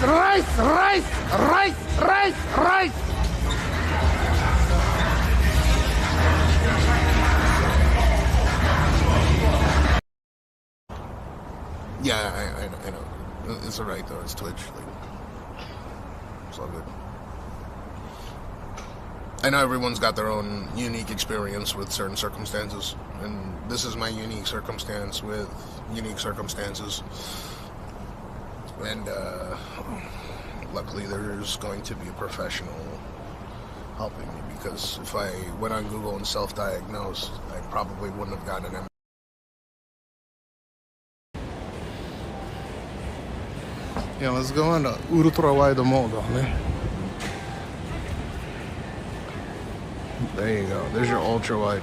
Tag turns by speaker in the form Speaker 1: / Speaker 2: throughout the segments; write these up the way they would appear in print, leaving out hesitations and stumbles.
Speaker 1: Rice, rice, rice, rice, rice. Yeah, I know. It's alright though. It's Twitch. Like, it's all good. I know everyone's got their own unique experience with certain circumstances, and this is my unique circumstance with unique circumstances. And luckily there's going to be a professional helping me, because if I went on Google and self-diagnosed, I probably wouldn't have gotten an Yeah, let's go into ultra-wide mode on it. There you go. There's your ultra-wide.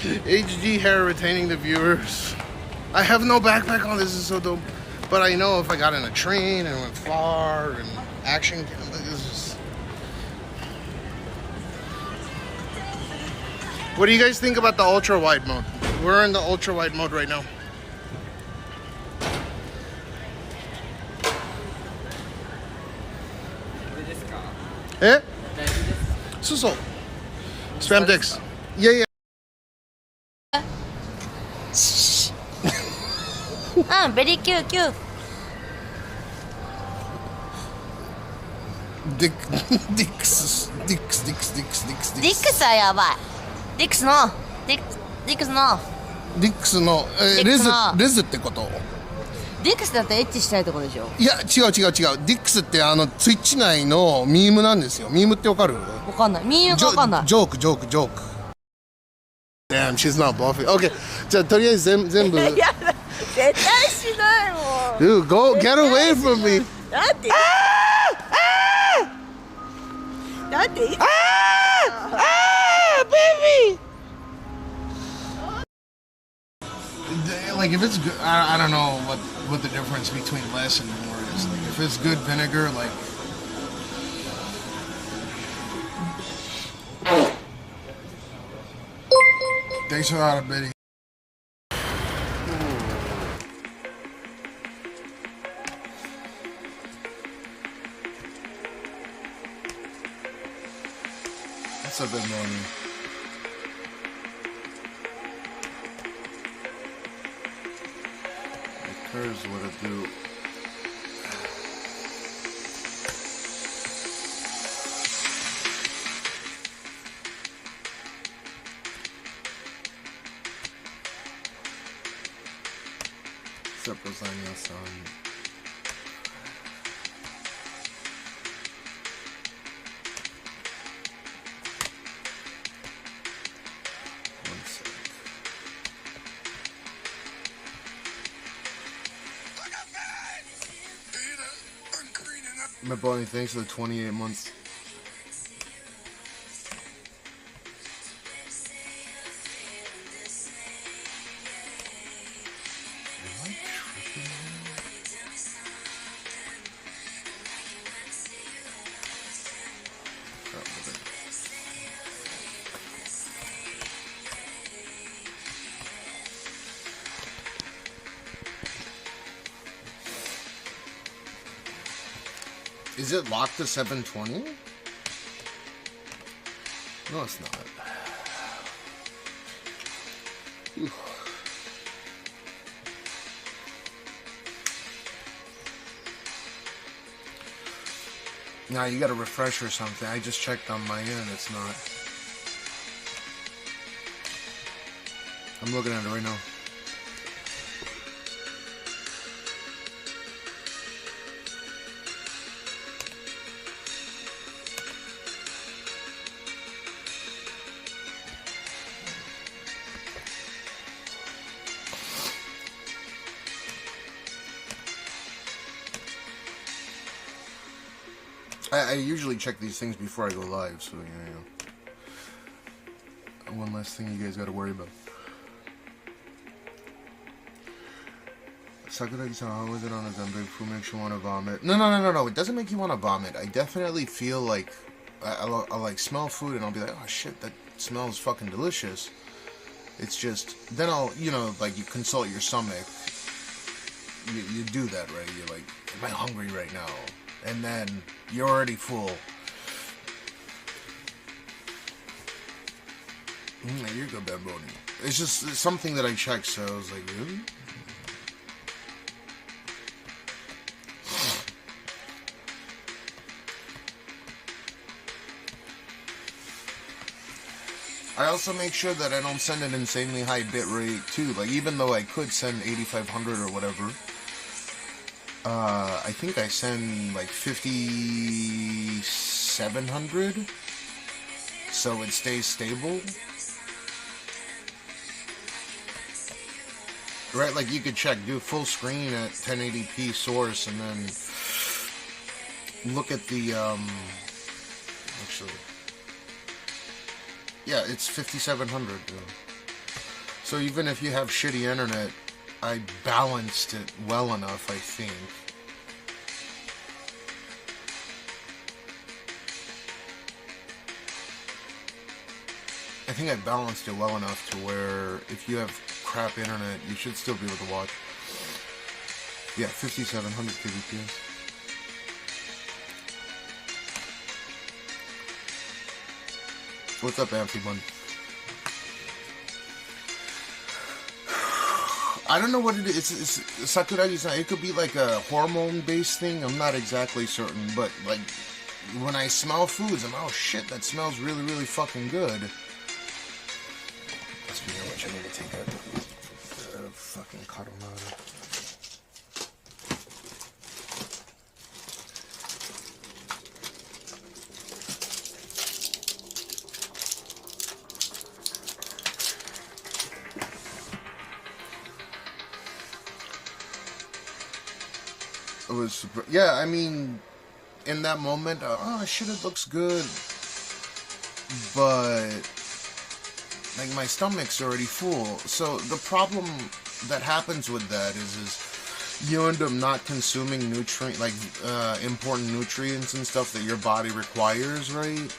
Speaker 1: HD hair retaining the viewers. I have no backpack on. This is so dope. But I know if I got in a train and went far and action, this is... What do you guys think about the ultra-wide mode? We're in the ultra-wide mode right now. Eh? So. Spam dicks. Yeah.
Speaker 2: Very cute.
Speaker 1: Dicks.
Speaker 2: ディックスはやばい。ディックスの
Speaker 1: レズってこと？
Speaker 2: ディックスだってエッチしたいところでしょ？
Speaker 1: いや違う。ディックスってツイッチ内のミームなんですよ。ミームってわかる？
Speaker 2: わかんない。ミームがわかんない。
Speaker 1: ジョーク。Damn, she's not bluffing. Okay, じゃあとりあえず全部。
Speaker 2: いや絶対しないもん。
Speaker 1: Dude, go get away from me.
Speaker 2: だっていつ
Speaker 1: baby. Like if it's good, I don't know what the difference between less and more is. Like if it's good vinegar, like. Thanks for that, Betty. That's a good morning. Curves what it do. Except lasagna-san. My buddy, thanks for the 28 months. Is it locked to 720? No, it's not. Ooh. Nah, you gotta refresh or something. I just checked on my end, it's not. I'm looking at it right now. I usually check these things before I go live, so you know. One less thing you guys gotta worry about. Sakuragi-san, how is it on a Zenbig food makes you want to vomit? No. It doesn't make you want to vomit. I definitely feel like I'll like smell food and I'll be like, oh shit, that smells fucking delicious. It's just, then I'll, you know, like you consult your stomach. You do that, right? You're like, am I hungry right now? And then you're already full. You're good, Bamboni. It's just something that I checked, so I was like, really? I also make sure that I don't send an insanely high bit rate too. Like, even though I could send 8500 or whatever, I think I send like 5700, so it stays stable. Right, like you could check, do full screen at 1080p source, and then look at the, actually, yeah, it's 5700. So even if you have shitty internet, I balanced it well enough, I think. I think I balanced it well enough to where if you have crap internet, you should still be able to watch. Yeah, 5700 kbps. What's up, Amphibun? I don't know what it is. It's Sakuragi-san. It could be like a hormone-based thing. I'm not exactly certain, but like when I smell foods, I'm oh shit, that smells really, really fucking good. Speaking of which, I need to take a fucking carbonara. It was super, yeah, I mean, in that moment, oh shit, it looks good, but like my stomach's already full. So the problem that happens with that is you end up not consuming important nutrients and stuff that your body requires, right?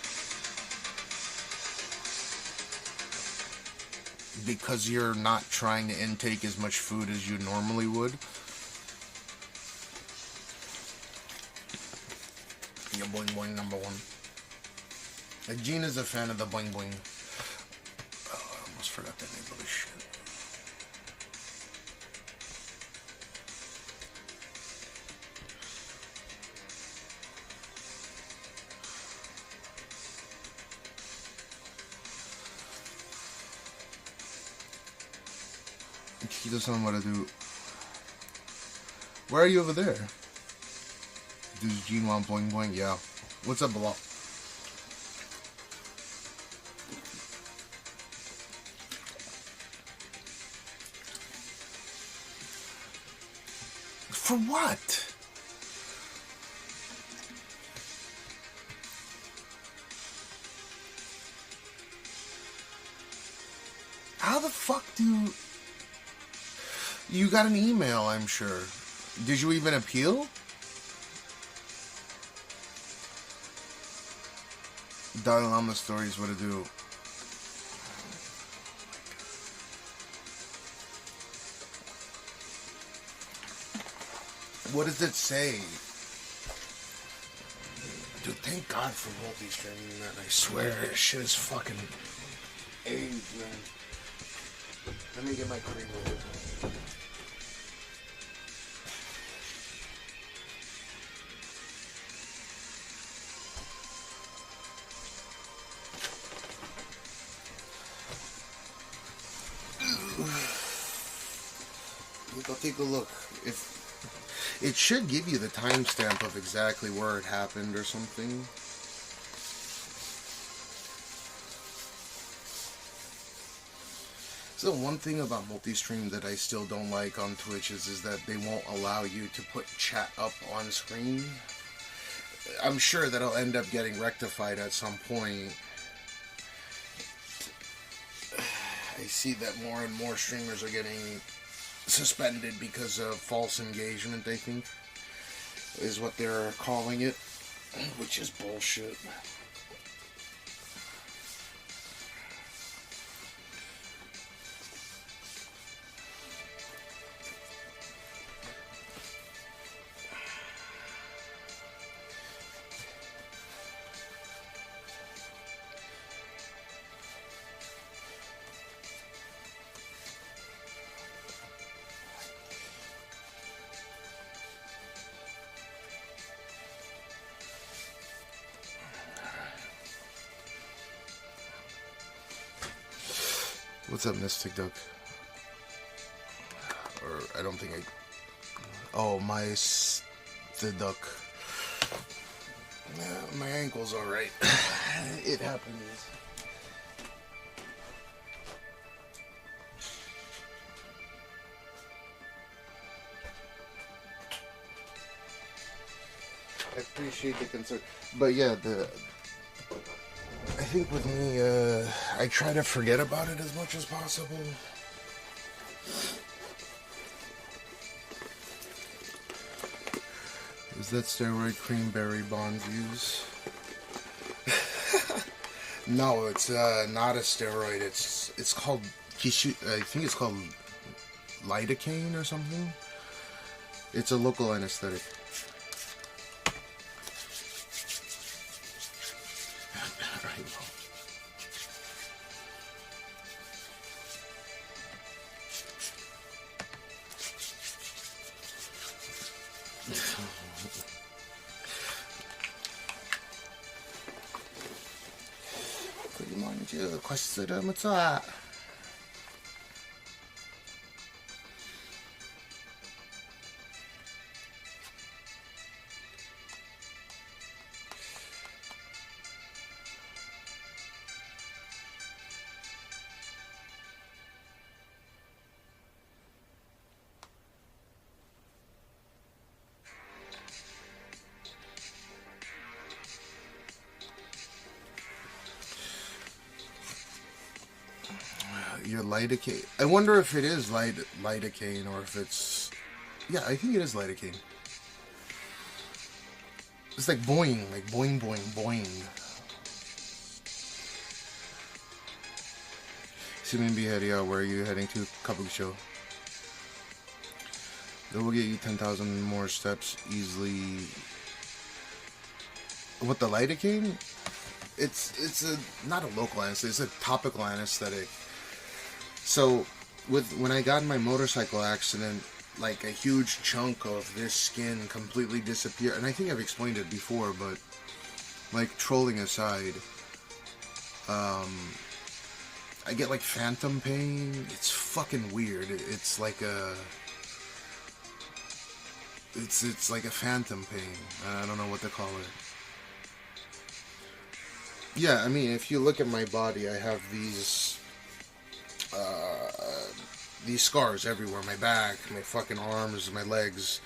Speaker 1: Because you're not trying to intake as much food as you normally would. Your boing boing number one. Like Gina's a fan of the boing boing. Oh, I almost forgot that name of this shit. He doesn't know what to do. Where are you over there? Does Gene want boing boing? Yeah. What's up, below? For what? How the fuck do you got an email, I'm sure. Did you even appeal? Dalai Lama stories, what to do. What does it say? Dude, thank God for multi-streaming, man. I swear, this shit is fucking AIDS, man. Let me get my cream real quick. I'll take a look. If it should give you the timestamp of exactly where it happened or something. So one thing about multi-stream that I still don't like on Twitch is that they won't allow you to put chat up on screen. I'm sure that'll end up getting rectified at some point. I see that more and more streamers are getting suspended because of false engagement, I think, is what they're calling it, which is bullshit. What's up, Mystic Duck? Or I don't think I. Oh, the duck. My ankle's alright. It happens. I appreciate the concern. But yeah, I think with me, I try to forget about it as much as possible. Is that steroid cream berry Bond use? No, it's not a steroid. It's called I think it's called lidocaine or something. It's a local anesthetic. Your lidocaine. I wonder if it is lidocaine or if it's. Yeah, I think it is lidocaine. It's like boing, boing, boing. Simin Behead, yeah, where are you heading to? Kabukicho. That will get you 10,000 more steps easily. What, the lidocaine? It's not a local anesthetic, it's a topical anesthetic. So, when I got in my motorcycle accident, like a huge chunk of this skin completely disappeared. And I think I've explained it before, but like trolling aside, I get like phantom pain. It's fucking weird. It's like a phantom pain. I don't know what to call it. Yeah, I mean, if you look at my body, I have these scars everywhere. My back, my fucking arms, my legs.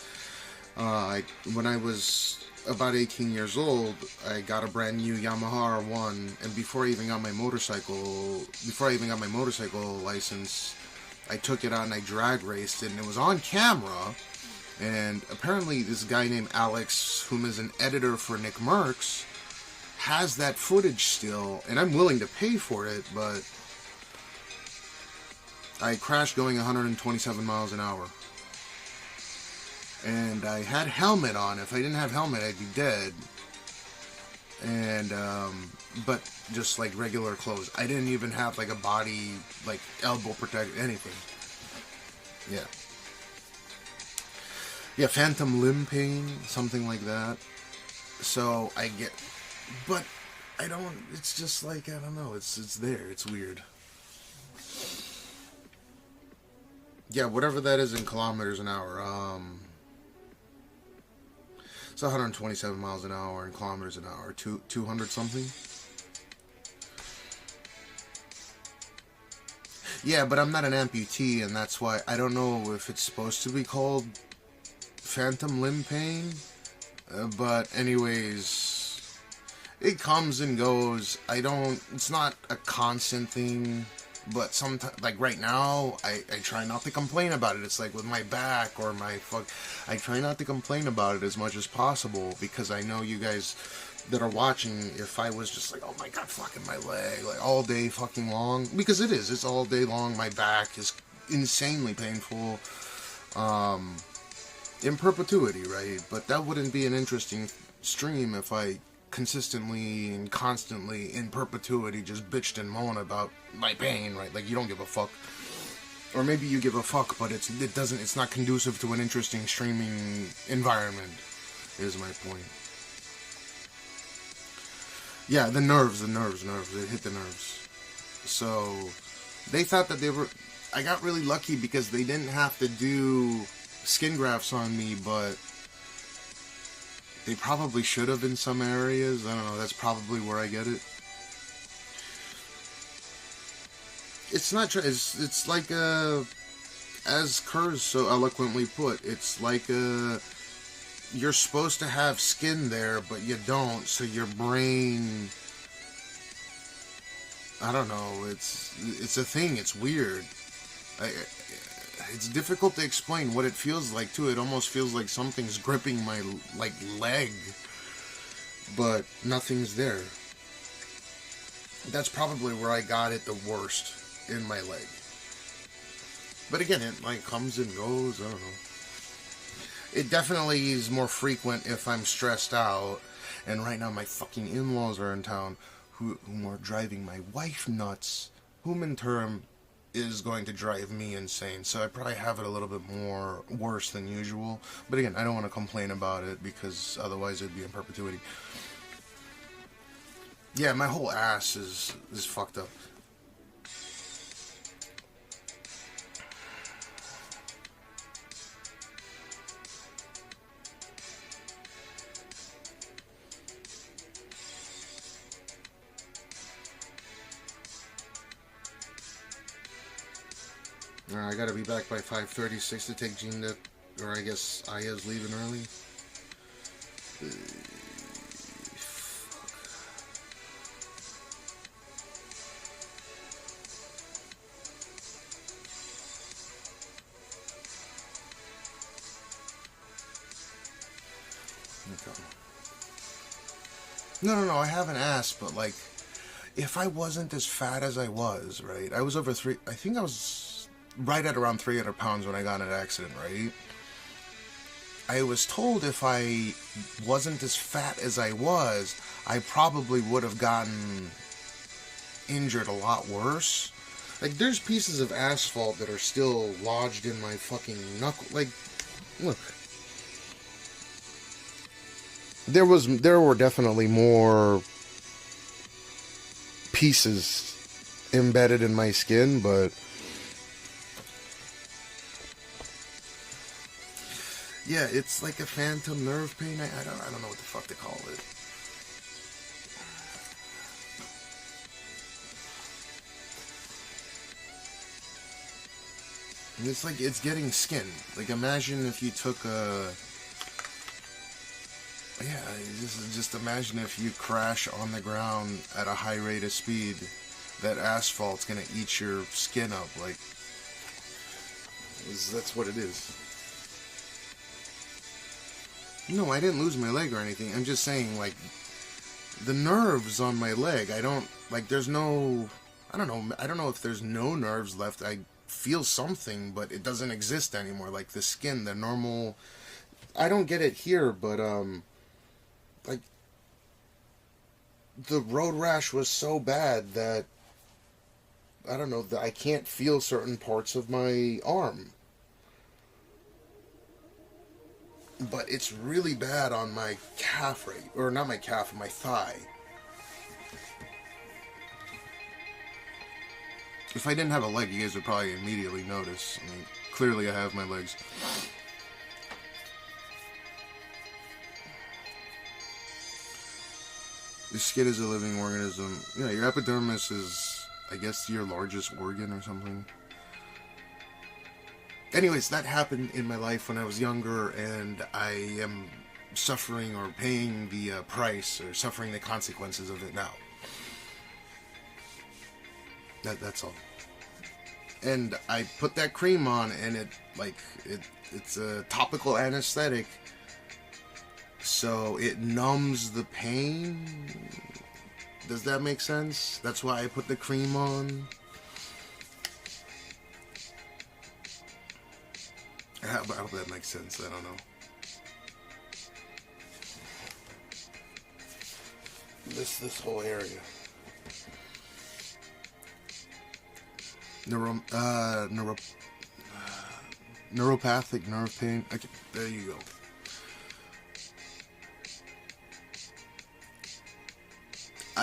Speaker 1: When I was about 18 years old, I got a brand new Yamaha R1, and before I even got my motorcycle license, I took it out and I drag raced it, and it was on camera. And apparently this guy named Alex, whom is an editor for Nick Merckx, has that footage still, and I'm willing to pay for it, but I crashed going 127 miles an hour. And I had helmet on. If I didn't have helmet, I'd be dead. And, but just like regular clothes. I didn't even have like a body, like elbow protector, anything. Yeah. Yeah, phantom limb pain, something like that. So I get, but I don't, it's just like, I don't know, it's there, it's weird. Yeah, whatever that is in kilometers an hour, it's 127 miles an hour in kilometers an hour, 200 something. Yeah, but I'm not an amputee, and that's why I don't know if it's supposed to be called phantom limb pain, but anyways, it comes and goes. It's not a constant thing, but sometimes, like right now, I try not to complain about it. It's like with my back or my I try not to complain about it as much as possible, because I know you guys that are watching, if I was just like, oh my god, fucking my leg, like all day fucking long, because it's all day long, my back is insanely painful, in perpetuity, right? But that wouldn't be an interesting stream if I consistently and constantly in perpetuity just bitched and moaned about my pain, right? Like, you don't give a fuck. Or maybe you give a fuck, but it's not conducive to an interesting streaming environment, is my point. Yeah, the nerves, it hit the nerves. So, They thought that they were... I got really lucky because they didn't have to do skin grafts on me, but they probably should have in some areas. I don't know, that's probably where I get it. It's not... It's like as Kurz so eloquently put, it's like you're supposed to have skin there, but you don't, so your brain... I don't know, it's a thing, it's weird. It's difficult to explain what it feels like, too. It almost feels like something's gripping my, leg, but nothing's there. That's probably where I got it the worst, in my leg. But again, it, comes and goes, I don't know. It definitely is more frequent if I'm stressed out, and right now my fucking in-laws are in town, whom are driving my wife nuts, whom in turn is going to drive me insane. So I probably have it a little bit more worse than usual. But again, I don't want to complain about it because otherwise it'd be in perpetuity. Yeah, my whole ass is fucked up. I gotta be back by 5:36 to take Gene to, or I guess Aya's leaving early. No, I haven't asked, but if I wasn't as fat as I was, right? I was over I think I was right at around 300 pounds when I got in an accident, right? I was told if I wasn't as fat as I was, I probably would have gotten injured a lot worse. There's pieces of asphalt that are still lodged in my fucking knuckle. Look. There were definitely more pieces embedded in my skin, but yeah, it's like a phantom nerve pain. I don't know what the fuck to call it. And it's getting skin. Imagine if you took just imagine if you crash on the ground at a high rate of speed, that asphalt's gonna eat your skin up. That's what it is. No, I didn't lose my leg or anything. I'm just saying, the nerves on my leg, I don't know if there's no nerves left. I feel something, but it doesn't exist anymore. The skin, the normal, I don't get it here, but, the road rash was so bad that, I don't know, that I can't feel certain parts of my arm. But it's really bad on my calf, or not my calf, my thigh. If I didn't have a leg, you guys would probably immediately notice. Clearly I have my legs. The skin is a living organism. Yeah, your epidermis is, I guess, your largest organ or something. Anyways, that happened in my life when I was younger, and I am suffering or paying the price or suffering the consequences of it now. That's all. And I put that cream on, and it's a topical anesthetic, so it numbs the pain. Does that make sense? That's why I put the cream on. I hope that makes sense. I don't know. This whole area. Neuropathic nerve pain. Okay, there you go.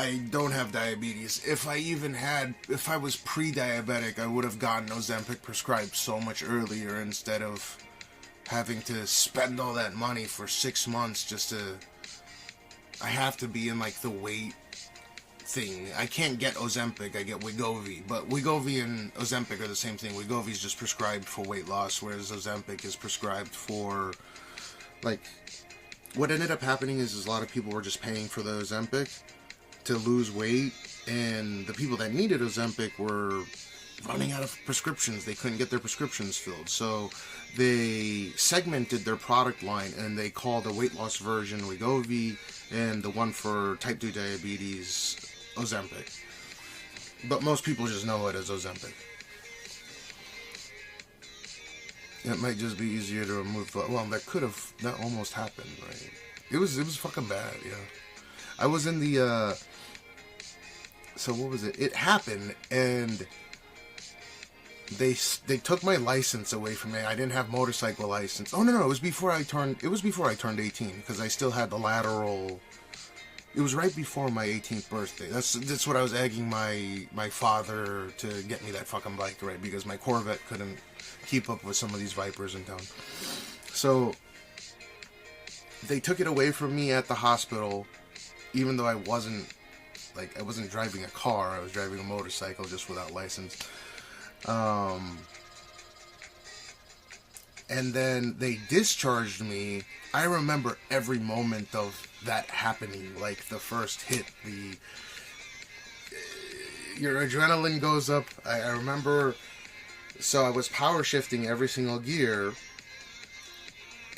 Speaker 1: I don't have diabetes. If I was pre-diabetic, I would have gotten Ozempic prescribed so much earlier instead of having to spend all that money for 6 months just to... I have to be in, like, the weight thing. I can't get Ozempic, I get Wegovy. But Wegovy and Ozempic are the same thing. Wegovy is just prescribed for weight loss, whereas Ozempic is prescribed for, like... What ended up happening is a lot of people were just paying for the Ozempic to lose weight, and the people that needed Ozempic were running out of prescriptions. They couldn't get their prescriptions filled, so they segmented their product line, and they called the weight loss version Wegovy, and the one for type 2 diabetes Ozempic. But most people just know it as Ozempic. It might just be easier to remove. Well, that almost happened, right? It was fucking bad, yeah. I was in the, so what was it? It happened, and they took my license away from me. I didn't have motorcycle license. Oh, no, it was before I turned 18, because I still had the lateral. It was right before my 18th birthday. That's what I was egging my father to get me that fucking bike, right? Because my Corvette couldn't keep up with some of these Vipers in town. So they took it away from me at the hospital, even though I wasn't driving a car. I was driving a motorcycle just without license. And then they discharged me. I remember every moment of that happening, like the first hit, your adrenaline goes up. I remember, so I was power shifting every single gear,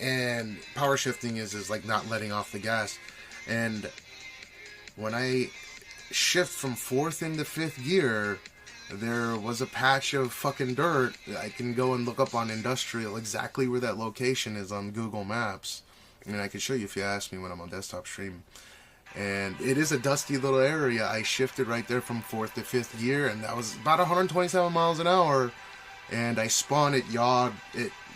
Speaker 1: and power shifting is like not letting off the gas, and when I shift from 4th into 5th gear, there was a patch of fucking dirt. I can go and look up on Industrial exactly where that location is on Google Maps. I mean, I can show you if you ask me when I'm on desktop stream. And it is a dusty little area. I shifted right there from 4th to 5th gear, and that was about 127 miles an hour. And I spun it, yawed,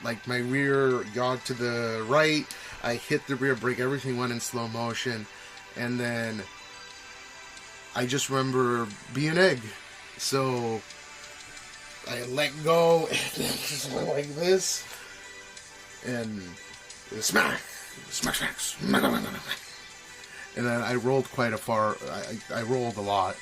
Speaker 1: like my rear yawed to the right. I hit the rear brake, everything went in slow motion. And then I just remember being an egg. So I let go, and just went like this, and smack, and then I rolled quite a far. I rolled a lot,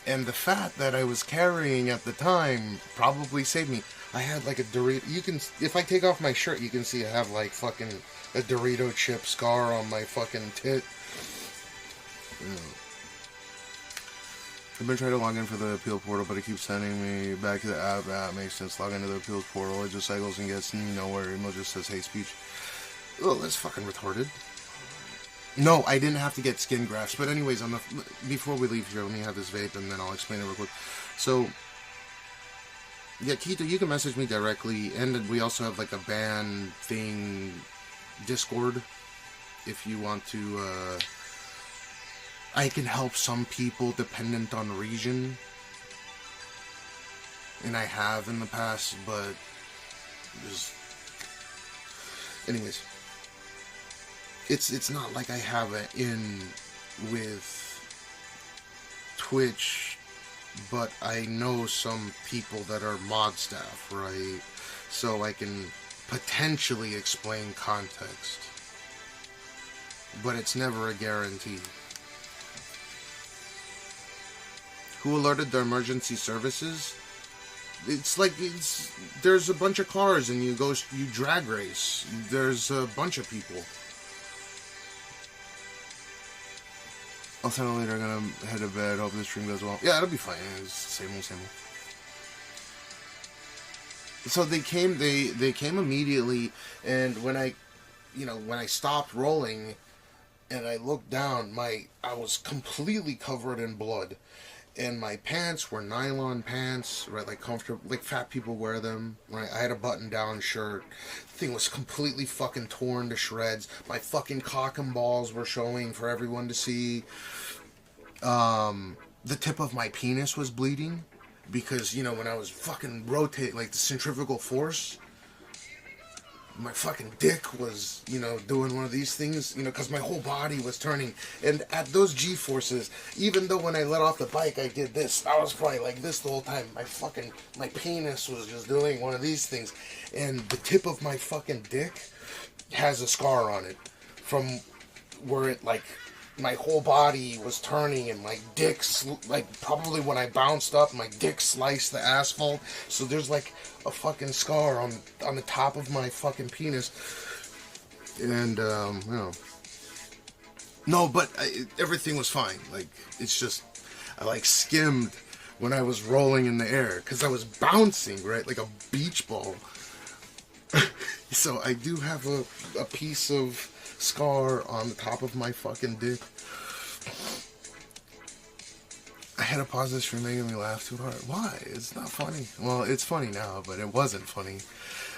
Speaker 1: and the fat that I was carrying at the time probably saved me. I had like a Dorito. You can, if I take off my shirt, you can see I have like fucking a Dorito chip scar on my fucking tit. I've been trying to log in for the appeal portal, but it keeps sending me back to the app. Makes sense. Log into the appeals portal. It just cycles and gets nowhere. Email just says hate speech. Oh, that's fucking retarded. No, I didn't have to get skin grafts. But anyways, before we leave here, let me have this vape, and then I'll explain it real quick. So, yeah, Keto, you can message me directly, and we also have like a band thing, Discord, if you want to. I can help some people dependent on region, and I have in the past, but just, anyways, it's not like I have an in with Twitch, but I know some people that are mod staff, right? So I can potentially explain context, but it's never a guarantee. Who alerted the emergency services? It's like, there's a bunch of cars and you drag race. There's a bunch of people. I'll tell you later, I'm gonna head to bed. Hope this stream goes well. Yeah, it'll be fine. It's same old. So they came immediately, and when I stopped rolling and I looked down, I was completely covered in blood. And my pants were nylon pants, right, like comfortable, like fat people wear them, right? I had a button-down shirt. The thing was completely fucking torn to shreds. My fucking cock and balls were showing for everyone to see. The tip of my penis was bleeding because, when I was fucking rotating, like the centrifugal force, my fucking dick was, you know, doing one of these things, you know, because my whole body was turning. And at those G-forces, even though when I let off the bike, I did this, I was probably like this the whole time. My penis was just doing one of these things. And the tip of my fucking dick has a scar on it from where it, like, my whole body was turning and my dick, like, probably when I bounced up, my dick sliced the asphalt. So there's, like, a fucking scar on the top of my fucking penis. And, you know. No, but everything was fine. Like, it's just, I, like, skimmed when I was rolling in the air. Because I was bouncing, right? Like a beach ball. So I do have a piece of scar on the top of my fucking dick. I had to pause this for making me laugh too hard. Why? It's not funny. Well, it's funny now, but it wasn't funny.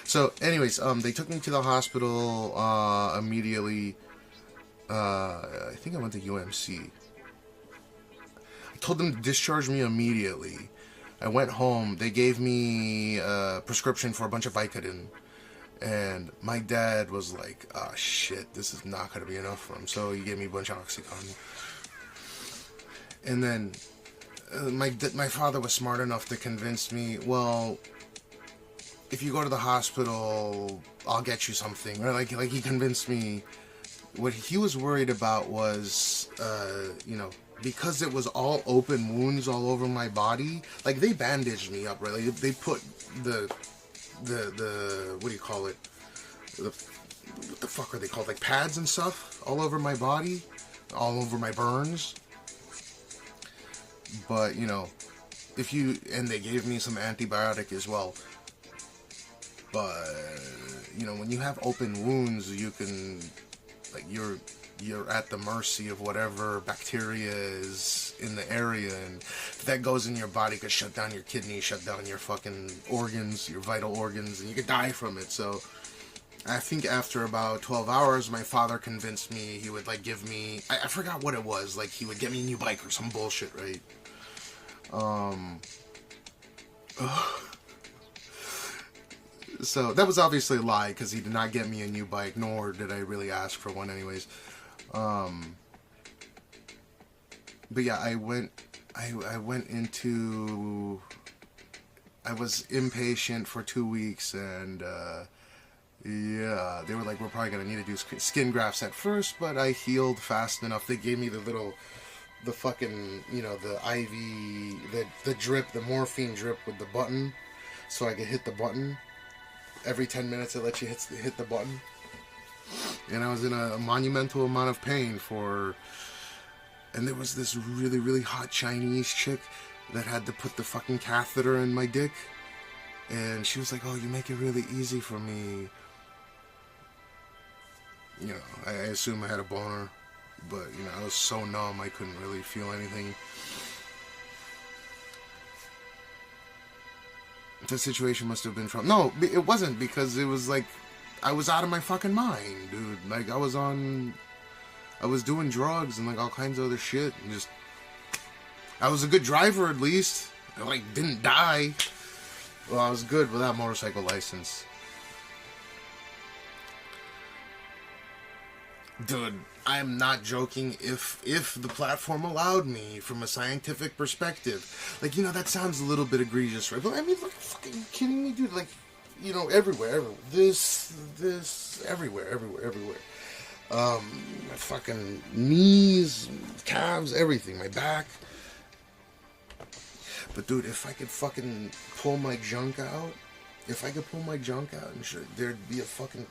Speaker 1: So, anyways, they took me to the hospital immediately. I think I went to UMC. I told them to discharge me immediately. I went home. They gave me a prescription for a bunch of Vicodin. And my dad was like, oh shit, this is not going to be enough for him. So he gave me a bunch of Oxycontin. And then my father was smart enough to convince me, well, if you go to the hospital, I'll get you something. Or like he convinced me. What he was worried about was, you know, because it was all open wounds all over my body. Like, they bandaged me up, right? Like, they put the what do you call it? What the fuck are they called? Like pads and stuff all over my body, all over my burns. But, you know, and they gave me some antibiotic as well. But, you know, when you have open wounds, you can, like, you're at the mercy of whatever bacteria is in the area, and if that goes in your body, it could shut down your kidneys, shut down your fucking organs, your vital organs, and you could die from it. So I think after about 12 hours, my father convinced me he would, like, give me, I forgot what it was, like, he would get me a new bike or some bullshit, right? So that was obviously a lie, because he did not get me a new bike, nor did I really ask for one anyways. But yeah, I went into, I was inpatient for 2 weeks, and yeah, they were like, we're probably gonna need to do skin grafts at first, but I healed fast enough. They gave me the fucking, you know, the IV, the drip, the morphine drip with the button, so I could hit the button. Every 10 minutes it lets you hit the button. And I was in a monumental amount of pain and there was this really, really hot Chinese chick that had to put the fucking catheter in my dick. And she was like, oh, you make it really easy for me. You know, I assume I had a boner, but, you know, I was so numb I couldn't really feel anything. The situation must have been from... No, it wasn't, because it was like, I was out of my fucking mind, dude. Like, I was doing drugs and, like, all kinds of other shit. And just, I was a good driver, at least. I, like, didn't die. Well, I was good without motorcycle license. Dude, I'm not joking. If the platform allowed me, from a scientific perspective, like, you know, that sounds a little bit egregious, right? But I mean, like, fucking kidding me, dude? Like, you know, everywhere. This, everywhere. My fucking knees, calves, everything, my back. But dude, if I could fucking pull my junk out, and shit, there'd be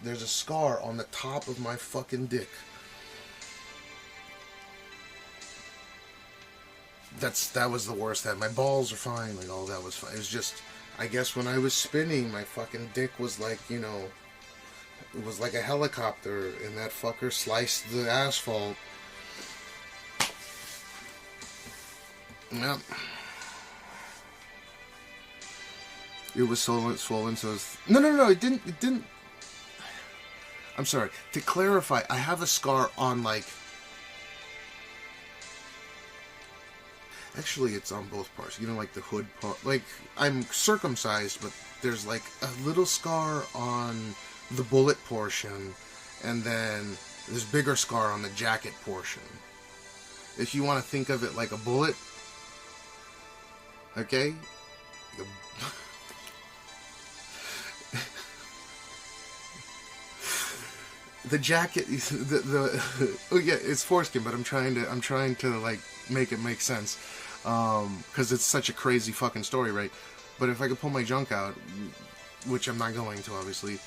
Speaker 1: there's a scar on the top of my fucking dick. That was the worst. My balls are fine, like, all that was fine. It was just, I guess when I was spinning, my fucking dick was like, you know, it was like a helicopter, and that fucker sliced the asphalt. Yep. It was swollen, so it's... No, it didn't... I'm sorry. To clarify, I have a scar on, like... Actually, it's on both parts. You know, like the hood part. Like, I'm circumcised, but there's, like, a little scar on the bullet portion, and then this bigger scar on the jacket portion. If you want to think of it like a bullet, okay? The jacket, oh yeah, it's foreskin, but I'm trying to like make it make sense, because it's such a crazy fucking story, right? But if I could pull my junk out, which I'm not going to, obviously,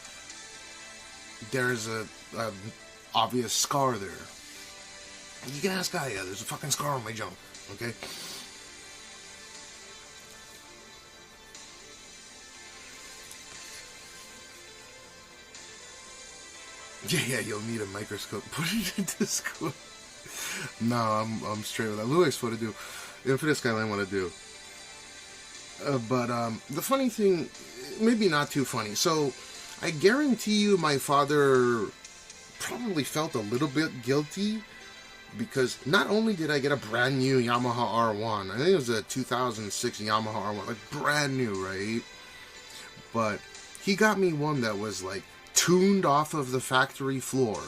Speaker 1: there's a obvious scar there. You can ask Gaia, there's a fucking scar on my junk, okay? Yeah, you'll need a microscope. Put it into school. No, I'm straight with that. Louis, what to do? Infinite Skyline, what to do? But the funny thing, maybe not too funny. So, I guarantee you, my father probably felt a little bit guilty, because not only did I get a brand new Yamaha R1, I think it was a 2006 Yamaha R1, like brand new, right? But he got me one that was like tuned off of the factory floor.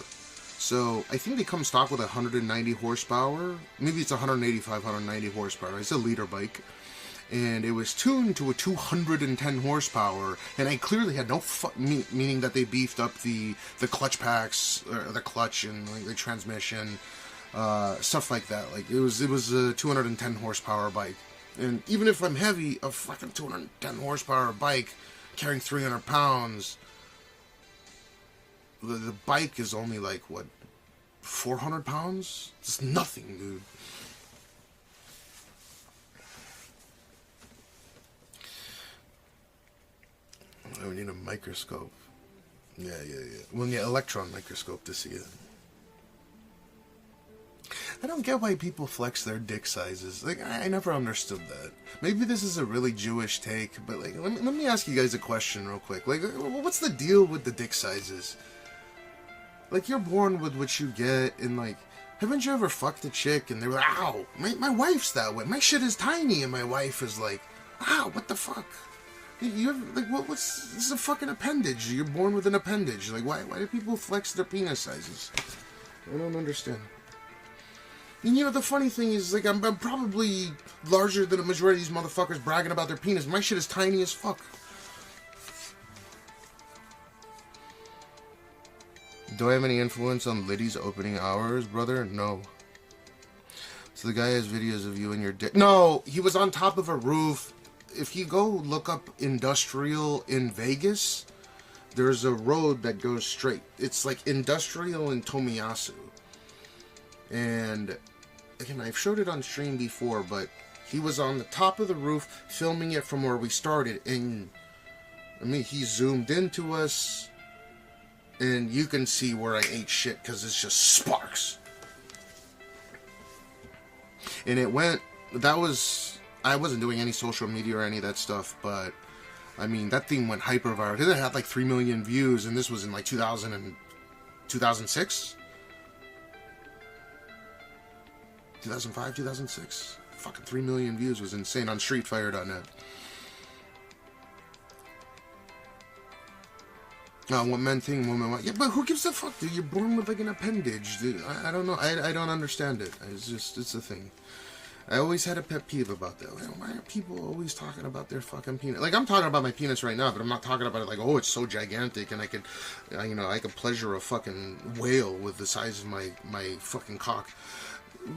Speaker 1: So I think they come stock with 190 horsepower. Maybe it's 185, 190 horsepower. It's a liter bike. And it was tuned to a 210 horsepower, and I clearly had no meaning that they beefed up the clutch packs, or the clutch and like the transmission, stuff like that. Like it was a 210 horsepower bike, and even if I'm heavy, a fucking 210 horsepower bike carrying 300 pounds, the bike is only like what, 400 pounds? It's nothing, dude. I would need a microscope. Yeah. Well, yeah, electron microscope to see it. I don't get why people flex their dick sizes. Like, I never understood that. Maybe this is a really Jewish take, but like, let me ask you guys a question real quick. Like, what's the deal with the dick sizes? Like, you're born with what you get, and like, haven't you ever fucked a chick and they were like, ow, my wife's that way. My shit is tiny, and my wife is like, ow, what the fuck? You ever, like, this is a fucking appendage. You're born with an appendage. Like, why do people flex their penis sizes? I don't understand. And you know, the funny thing is, like, I'm probably larger than a majority of these motherfuckers bragging about their penis. My shit is tiny as fuck. Do I have any influence on Liddy's opening hours, brother? No. So the guy has videos of you and your dick. No, he was on top of a roof. If you go look up Industrial in Vegas, there's a road that goes straight. It's like Industrial in Tomiyasu. And again, I've showed it on stream before, but he was on the top of the roof filming it from where we started. And I mean, he zoomed into us, and you can see where I ate shit because it's just sparks. And it went, I wasn't doing any social media or any of that stuff, but I mean, that thing went hyper viral. It had like 3 million views, and this was in like 2006? 2005, 2006? Fucking 3 million views was insane on streetfire.net. What men think, women want. Yeah, but who gives a fuck, dude? You're born with like an appendage, dude. I don't know. I don't understand it. It's a thing. I always had a pet peeve about that. Like, why are people always talking about their fucking penis? Like, I'm talking about my penis right now, but I'm not talking about it like, oh, it's so gigantic, and I could, I could pleasure a fucking whale with the size of my fucking cock.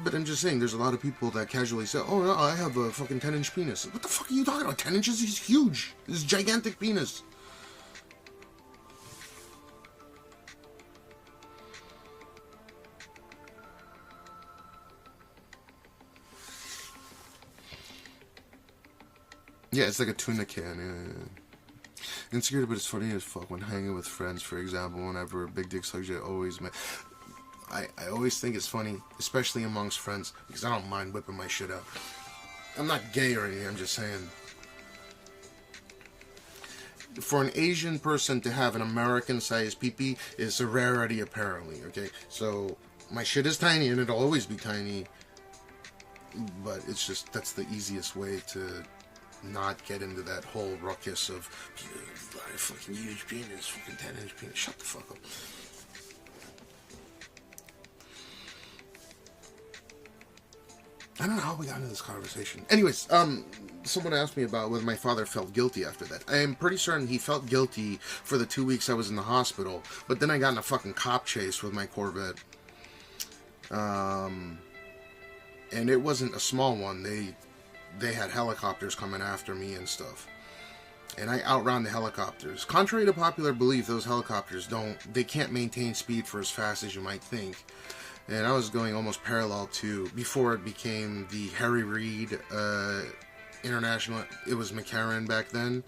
Speaker 1: But I'm just saying, there's a lot of people that casually say, oh, no, I have a fucking 10-inch penis. What the fuck are you talking about? 10 inches? He's huge. This gigantic penis. Yeah, it's like a tuna can. Yeah. Insecure, but it's funny as fuck when hanging with friends, for example, whenever a big dick subject always... I always think it's funny, especially amongst friends, because I don't mind whipping my shit out. I'm not gay or anything, I'm just saying. For an Asian person to have an American-sized pee-pee is a rarity, apparently, okay? So, my shit is tiny, and it'll always be tiny, but it's just, that's the easiest way to not get into that whole ruckus of fucking huge penis, fucking 10-inch penis. Shut the fuck up. I don't know how we got into this conversation. Anyways, someone asked me about whether my father felt guilty after that. I am pretty certain he felt guilty for the 2 weeks I was in the hospital, but then I got in a fucking cop chase with my Corvette. And it wasn't a small one. They had helicopters coming after me and stuff. And I outran the helicopters. Contrary to popular belief, those helicopters they can't maintain speed for as fast as you might think. And I was going almost parallel to, before it became the Harry Reid International, it was McCarran back then.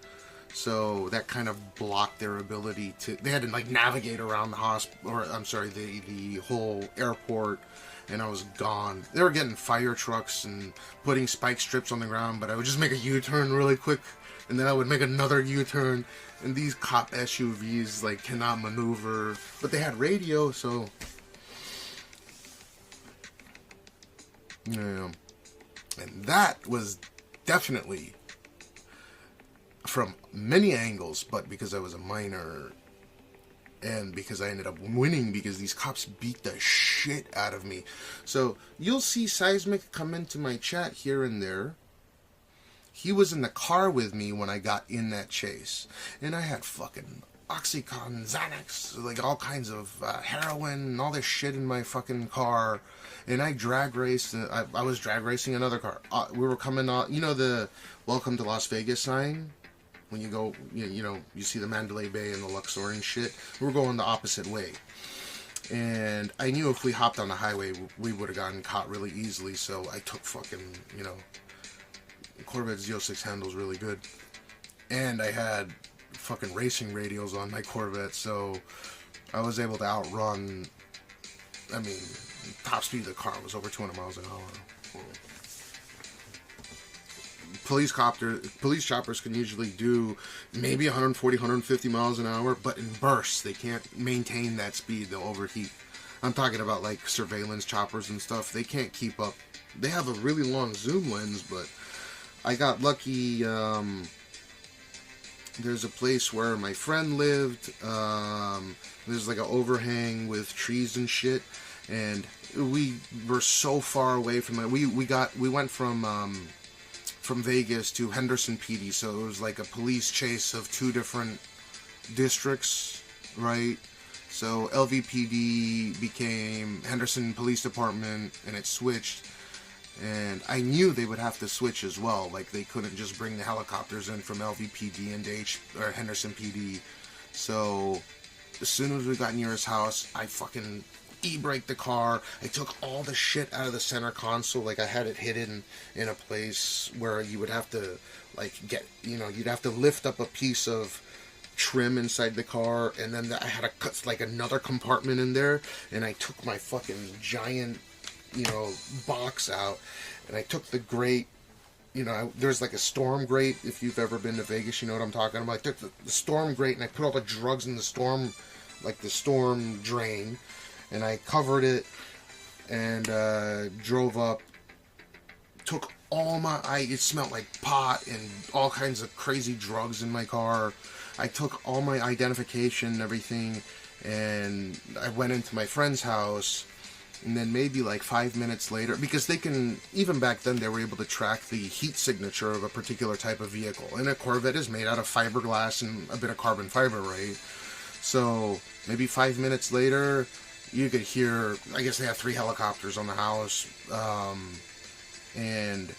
Speaker 1: So that kind of blocked their ability to, they had to like navigate around the hospital, or I'm sorry, the whole airport, and I was gone. They were getting fire trucks and putting spike strips on the ground, but I would just make a U-turn really quick, and then I would make another U-turn, and these cop SUVs like cannot maneuver, but they had radio, so... Yeah, and that was definitely from many angles, but because I was a minor and because I ended up winning because these cops beat the shit out of me. So you'll see Seismic come into my chat here and there. He was in the car with me when I got in that chase, and I had fucking Oxycontin, Xanax, like all kinds of heroin and all this shit in my fucking car. And I drag raced. I was drag racing another car. We were coming on, you know, the "Welcome to Las Vegas" sign. When you go, you see the Mandalay Bay and the Luxor and shit. We were going the opposite way, and I knew if we hopped on the highway, we would have gotten caught really easily. So I took fucking, Corvette Z06 handles really good, and I had fucking racing radios on my Corvette, so I was able to outrun. I mean, top speed of the car was over 200 miles an hour. Police choppers can usually do maybe 140, 150 miles an hour, but in bursts. They can't maintain that speed. They'll overheat. I'm talking about like surveillance choppers and stuff. They can't keep up. They have a really long zoom lens, but I got lucky. There's a place where my friend lived. There's like an overhang with trees and shit, and we were so far away from it. We went from Vegas to Henderson PD, so it was like a police chase of two different districts, right? So LVPD became Henderson Police Department, and it switched. And I knew they would have to switch as well. Like, they couldn't just bring the helicopters in from LVPD into Henderson PD. So as soon as we got near his house, I fucking e-braked the car. I took all the shit out of the center console. Like, I had it hidden in a place where you would have to, like, you'd have to lift up a piece of trim inside the car, and then I had to cut, like, another compartment in there, and I took my fucking giant, box out, and I took the grate, there's like a storm grate. If you've ever been to Vegas, you know what I'm talking about. I took the storm grate, and I put all the drugs in the storm, like the storm drain, and I covered it, and drove up, took all it smelled like pot and all kinds of crazy drugs in my car. I took all my identification and everything, and I went into my friend's house. And then maybe like 5 minutes later, because they can, even back then, they were able to track the heat signature of a particular type of vehicle. And a Corvette is made out of fiberglass and a bit of carbon fiber, right? So maybe 5 minutes later, you could hear, I guess they have 3 helicopters on the house. And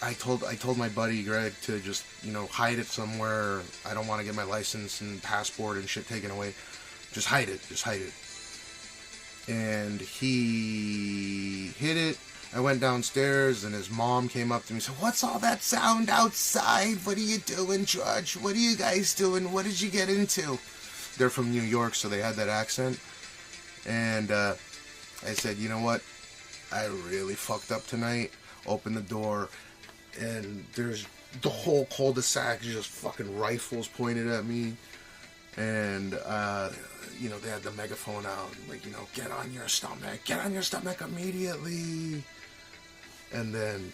Speaker 1: I told my buddy Greg to just, hide it somewhere. I don't want to get my license and passport and shit taken away. Just hide it. And he hid it. I went downstairs, and his mom came up to me and said, "What's all that sound outside? What are you doing, George? What are you guys doing? What did you get into?" They're from New York, so they had that accent. And I said, "You know what? I really fucked up tonight." Opened the door, and there's the whole cul-de-sac, just fucking rifles pointed at me. And, they had the megaphone out, like, "Get on your stomach immediately." And then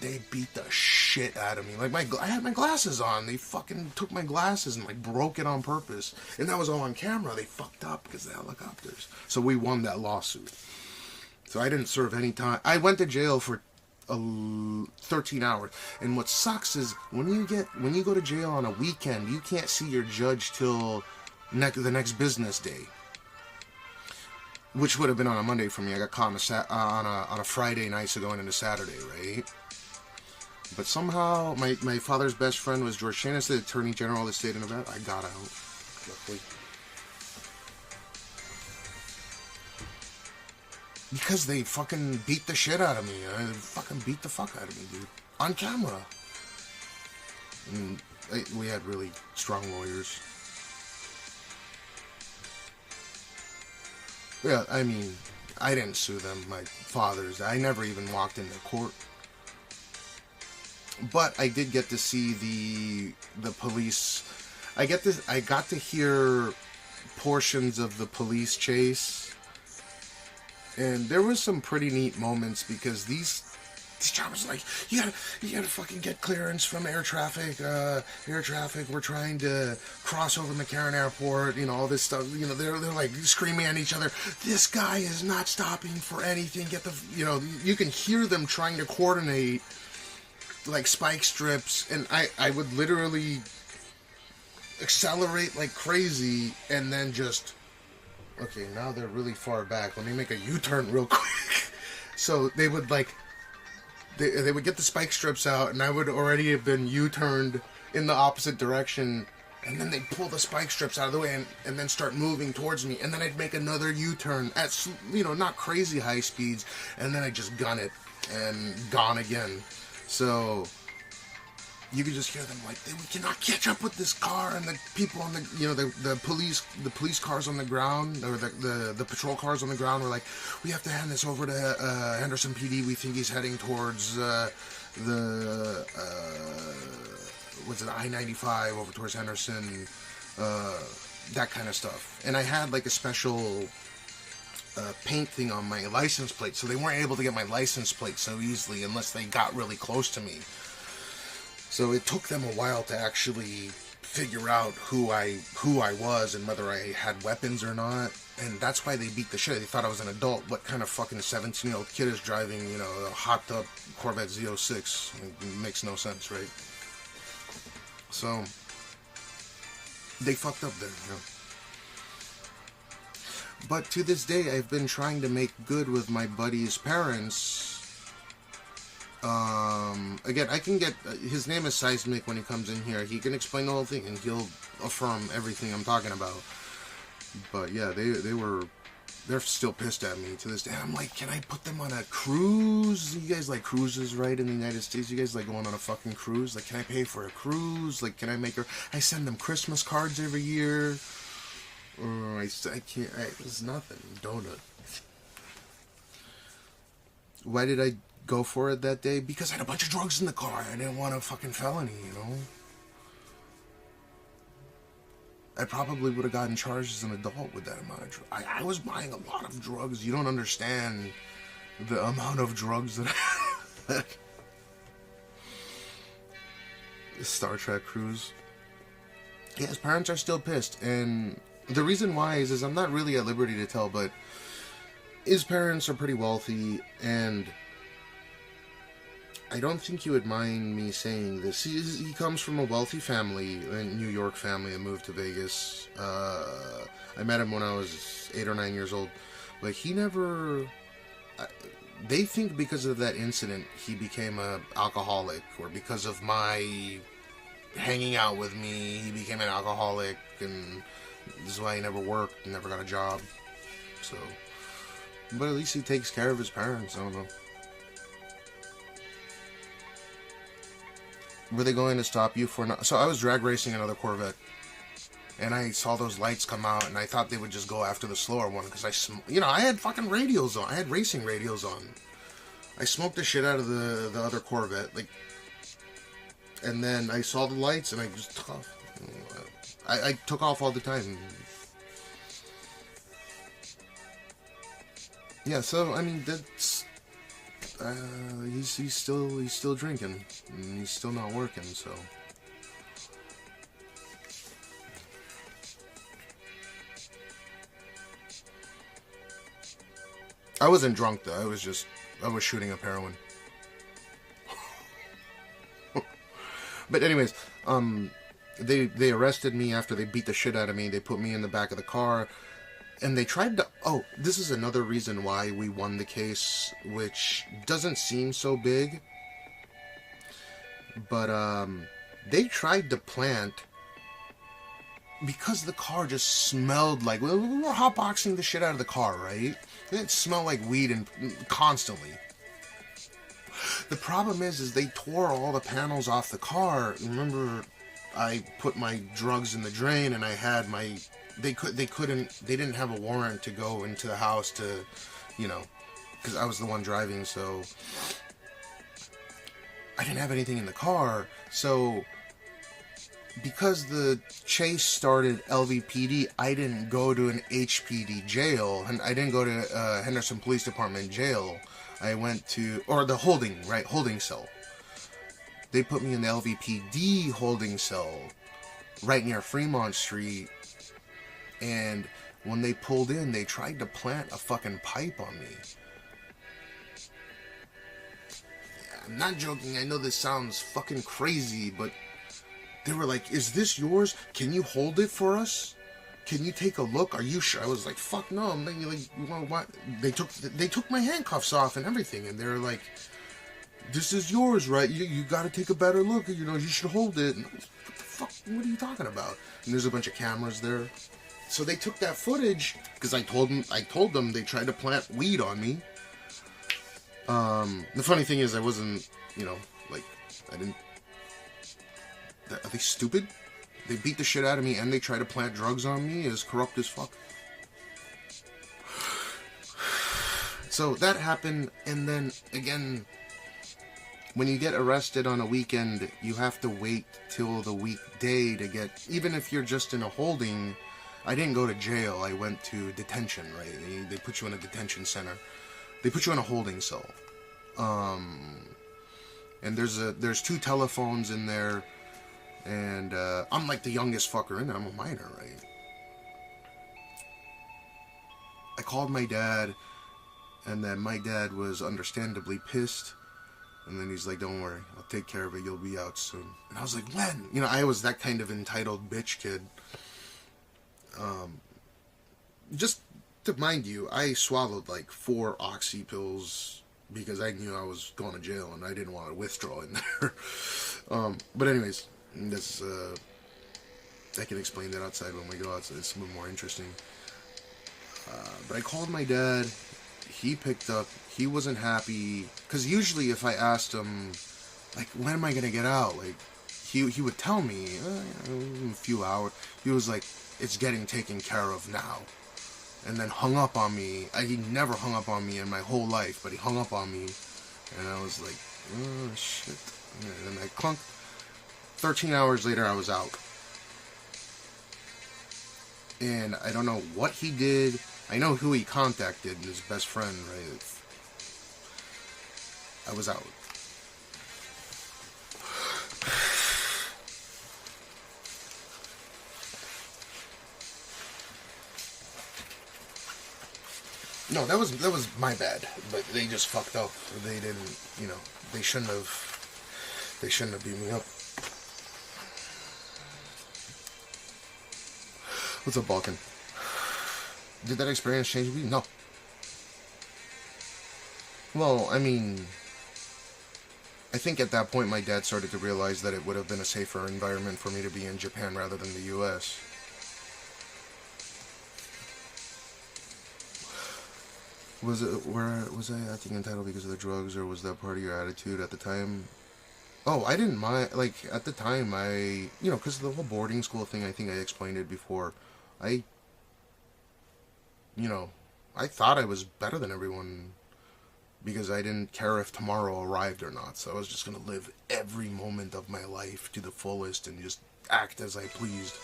Speaker 1: they beat the shit out of me. Like, I had my glasses on. They fucking took my glasses and, like, broke it on purpose. And that was all on camera. They fucked up because of the helicopters. So we won that lawsuit. So I didn't serve any time. I went to jail for 13 hours. And what sucks is when you go to jail on a weekend, you can't see your judge till the next business day, which would have been on a Monday for me. I got caught on a Friday night, so going into Saturday, right? But somehow my father's best friend was George Shanis, the Attorney General of the state of Nevada. I got out, luckily. Because they fucking beat the shit out of me. They fucking beat the fuck out of me, dude. On camera. And we had really strong lawyers. Yeah, I mean, I didn't sue them. My father's. I never even walked into court. But I did get to see the police. I got to hear portions of the police chase. And there was some pretty neat moments because these jobbers like, you gotta fucking get clearance from air traffic. We're trying to cross over McCarran Airport. You know, all this stuff. You know, they're like screaming at each other. This guy is not stopping for anything. You can hear them trying to coordinate like spike strips, and I would literally accelerate like crazy, and then just. Okay, now they're really far back. Let me make a U-turn real quick. So they would they would get the spike strips out, and I would already have been U-turned in the opposite direction, and then they'd pull the spike strips out of the way and then start moving towards me, and then I'd make another U-turn at, not crazy high speeds, and then I'd just gun it and gone again. So you could just hear them like, we cannot catch up with this car, and the people on the police cars on the ground, or the patrol cars on the ground were like, we have to hand this over to Henderson PD. We think he's heading towards I-95 over towards Henderson, that kind of stuff. And I had like a special paint thing on my license plate, so they weren't able to get my license plate so easily unless they got really close to me. So it took them a while to actually figure out who I was and whether I had weapons or not. And that's why they beat the shit. They thought I was an adult. What kind of fucking 17-year-old kid is driving, a hopped-up Corvette Z06? It makes no sense, right? So they fucked up there, But to this day, I've been trying to make good with my buddy's parents. Again, I can get, his name is Seismic when he comes in here. He can explain the whole thing, and he'll affirm everything I'm talking about. But yeah, they're still pissed at me to this day. I'm like, can I put them on a cruise? You guys like cruises, right, in the United States? You guys like going on a fucking cruise? Like, can I pay for a cruise? Like, can I I send them Christmas cards every year. Or I can't, it's nothing. Donut. Why did I go for it that day? Because I had a bunch of drugs in the car. I didn't want a fucking felony, I probably would have gotten charged as an adult with that amount of drugs. I was buying a lot of drugs. You don't understand the amount of drugs that I had. The Star Trek cruise. Yeah, his parents are still pissed. And the reason why is I'm not really at liberty to tell, but his parents are pretty wealthy, and I don't think you would mind me saying this. He comes from a wealthy family, a New York family that moved to Vegas. I met him when I was 8 or 9 years old. But he never... They think because of that incident, he became an alcoholic. Or because of my hanging out with me, he became an alcoholic. And this is why he never worked, never got a job. So... But at least he takes care of his parents. I don't know. Were they going to stop you for not... So I was drag racing another Corvette, and I saw those lights come out, and I thought they would just go after the slower one, because I had fucking radios on. I had racing radios on. I smoked the shit out of the other Corvette, and then I saw the lights, and I just took off. I took off all the time. Yeah, so, I mean, he's still drinking, and he's still not working. So I wasn't drunk though. I was shooting up heroin. But anyways, they arrested me after they beat the shit out of me. They put me in the back of the car, and they tried to... Oh, this is another reason why we won the case, which doesn't seem so big. But they tried to plant... Because the car just smelled like... We were hotboxing the shit out of the car, right? It smelled like weed and constantly. The problem is they tore all the panels off the car. Remember, I put my drugs in the drain, and I had my... They didn't have a warrant to go into the house to, you know, because I was the one driving, so I didn't have anything in the car. So because the chase started LVPD, I didn't go to an HPD jail, and I didn't go to Henderson Police Department jail. I went to, or the holding cell. They put me in the LVPD holding cell right near Fremont Street, and when they pulled in, they tried to plant a fucking pipe on me. I'm not joking, I know this sounds fucking crazy, but they were like, "Is this yours? Can you hold it for us? Can you take a look? Are you sure?" I was like, "Fuck no." I'm like, what? They took my handcuffs off and everything, and they were like, "This is yours, right? You got to take a better look. You know, you should hold it." And I was, what the fuck? What are you talking about? And there's a bunch of cameras there, so they took that footage because I told them they tried to plant weed on me. The funny thing is, I wasn't, you know, like, I didn't. Are they stupid? They beat the shit out of me and they try to plant drugs on me. Is corrupt as fuck. So that happened, and then again, when you get arrested on a weekend, you have to wait till the weekday to get, even if you're just in a holding. I didn't go to jail, I went to detention, right? They put you in a detention center. They put you in a holding cell. And there's 2 telephones in there. And I'm like the youngest fucker in there. I'm a minor, right? I called my dad, and then my dad was understandably pissed. And then he's like, "Don't worry, I'll take care of it. You'll be out soon." And I was like, "When?" You know, I was that kind of entitled bitch kid. Just to mind you, I swallowed like 4 oxy pills because I knew I was going to jail and I didn't want to withdraw in there. But anyways. This, I can explain that outside when we go outside. It's a little more interesting. But I called my dad. He picked up. He wasn't happy. Because usually if I asked him, like, when am I going to get out? Like, he would tell me, in a few hours. He was like, "It's getting taken care of now." And then hung up on me. He never hung up on me in my whole life, but he hung up on me. And I was like, "Oh, shit." And I clunked. 13 hours later, I was out. And I don't know what he did. I know who he contacted, his best friend, right? I was out. No, that was my bad. But they just fucked up. They didn't, you know, they shouldn't have beat me up. What's up, Balkan? Did that experience change me? No. Well, I mean, I think at that point my dad started to realize that it would have been a safer environment for me to be in Japan rather than the US. Was I acting entitled because of the drugs, or was that part of your attitude at the time? Oh, I didn't mind. Like, at the time, you know, because the whole boarding school thing, I think I explained it before. You know, I thought I was better than everyone because I didn't care if tomorrow arrived or not. So I was just going to live every moment of my life to the fullest and just act as I pleased.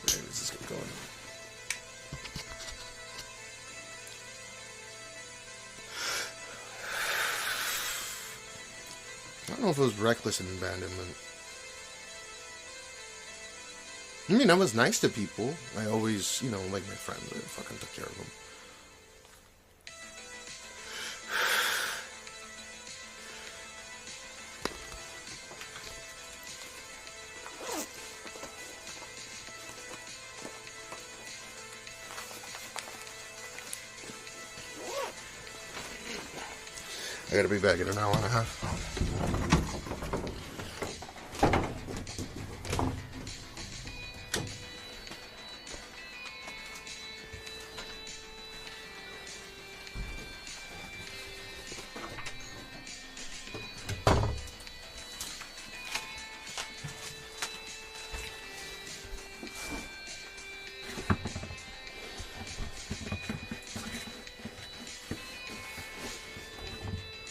Speaker 1: Let's just get going. don't know if it was reckless abandonment. I mean, I was nice to people. I always, you know, like my friends, I fucking took care of them. I gotta be back in an hour and a half.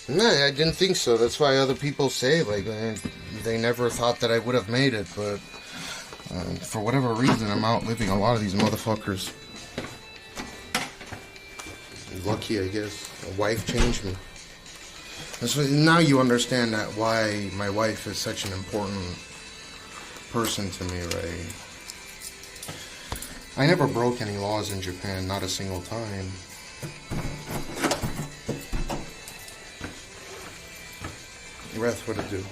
Speaker 1: No, I didn't think so. That's why other people say, like, they never thought that I would have made it, but for whatever reason, I'm outliving a lot of these motherfuckers. Lucky, I guess. A wife changed me. That's why, now you understand that why my wife is such an important person to me, right? I never broke any laws in Japan, not a single time. Rest what to do.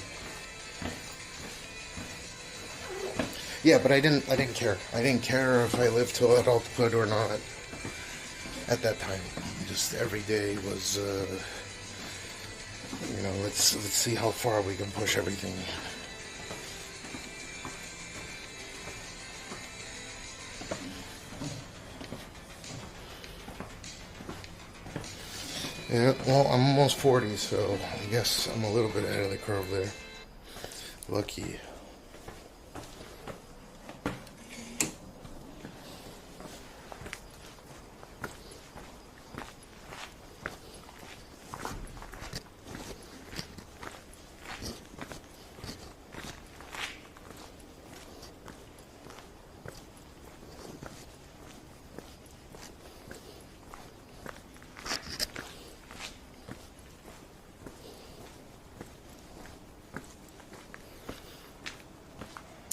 Speaker 1: Yeah, but I didn't care. I didn't care if I lived to adulthood or not. At that time, just every day was, you know, let's see how far we can push everything. Yeah, well, I'm almost 40, so I guess I'm a little bit ahead of the curve there. Lucky.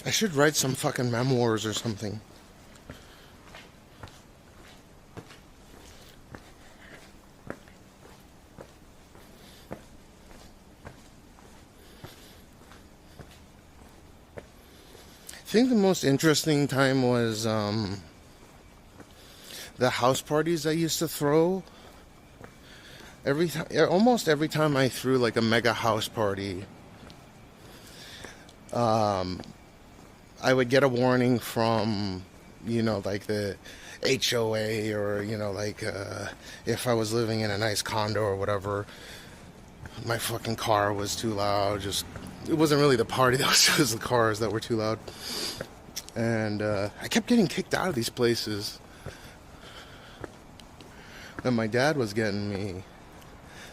Speaker 1: I should write some fucking memoirs or something. I think the most interesting time was the house parties I used to throw. Almost every time I threw like a mega house party, I would get a warning from, you know, like the HOA or, you know, like if I was living in a nice condo or whatever, my fucking car was too loud. Just, it wasn't really the party, that was just the cars that were too loud. And I kept getting kicked out of these places. And my dad was getting me.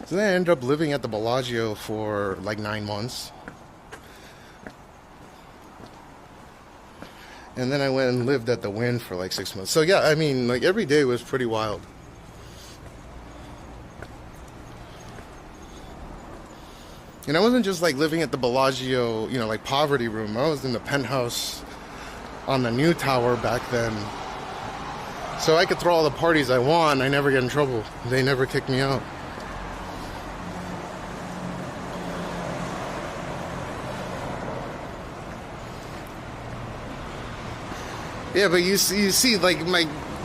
Speaker 1: So then I ended up living at the Bellagio for like 9 months. And then I went and lived at the Wynn for like 6 months. So yeah, I mean, like every day was pretty wild. And I wasn't just like living at the Bellagio, you know, like poverty room. I was in the penthouse on the new tower back then. So I could throw all the parties I want. I never get in trouble. They never kicked me out. Yeah, but you see, like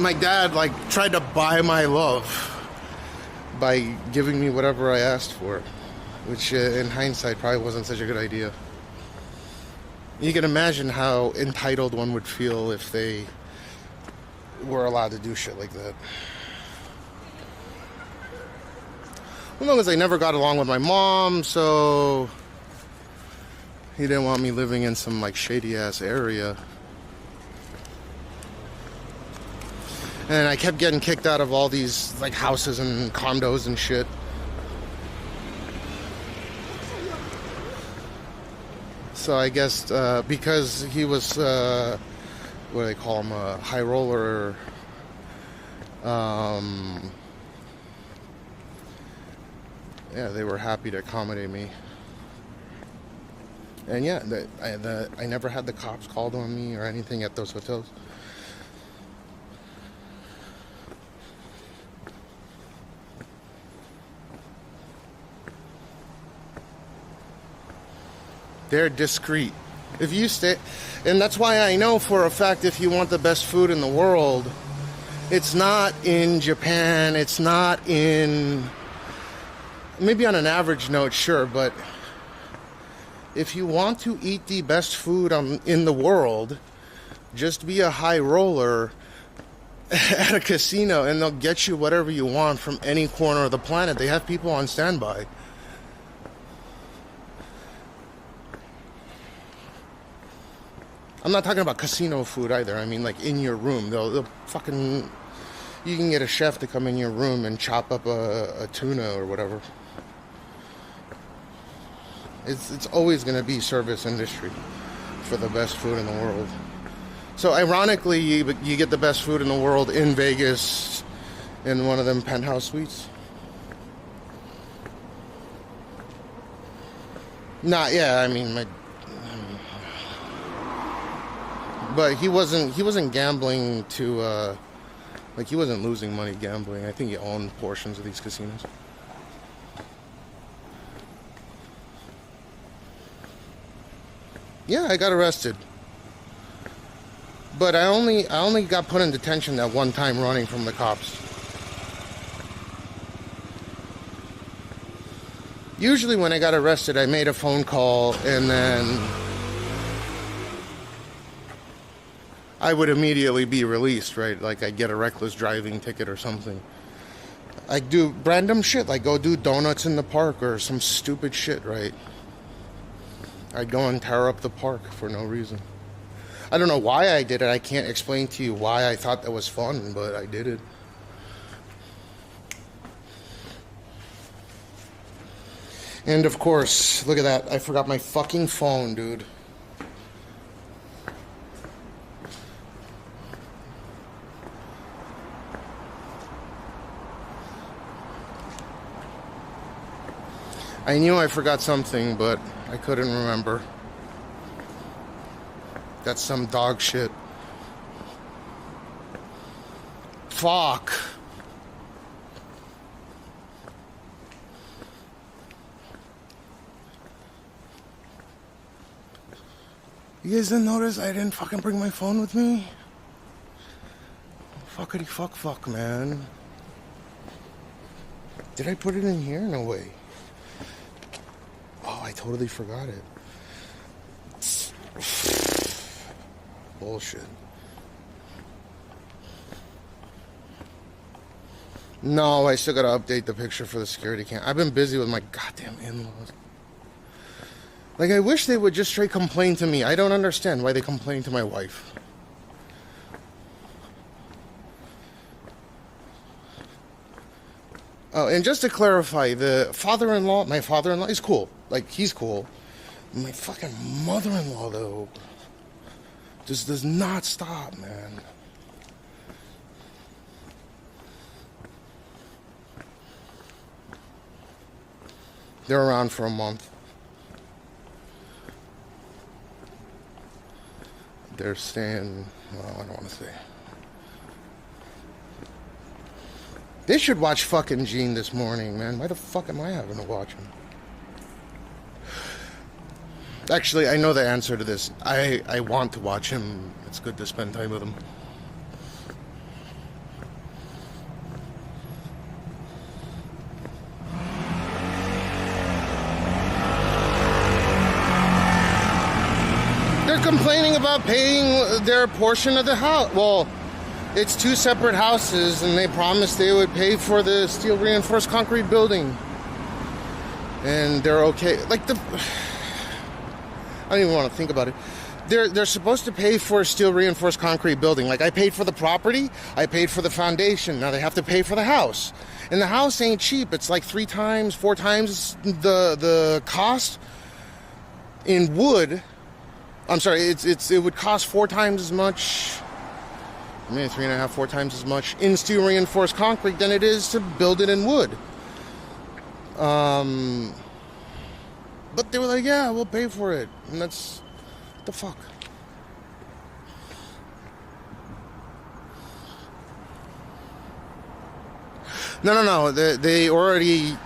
Speaker 1: my dad like tried to buy my love by giving me whatever I asked for, which in hindsight probably wasn't such a good idea. You can imagine how entitled one would feel if they were allowed to do shit like that. As long as I never got along with my mom, so he didn't want me living in some like shady ass area. And I kept getting kicked out of all these like houses and condos and shit. So I guess because he was, what do they call him, a high roller, yeah, they were happy to accommodate me. And yeah, I never had the cops called on me or anything at those hotels. They're discreet. If you stay, and that's why I know for a fact if you want the best food in the world, it's not in Japan, it's not in, maybe on an average note, sure, but if you want to eat the best food in the world, just be a high roller at a casino and they'll get you whatever you want from any corner of the planet. They have people on standby. I'm not talking about casino food either. I mean, like in your room. They'll fucking, you can get a chef to come in your room and chop up a tuna or whatever. It's always going to be service industry for the best food in the world. So ironically, you get the best food in the world in Vegas in one of them penthouse suites. Not, yeah, I mean, but he wasn't gambling to, like he wasn't losing money gambling. I think he owned portions of these casinos. Yeah, I got arrested. But I only got put in detention that one time running from the cops. Usually when I got arrested, I made a phone call and then I would immediately be released, right? Like I'd get a reckless driving ticket or something. I do random shit, like go do donuts in the park or some stupid shit, right? I'd go and tear up the park for no reason. I don't know why I did it. I can't explain to you why I thought that was fun, but I did it. And of course, look at that. I forgot my fucking phone, dude. I knew I forgot something, but I couldn't remember. That's some dog shit. Fuck. You guys didn't notice I didn't fucking bring my phone with me? Fuckity fuck, man. Did I put it in here? No way. Oh, I totally forgot it. Bullshit. No, I still gotta update the picture for the security cam. I've been busy with my goddamn in-laws. Like, I wish they would just straight complain to me. I don't understand why they complain to my wife. Oh, and just to clarify, the father-in-law, my father-in-law is cool. Like, he's cool. My fucking mother-in-law, though, just does not stop, man. They're around for a month. They're staying, well, I don't want to say. They should watch fucking Gene this morning, man. Why the fuck am I having to watch him? Actually, I know the answer to this. I want to watch him. It's good to spend time with him. They're complaining about paying their portion of the house. Well, it's two separate houses, and they promised they would pay for the steel reinforced concrete building. And they're okay. Like, I don't even want to think about it. They're supposed to pay for a steel reinforced concrete building. Like, I paid for the property, I paid for the foundation. Now they have to pay for the house. And the house ain't cheap. It's like 3 times, 4 times the cost in wood. I'm sorry, it would cost 4 times as much, maybe 3.5, 4 times as much in steel reinforced concrete than it is to build it in wood. But But they were like, yeah, we'll pay for it. And that's... What the fuck? No. They already...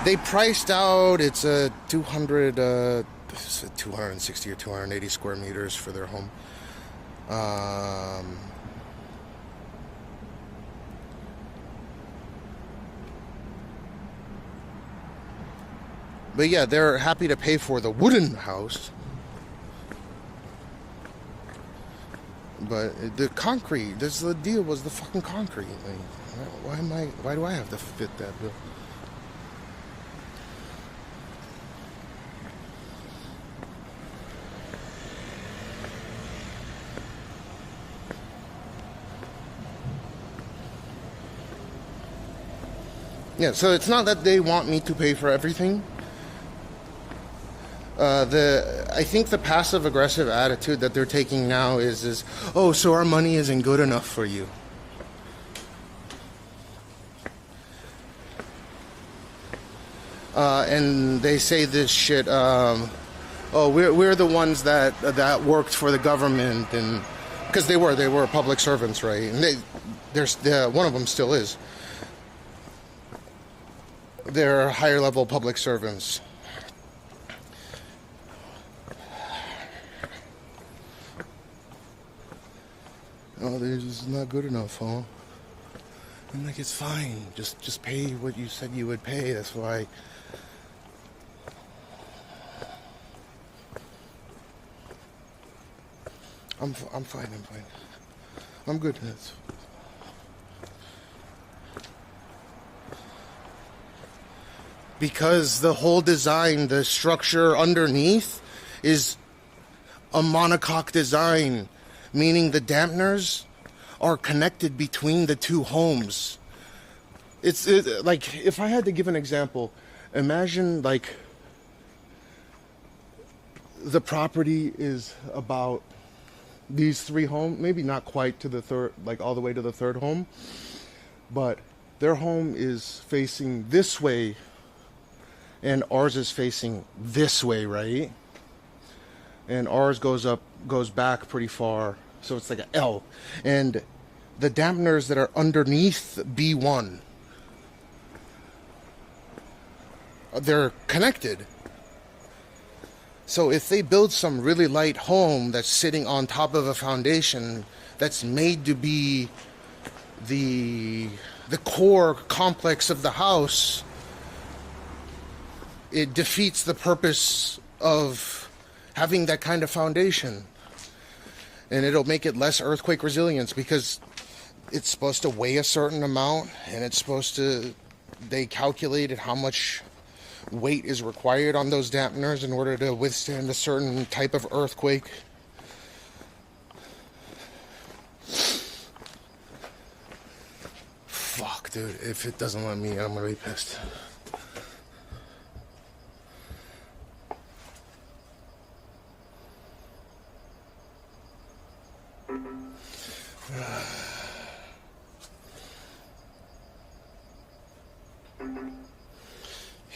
Speaker 1: They priced out, it's a 260 or 280 square meters for their home. But yeah, they're happy to pay for the wooden house. But the concrete, this the deal was the fucking concrete. Like, why do I have to fit that bill? Yeah, so it's not that they want me to pay for everything. I think the passive-aggressive attitude that they're taking now is, oh, so our money isn't good enough for you. And they say this shit, oh, we're the ones that worked for the government, and because they were public servants, right? And one of them still is. They're higher level public servants. Oh, they're just not good enough, huh? I'm like, it's fine. Just pay what you said you would pay. That's why. I'm fine. I'm good. Because the whole design, the structure underneath is a monocoque design, meaning the dampeners are connected between the two homes. It's like, if I had to give an example, imagine like the property is about these three homes, maybe not quite to the third, like all the way to the third home, but their home is facing this way and ours is facing this way, right? And ours goes back pretty far, so it's like an L. And the dampeners that are underneath B1, they're connected. So if they build some really light home that's sitting on top of a foundation that's made to be the core complex of the house, it defeats the purpose of having that kind of foundation. And it'll make it less earthquake resilience because it's supposed to weigh a certain amount, and it's supposed to, they calculated how much weight is required on those dampeners in order to withstand a certain type of earthquake. Fuck, dude, if it doesn't let me, I'm gonna be pissed.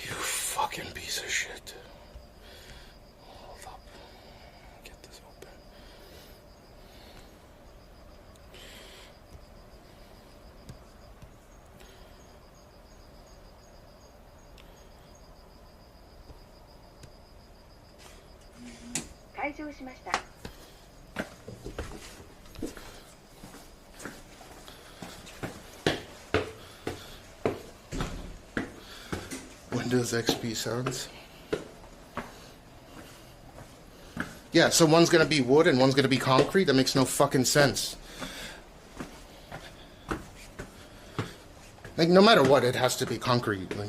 Speaker 1: You fucking piece of shit. Hold up. Get this open. Windows XP sounds. Yeah, so one's gonna be wood and one's gonna be concrete. That makes no fucking sense. Like, no matter what, it has to be concrete. Like,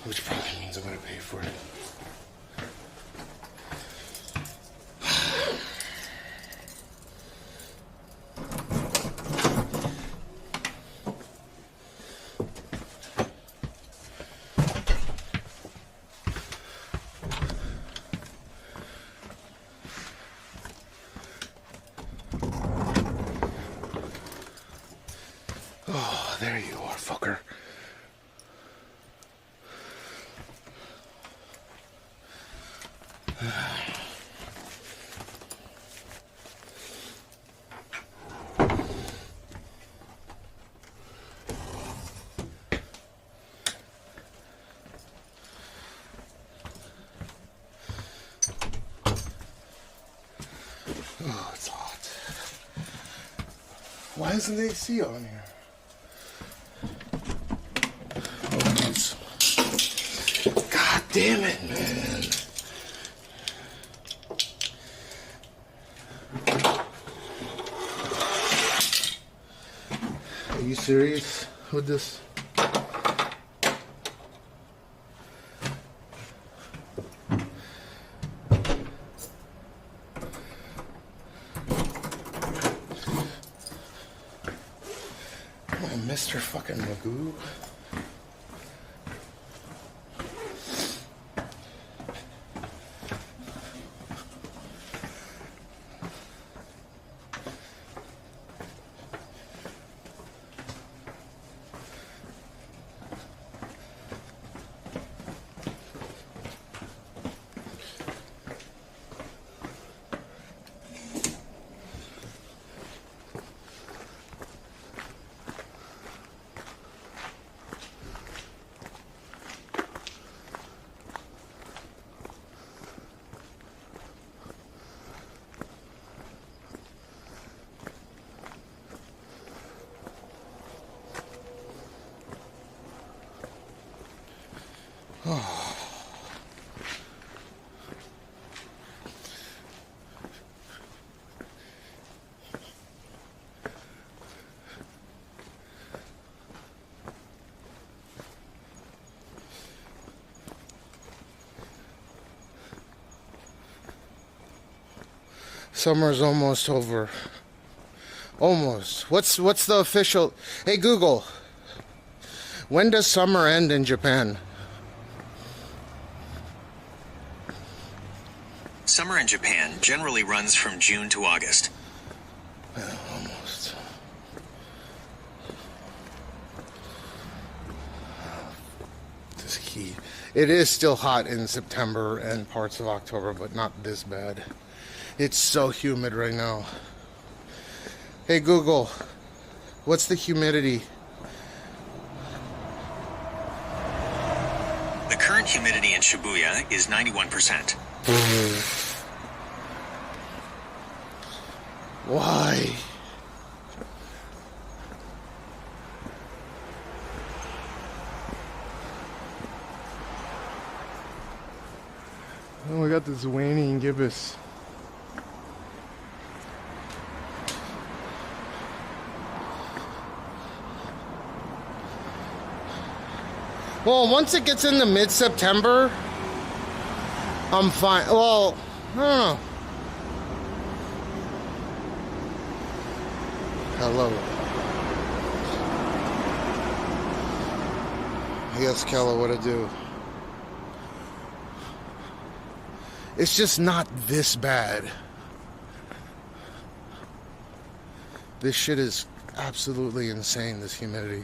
Speaker 1: which probably means I'm gonna pay for it. Oh, it's hot. Why isn't the AC on here? Oh, geez. God damn it, man. Are you serious with this? Mr. fucking Magoo. Summer's almost over. Almost. What's the official? Hey Google, when does summer end in Japan?
Speaker 3: Summer in Japan generally runs from June to August.
Speaker 1: Almost. This heat. It is still hot in September and parts of October, but not this bad. It's so humid right now. Hey Google, what's the humidity?
Speaker 3: The current humidity in Shibuya is 91%.
Speaker 1: Why? Oh, we got this waning gibbous. Well, once it gets into mid-September, I'm fine. Well, I don't know. Hello. Yes, Kella, what to do? It's just not this bad. This shit is absolutely insane, this humidity.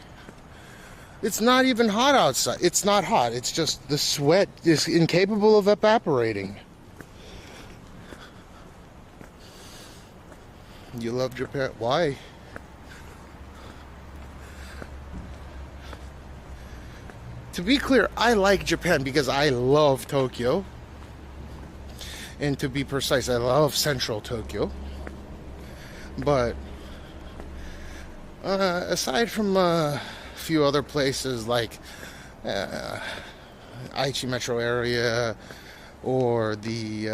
Speaker 1: It's not even hot outside. It's not hot. It's just the sweat is incapable of evaporating. You love Japan? Why? To be clear, I like Japan because I love Tokyo. And to be precise, I love central Tokyo. But aside from few other places like Aichi metro area or the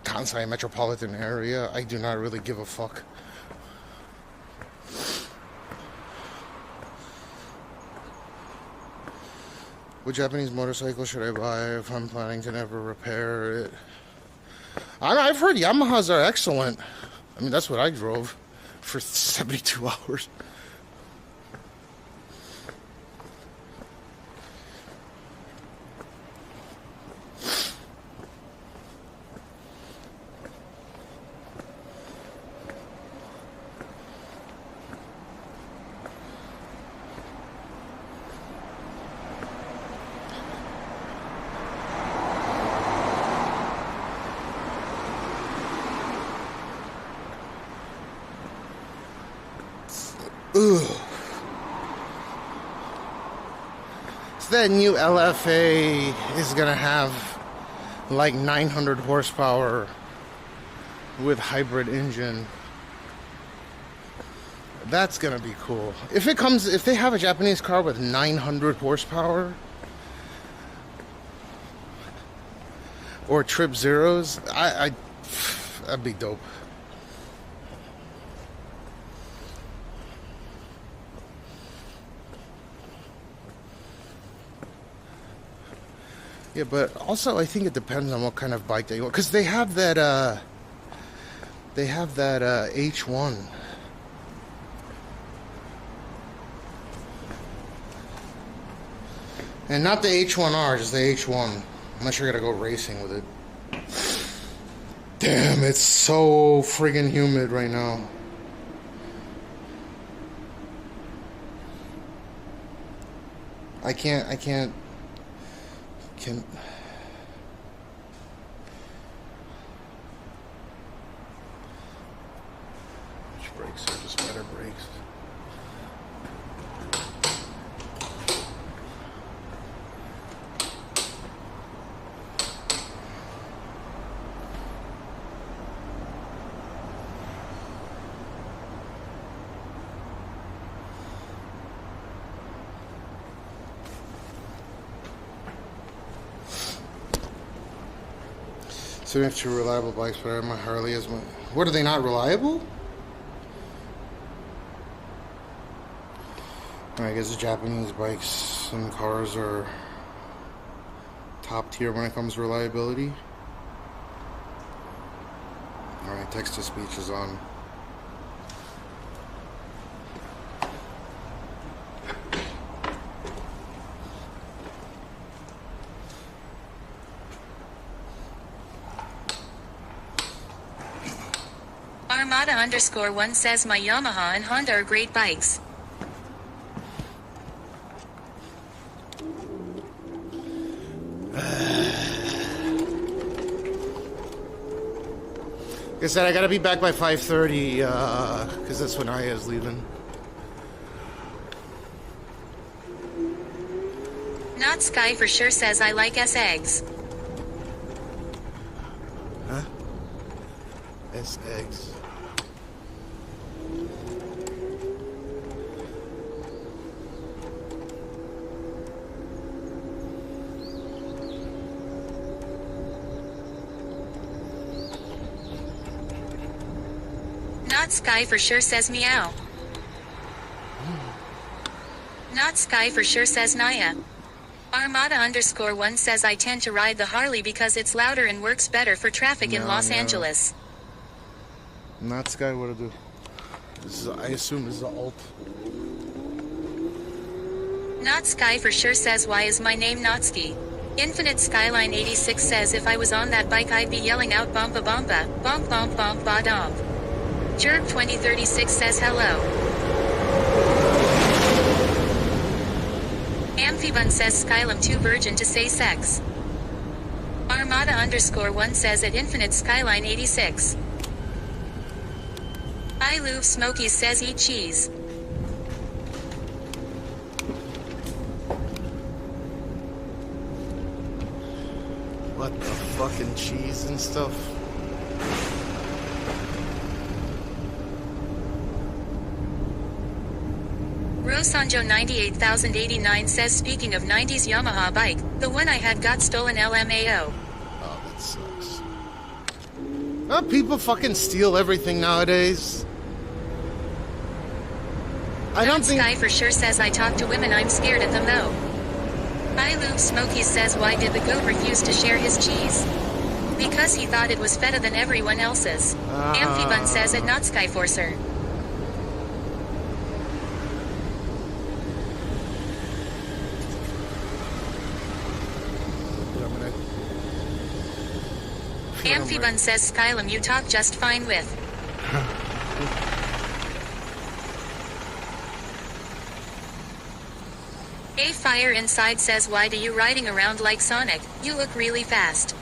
Speaker 1: Kansai metropolitan area, I do not really give a fuck. What Japanese motorcycle should I buy if I'm planning to never repair it? I've heard Yamahas are excellent. I mean, that's what I drove for 72 hours. Ugh. So that new LFA is gonna have like 900 horsepower with hybrid engine. That's gonna be cool. If they have a Japanese car with 900 horsepower or trip zeros, that'd be dope. Yeah, but also I think it depends on what kind of bike that you want, because they have that H1. And not the H1R, just the H1. Unless you're gonna go racing with it. Damn, it's so friggin' humid right now. I can't. Which brakes are just better brakes? So we have two reliable bikes, but my Harley is my... What, are they not reliable? I guess the Japanese bikes and cars are top tier when it comes to reliability. Alright, text-to-speech is on.
Speaker 4: Armada_1 says my Yamaha and Honda are great bikes.
Speaker 1: Like I said, I gotta be back by 5:30, because that's when Aya's leaving.
Speaker 4: Not Sky for sure says I like S-eggs.
Speaker 1: Huh? S-eggs.
Speaker 4: Not Sky for sure says meow. Not Sky for sure says Naya. Armada_1 says I tend to ride the Harley because it's louder and works better for traffic in Los Angeles.
Speaker 1: Not Sky, what to do? This is, I assume this is an alt.
Speaker 4: Not Sky for sure says why is my name Natsuki? Infinite Skyline 86 says if I was on that bike I'd be yelling out bomba bomba, bonk bonk bonk ba donk. Jerk 2036 says hello. Amphibun says Skylum too virgin to say sex. Armada_1 says at Infinite Skyline 86. I Love Smokies says eat cheese.
Speaker 1: What the fucking cheese and stuff?
Speaker 4: Rosanjo 98089 says speaking of 90s Yamaha bike, the one I had got stolen LMAO.
Speaker 1: Oh, that sucks. Oh, people fucking steal everything nowadays. I don't think...
Speaker 4: Sky for sure says I talk to women I'm scared at them though. I Love Smokies says why did the goat refuse to share his cheese? Because he thought it was better than everyone else's. Amphibun says at Not Skyforcer. Amphibun says Skylum you talk just fine with. A Fire Inside says why do you riding around like Sonic? You look really fast.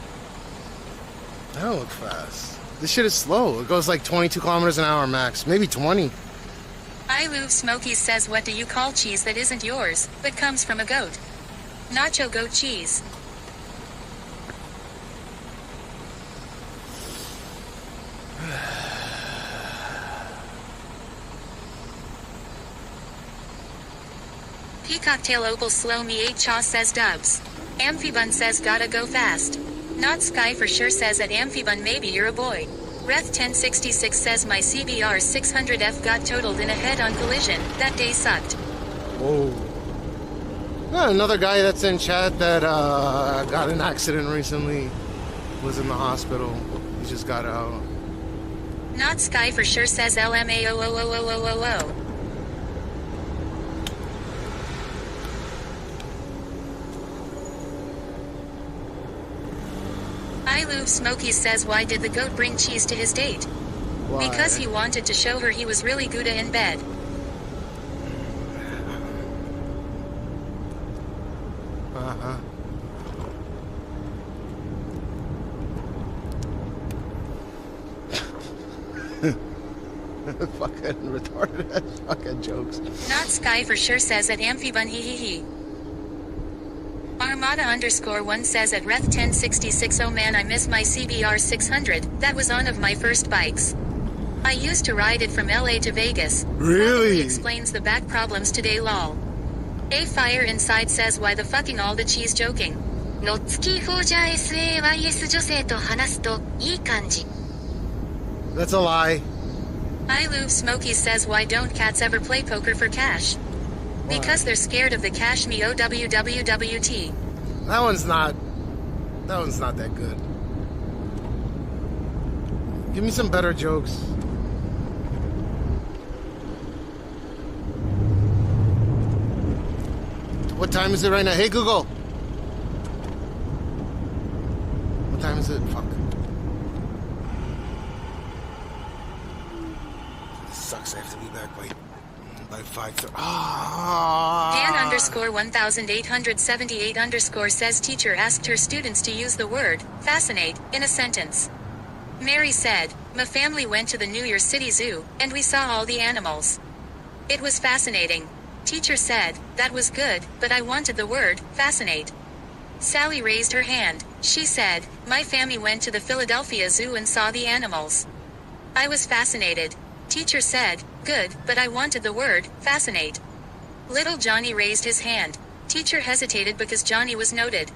Speaker 1: I don't look fast. This shit is slow. It goes like 22 kilometers an hour max. Maybe 20.
Speaker 4: I Love Smokies says, what do you call cheese that isn't yours, but comes from a goat? Nacho goat cheese. Peacocktail Opal Slow Me 8 Chaw says dubs. Amphibun says gotta go fast. Not Sky for sure says at Amphibun maybe you're a boy. Reth 1066 says my CBR 600F got totaled in a head-on collision. That day sucked.
Speaker 1: Whoa. Another guy that's in chat that got in an accident recently was in the hospital. He just got out.
Speaker 4: Not Sky for sure says LMAOOOOOOO. I Love Smokies says, why did the goat bring cheese to his date?
Speaker 1: Why?
Speaker 4: Because he wanted to show her he was really good in bed.
Speaker 1: Uh-huh. Fucking retarded ass fucking jokes.
Speaker 4: Not Sky for sure says at Amphibun hee. Armada _1 says at Reth 1066, oh man, I miss my CBR 600. That was one of my first bikes. I used to ride it from LA to Vegas.
Speaker 1: Really?
Speaker 4: Probably explains the back problems today lol. A Fire Inside says, why the fucking all the cheese joking? のっつきフォージャー SAYS 女性と話すといい感じ。
Speaker 1: That's a lie.
Speaker 4: I Love Smokies says, why don't cats ever play poker for cash?
Speaker 1: Why?
Speaker 4: Because they're scared of the Cashmeow WWWT.
Speaker 1: That one's not that good. Give me some better jokes. What time is it right now? Hey Google. What time is it? Fuck. This sucks. I have to be back by 5:30.
Speaker 4: Dan _1878 says teacher asked her students to use the word fascinate in a sentence. Mary said, my family went to the New York City Zoo, and we saw all the animals. It was fascinating. Teacher said, that was good, but I wanted the word fascinate. Sally raised her hand. She said, my family went to the Philadelphia Zoo and saw the animals. I was fascinated. Teacher said, good, but I wanted the word fascinate. Little Johnny raised his hand. Teacher hesitated because Johnny was noted.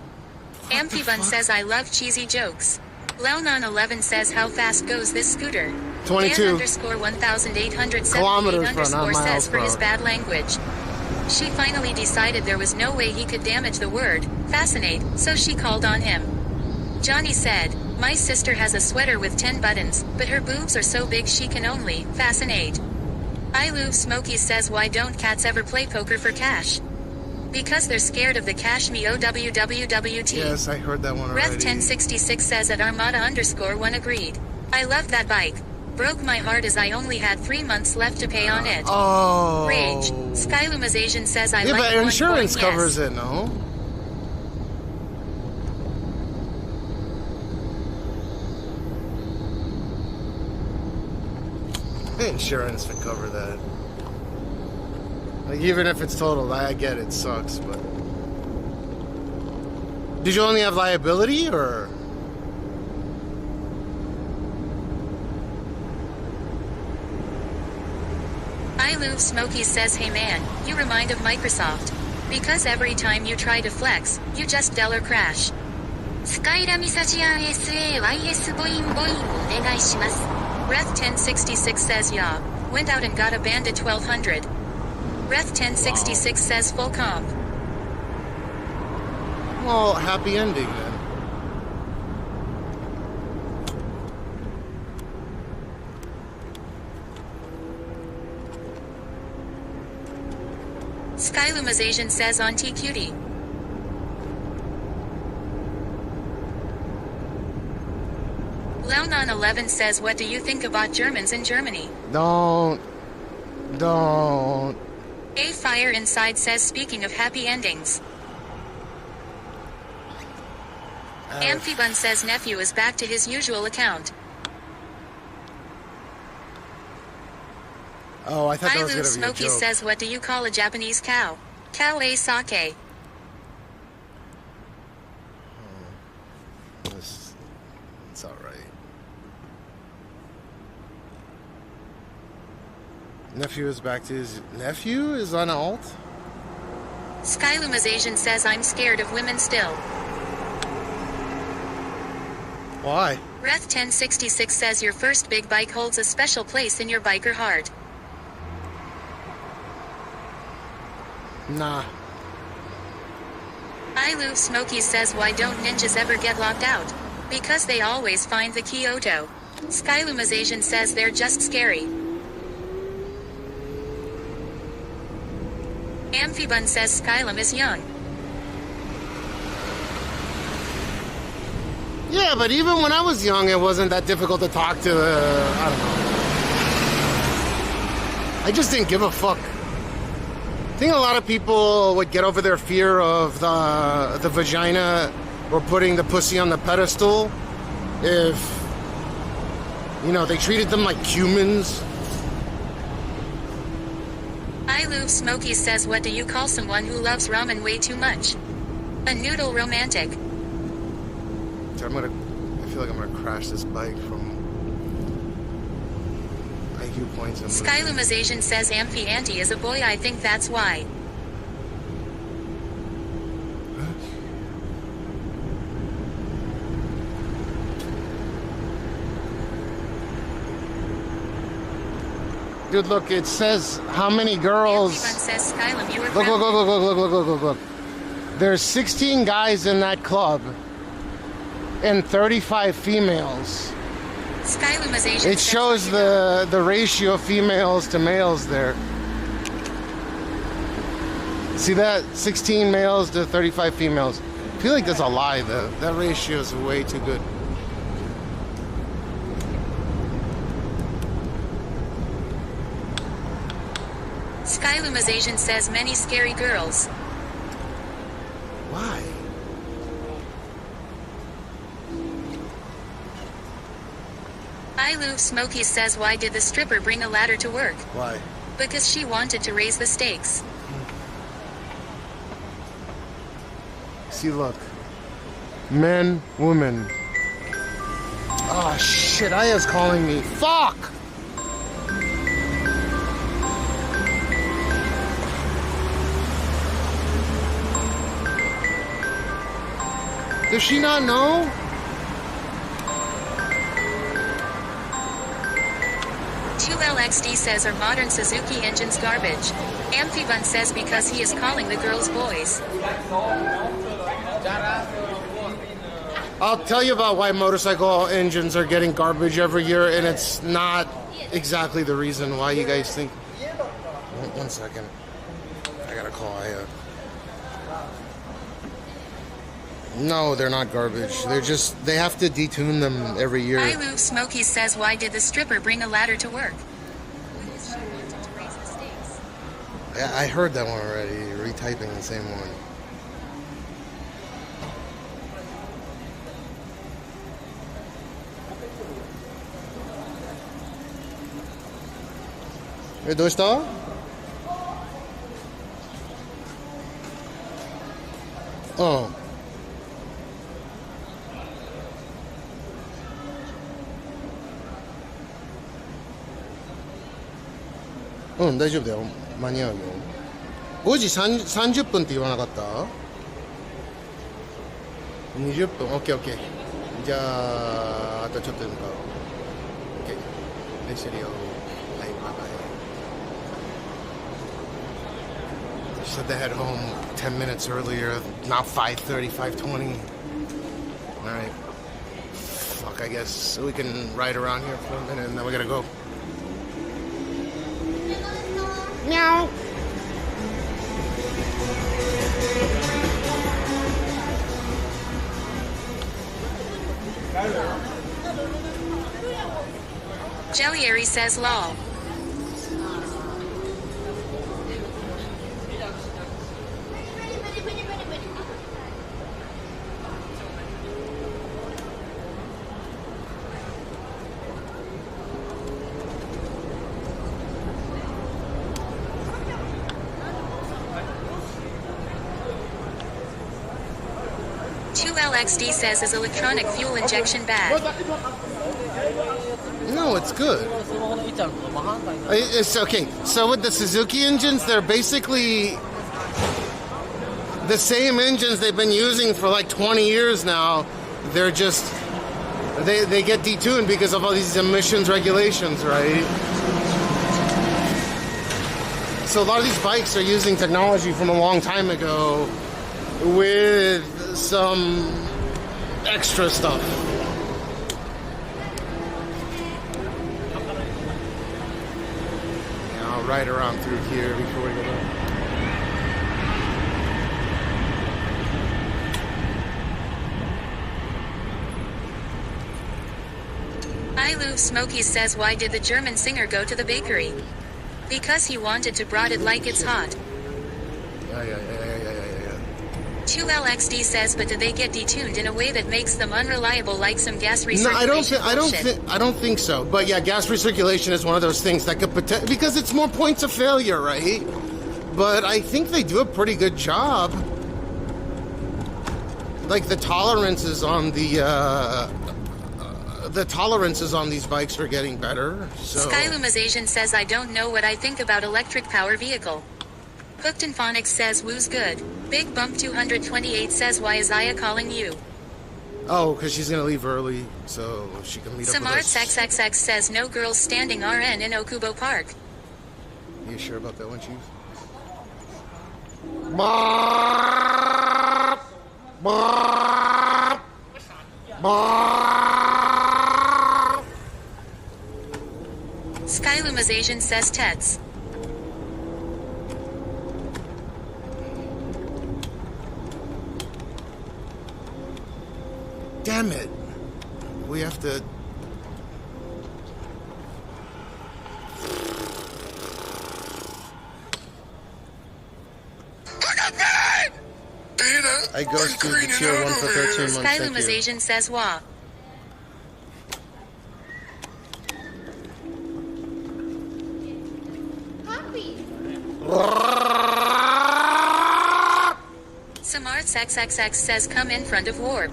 Speaker 4: Amphibun says, I love cheesy jokes. Leonon11 says, how fast goes this scooter?
Speaker 1: 22
Speaker 4: Dan _1878
Speaker 1: kilometers per hour, not
Speaker 4: says
Speaker 1: miles
Speaker 4: for
Speaker 1: per
Speaker 4: his
Speaker 1: hour.
Speaker 4: bad language. She finally decided there was no way he could damage the word fascinate, so she called on him. Johnny said, my sister has a sweater with 10 buttons, but her boobs are so big she can only fascinate. I Love Smokies says, why don't cats ever play poker for cash? Because they're scared of the Cashmeow WWWT.
Speaker 1: Yes, I heard that one already.
Speaker 4: Reth 1066 says at Armada _1 agreed. I loved that bike. Broke my heart as I only had 3 months left to pay on it.
Speaker 1: Oh.
Speaker 4: Rage. Skylumas Asian says I
Speaker 1: Yeah,
Speaker 4: like
Speaker 1: but
Speaker 4: one
Speaker 1: insurance
Speaker 4: point,
Speaker 1: covers
Speaker 4: yes.
Speaker 1: it, no? Insurance would cover that. Like, even if it's totaled, I get it sucks, but... Did you only have liability, or...?
Speaker 4: I Love Smokies says, hey man, you remind of Microsoft. Because every time you try to flex, you just del or crash. Skyra Misajian SAYS ボインボインお願いします。Reth 1066 says yeah, went out and got a bandit 1200. Reth 1066 says full comp.
Speaker 1: Well, happy ending, then.
Speaker 4: Skylumas Asian says on TQT. Leonon11 says, what do you think about Germans in Germany?
Speaker 1: Don't.
Speaker 4: A Fire Inside says, speaking of happy endings. Amphibun says nephew is back to his usual account.
Speaker 1: Oh, I thought that was
Speaker 4: LiveU
Speaker 1: gonna be a
Speaker 4: Smokey
Speaker 1: joke.
Speaker 4: says, what do you call a Japanese cow? Cow e sake.
Speaker 1: It's alright. Nephew is back to his... Nephew is on alt?
Speaker 4: Skyluma's Asian says, I'm scared of women still.
Speaker 1: Why?
Speaker 4: Reth 1066 says, your first big bike holds a special place in your biker heart.
Speaker 1: Nah.
Speaker 4: LiveU Smokey says, why don't ninjas ever get locked out? Because they always find the Kyoto. Skyluma's Asian says they're just scary. Amphibun says Skylum is young.
Speaker 1: Yeah, but even when I was young, it wasn't that difficult to talk to, I don't know. I just didn't give a fuck. I think a lot of people would get over their fear of the vagina or putting the pussy on the pedestal if, you know, they treated them like humans.
Speaker 4: LiveU Smokey says, what do you call someone who loves ramen way too much? A noodle romantic.
Speaker 1: I feel like I'm gonna crash this bike from IQ points.
Speaker 4: Skyluma's Asian says Amphi Auntie is a boy, I think that's why.
Speaker 1: Dude, look, it says how many girls...
Speaker 4: Amphibun says Skylum, you were
Speaker 1: Look. There's 16 guys in that club and 35 females.
Speaker 4: Skyluma's Asian
Speaker 1: It shows the ratio of females to males there. See that? 16 males to 35 females. I feel like that's a lie, though. That ratio is way too good.
Speaker 4: Skyluma's Asian says many scary girls.
Speaker 1: Why?
Speaker 4: LiveU Smokey says, why did the stripper bring a ladder to work?
Speaker 1: Why?
Speaker 4: Because she wanted to raise the stakes.
Speaker 1: See, look. Men, women. Oh, shit. Aya's calling me. Fuck! Does she not know?
Speaker 4: LXD says, are modern Suzuki engines garbage? Amphibun says because he is calling the girls boys.
Speaker 1: I'll tell you about why motorcycle engines are getting garbage every year, and it's not exactly the reason why you guys think. One second. I gotta call Aya. No, they're not garbage. They have to detune them every year.
Speaker 4: LiveU Smokey says, why did the stripper bring a ladder to work?
Speaker 1: Yeah, I heard that one already. Retyping the same one. Hey, どうした? Oh. うん、大丈夫だよ。間に合うよ。5時30分って言わなかった ?20 分。オッケーオッケー。じゃあ、あとちょっとで向かう。オッケー。練してるよ。はい、バイバイ。Said they had home 10 minutes earlier, not 5:30, 5:20. Alright. Fuck, I guess we can ride around here for a minute and then we gotta go. Meow.
Speaker 4: Jellyary says lol. 2LXD says, is electronic fuel injection bad?
Speaker 5: No, it's good. It's okay. So with the Suzuki engines, they're basically the same engines they've been using for like 20 years now. They're just, they get detuned because of all these emissions regulations, right? So a lot of these bikes are using technology from a long time ago with some extra stuff. Yeah, I'll ride around through here before we go back.
Speaker 4: LiveU Smoky says, why did the German singer go to the bakery? Because he wanted to brought it like it's hot.
Speaker 5: Yeah.
Speaker 4: 2LXD says, but do they get detuned in a way that makes them unreliable like some gas recirculation?
Speaker 5: No, I don't think so. But yeah, gas recirculation is one of those things that could because it's more points of failure, right? But I think they do a pretty good job. Like the tolerances on the tolerances on these bikes are getting better. So.
Speaker 4: Skylumization says, I don't know what I think about electric power vehicle. Hooked and Phonics says, woo's good. Big Bump 228 says, why is Aya calling you?
Speaker 5: Oh, because she's going to leave early, so she can meet up with us.
Speaker 4: Samarts XXX says, no girls standing RN in Okubo Park.
Speaker 5: You sure about that one, Chief?
Speaker 4: Skylumization says, Tets.
Speaker 5: Damn it. We have to... I goes to the tier 1 for 13 months.
Speaker 4: Skylumization says, wah. Samarts XXX says, come in front of Warp.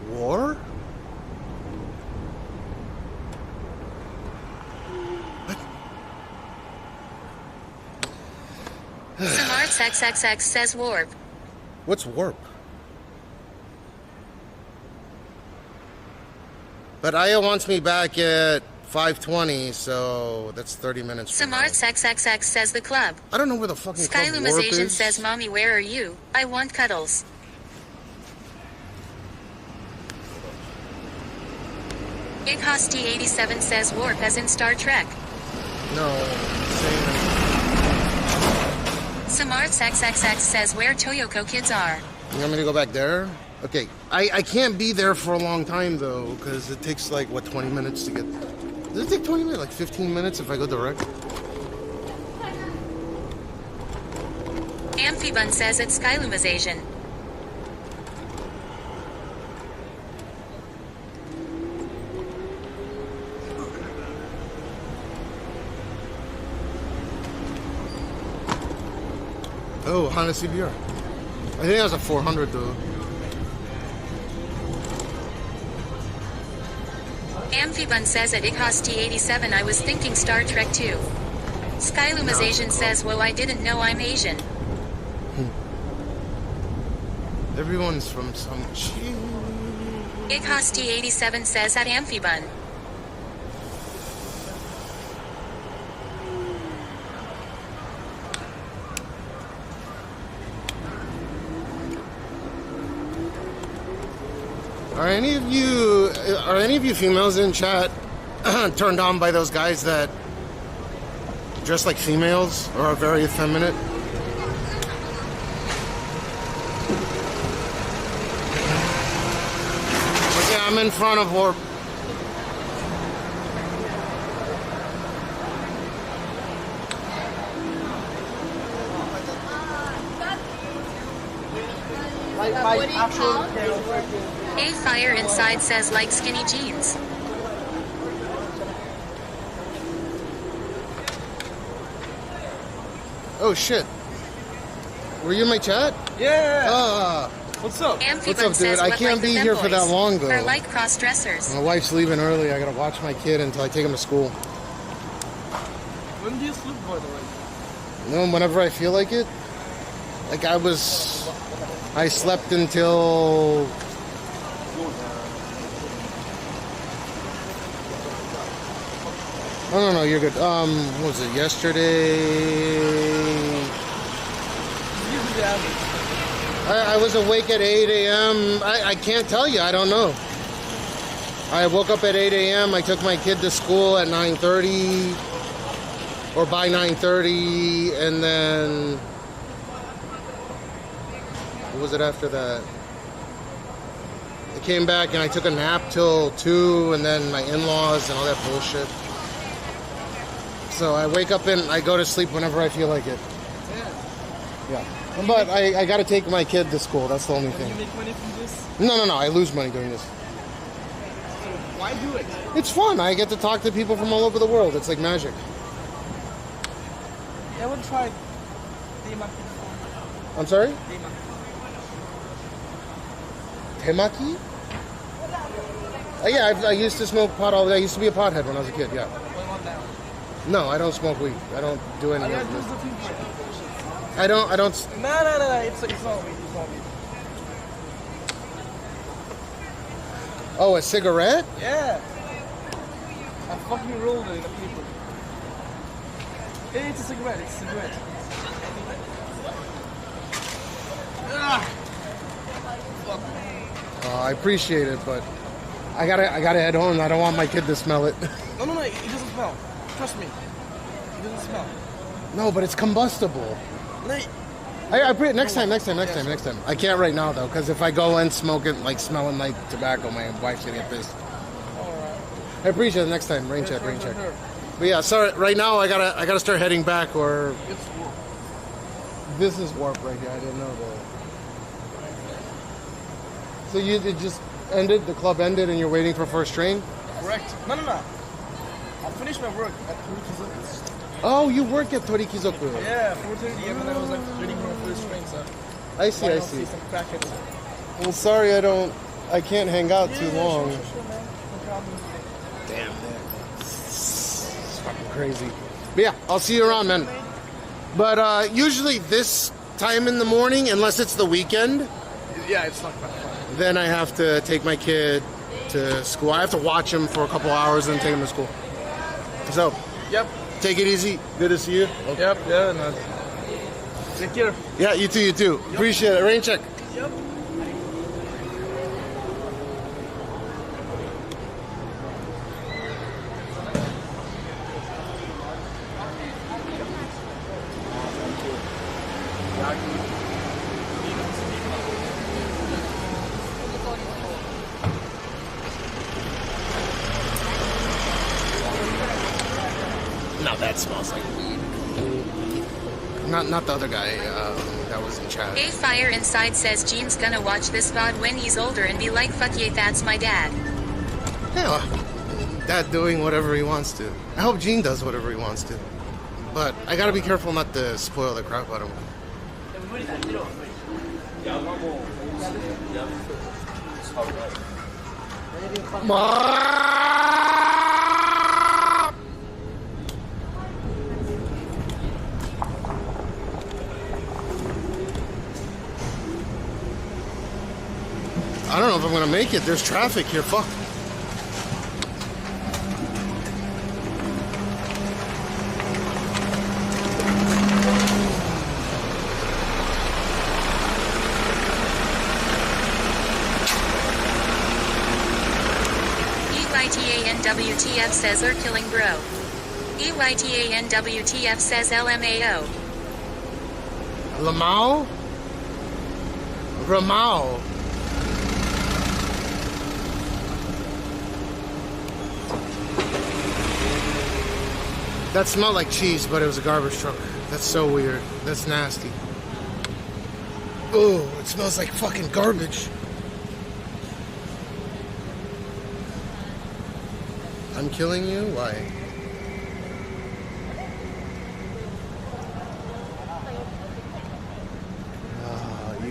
Speaker 5: War?
Speaker 4: Samarts XXX says, Warp.
Speaker 5: What's warp? But Aya wants me back at 5:20, so that's 30 minutes from now.
Speaker 4: Samarts XXX says, the club.
Speaker 5: I don't know where the fucking club warp
Speaker 4: Skylumization
Speaker 5: is.
Speaker 4: says, Mommy, where are you? I want cuddles. Ighosti87 says, Warp as in Star Trek.
Speaker 5: No, same.
Speaker 4: Samarts XXX says, where Toyoko kids are.
Speaker 5: You want me to go back there? Okay, I can't be there for a long time though, because it takes like, what, 20 minutes to get... Does it take 20 minutes? Like 15 minutes if I go direct?
Speaker 4: Amphibun says it's Skylumization.
Speaker 5: Oh, Honda CBR. I think that was a 400 though.
Speaker 4: Amphibun says at Ighosti87 I was thinking Star Trek 2. Skylumization says, whoa, I didn't know I'm Asian.
Speaker 5: Everyone's from some...
Speaker 4: Ighosti87 says at Amphibun.
Speaker 5: Are any of you females in chat turned on by those guys that dress like females or are very effeminate? But yeah, I'm in front of Warp.
Speaker 4: A Fire Inside says like skinny jeans.
Speaker 5: Oh shit. Were you in my chat?
Speaker 6: Yeah. What's up?
Speaker 5: What's
Speaker 4: Amphibun
Speaker 5: up, dude?
Speaker 4: says,
Speaker 5: I
Speaker 4: what,
Speaker 5: can't
Speaker 4: like
Speaker 5: be
Speaker 4: the
Speaker 5: here for that
Speaker 4: femboys?
Speaker 5: long, though.
Speaker 4: Or like cross-dressers.
Speaker 5: My wife's leaving early. I gotta watch my kid until I take him to school.
Speaker 6: When do you sleep, by the way?
Speaker 5: You know, whenever I feel like it. Like I slept until... Oh, no, you're good. What was it, yesterday?
Speaker 6: Usually average.
Speaker 5: I was awake at 8 a.m. I can't tell you. I don't know. I woke up at 8 a.m. I took my kid to school at 9:30 or by 9:30, and then what was it after that? I came back and I took a nap till 2, and then my in-laws and all that bullshit. So I wake up and I go to sleep whenever I feel like it. Yeah. But I got to take my kid to school. That's the only
Speaker 6: Can
Speaker 5: thing.
Speaker 6: you make money from this?
Speaker 5: No. I lose money doing this.
Speaker 6: Why do it?
Speaker 5: It's fun. I get to talk to people from all over the world. It's like magic.
Speaker 6: You ever tried Temaki before?
Speaker 5: I'm sorry?
Speaker 6: Temaki.
Speaker 5: Temaki? Yeah, I used to smoke pot all day. I used to be a pothead when I was a kid, yeah.
Speaker 6: What about now?
Speaker 5: No, I don't smoke weed. I don't do any
Speaker 6: I
Speaker 5: of
Speaker 6: gotta
Speaker 5: this.
Speaker 6: use the people.
Speaker 5: I don't...
Speaker 6: No. It's not weed. It's not weed.
Speaker 5: Oh, a cigarette?
Speaker 6: Yeah. I fucking rolled it in a paper. Hey, it's a cigarette. It's a cigarette. Ah. Fuck.
Speaker 5: I appreciate it, but I gotta head home. I don't want my kid to smell it.
Speaker 6: No. It doesn't smell. Trust me. It doesn't smell.
Speaker 5: No, but it's combustible.
Speaker 6: No.
Speaker 5: Next time. I can't right now though, because if I go and smoke it, like smelling like tobacco, my wife's gonna get pissed. I appreciate it next time. Rain check. But yeah, sorry. Right now, I gotta start heading back, or
Speaker 6: It's warm.
Speaker 5: this is warp right here. I didn't know that. So it just ended. The club ended, and you're waiting for first train.
Speaker 6: Correct. No. I finished my work at Kurikizoku.
Speaker 5: Oh, you work at Torikizoku.
Speaker 6: Yeah, 4:30, and then I was like waiting for my first train, so
Speaker 5: I see.
Speaker 6: why not see some crackheads?
Speaker 5: Well, sorry, I can't hang out too long.
Speaker 6: Sure, man. No problem.
Speaker 5: Damn, it's fucking crazy. But yeah, I'll see you around, man. But usually this time in the morning, unless it's the weekend,
Speaker 6: Yeah, it's not that fun.
Speaker 5: then I have to take my kid to school. I have to watch him for a couple hours and take him to school. So,
Speaker 6: Yep.
Speaker 5: take it easy. Good to see you.
Speaker 6: Yep. Yeah. No. Take care.
Speaker 5: Yeah, you too. Appreciate it. Rain check.
Speaker 6: Yep.
Speaker 5: No, that smells like weed. Not the other guy that was in chat.
Speaker 4: A Fire Inside says Gene's gonna watch this VOD when he's older and be like, fuck yeah, that's my dad.
Speaker 5: Yeah, Dad doing whatever he wants to. I hope Gene does whatever he wants to. But I gotta be careful not to spoil the crap out of him. I don't know if I'm gonna make it. There's traffic here. Fuck.
Speaker 4: EYTANWTF says are killing bro. EYTANWTF says LMAO.
Speaker 5: Lamau? Ramau. That smelled like cheese, but it was a garbage truck. That's so weird. That's nasty. Oh, it smells like fucking garbage. I'm killing you? Why?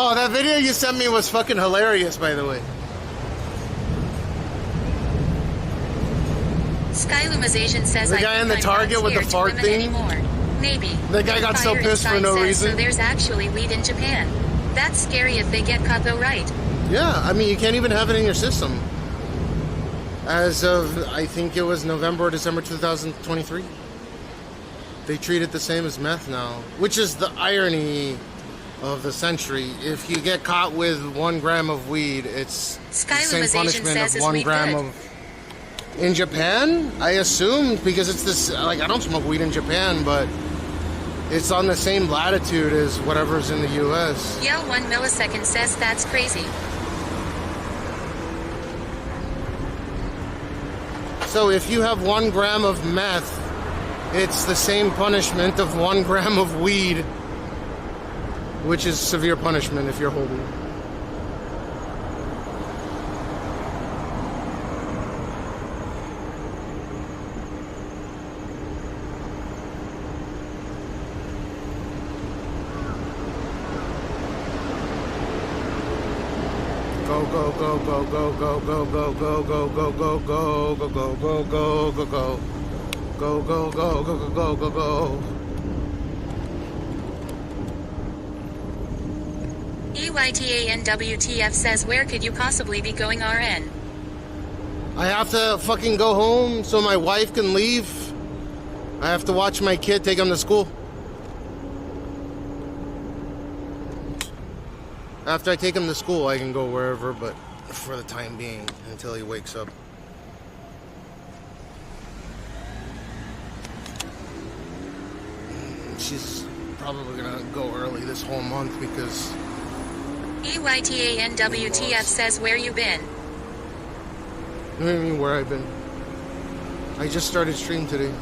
Speaker 5: Oh, that video you sent me was fucking hilarious, by the way.
Speaker 4: Skylumization says
Speaker 5: The guy in the Target with the fart thing?
Speaker 4: Anymore. Maybe.
Speaker 5: The guy got so
Speaker 4: Fire
Speaker 5: pissed for
Speaker 4: Inside
Speaker 5: no
Speaker 4: says,
Speaker 5: reason.
Speaker 4: So there's actually weed in Japan. That's scary if they get caught though, right?
Speaker 5: Yeah, I mean, you can't even have it in your system. As of, I think it was November or December 2023. They treat it the same as meth now, which is the irony of the century. If you get caught with 1 gram of weed, it's the same punishment of 1 gram of... In Japan, I assumed, because it's this, like, I don't smoke weed in Japan, but it's on the same latitude as whatever's in the US.
Speaker 4: Yell 1 millisecond says that's crazy.
Speaker 5: So if you have 1 gram of meth, it's the same punishment of 1 gram of weed, which is severe punishment if you're holding. Go go go go go go go go go go go go go go go go go go go. Go, go, go, go, go, go, go, go.
Speaker 4: EYTANWTF says, where could you possibly be going, RN?
Speaker 5: I have to fucking go home so my wife can leave. I have to watch my kid, take him to school. After I take him to school, I can go wherever, but for the time being, until he wakes up. She's probably gonna go early this whole month because...
Speaker 4: EYTANWTF says, where you been?
Speaker 5: What do you mean, where I've been? I just started stream today.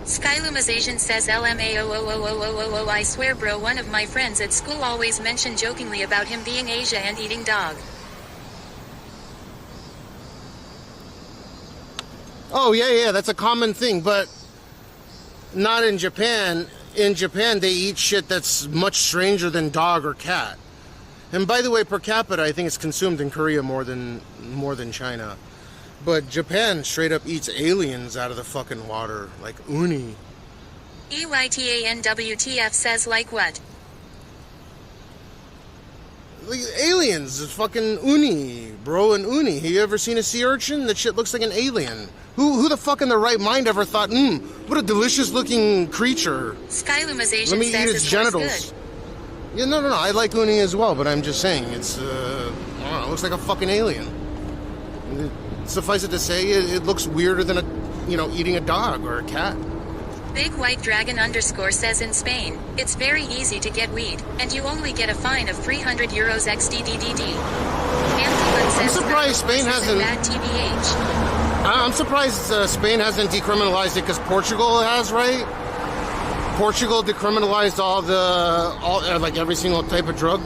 Speaker 4: Skylumization says LMAOOOOOOO. I swear bro, one of my friends at school always mentioned jokingly about him being Asia and eating dog.
Speaker 5: Oh, yeah, that's a common thing, but not in Japan. In Japan, they eat shit that's much stranger than dog or cat. And by the way, per capita, I think it's consumed in Korea more than China. But Japan straight up eats aliens out of the fucking water, like uni.
Speaker 4: EYTANWTF says, like what?
Speaker 5: Like aliens, it's fucking uni, bro, an uni. Have you ever seen a sea urchin? That shit looks like an alien. Who the fuck in their right mind ever thought, what a delicious looking creature.
Speaker 4: Skylumization
Speaker 5: Let me
Speaker 4: says
Speaker 5: eat its genitals. Yeah, no, I like uni as well, but I'm just saying, it's, I don't know, it looks like a fucking alien. Suffice it to say, it looks weirder than eating a dog or a cat.
Speaker 4: Big White Dragon _ says in Spain, it's very easy to get weed, and you only get a fine of €300 XDDDD.
Speaker 5: I'm surprised Spain hasn't.
Speaker 4: Bad TBH.
Speaker 5: I'm surprised Spain hasn't decriminalized it because Portugal has, right? Portugal decriminalized like every single type of drug.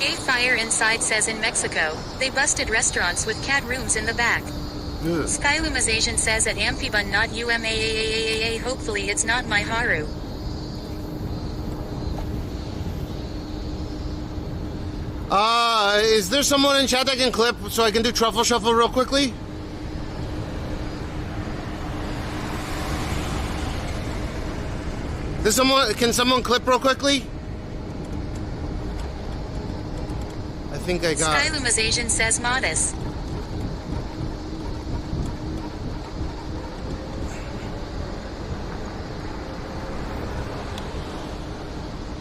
Speaker 4: A Fire Inside says in Mexico, they busted restaurants with cat rooms in the back.
Speaker 5: Ugh.
Speaker 4: Skyluma's Asian says at Amphibun not UMAAAAA. Hopefully it's not my Haru.
Speaker 5: Is there someone in chat that can clip so I can do truffle shuffle real quickly? Can someone clip real quickly? I think I got...
Speaker 4: Skyluma's Asian says modest.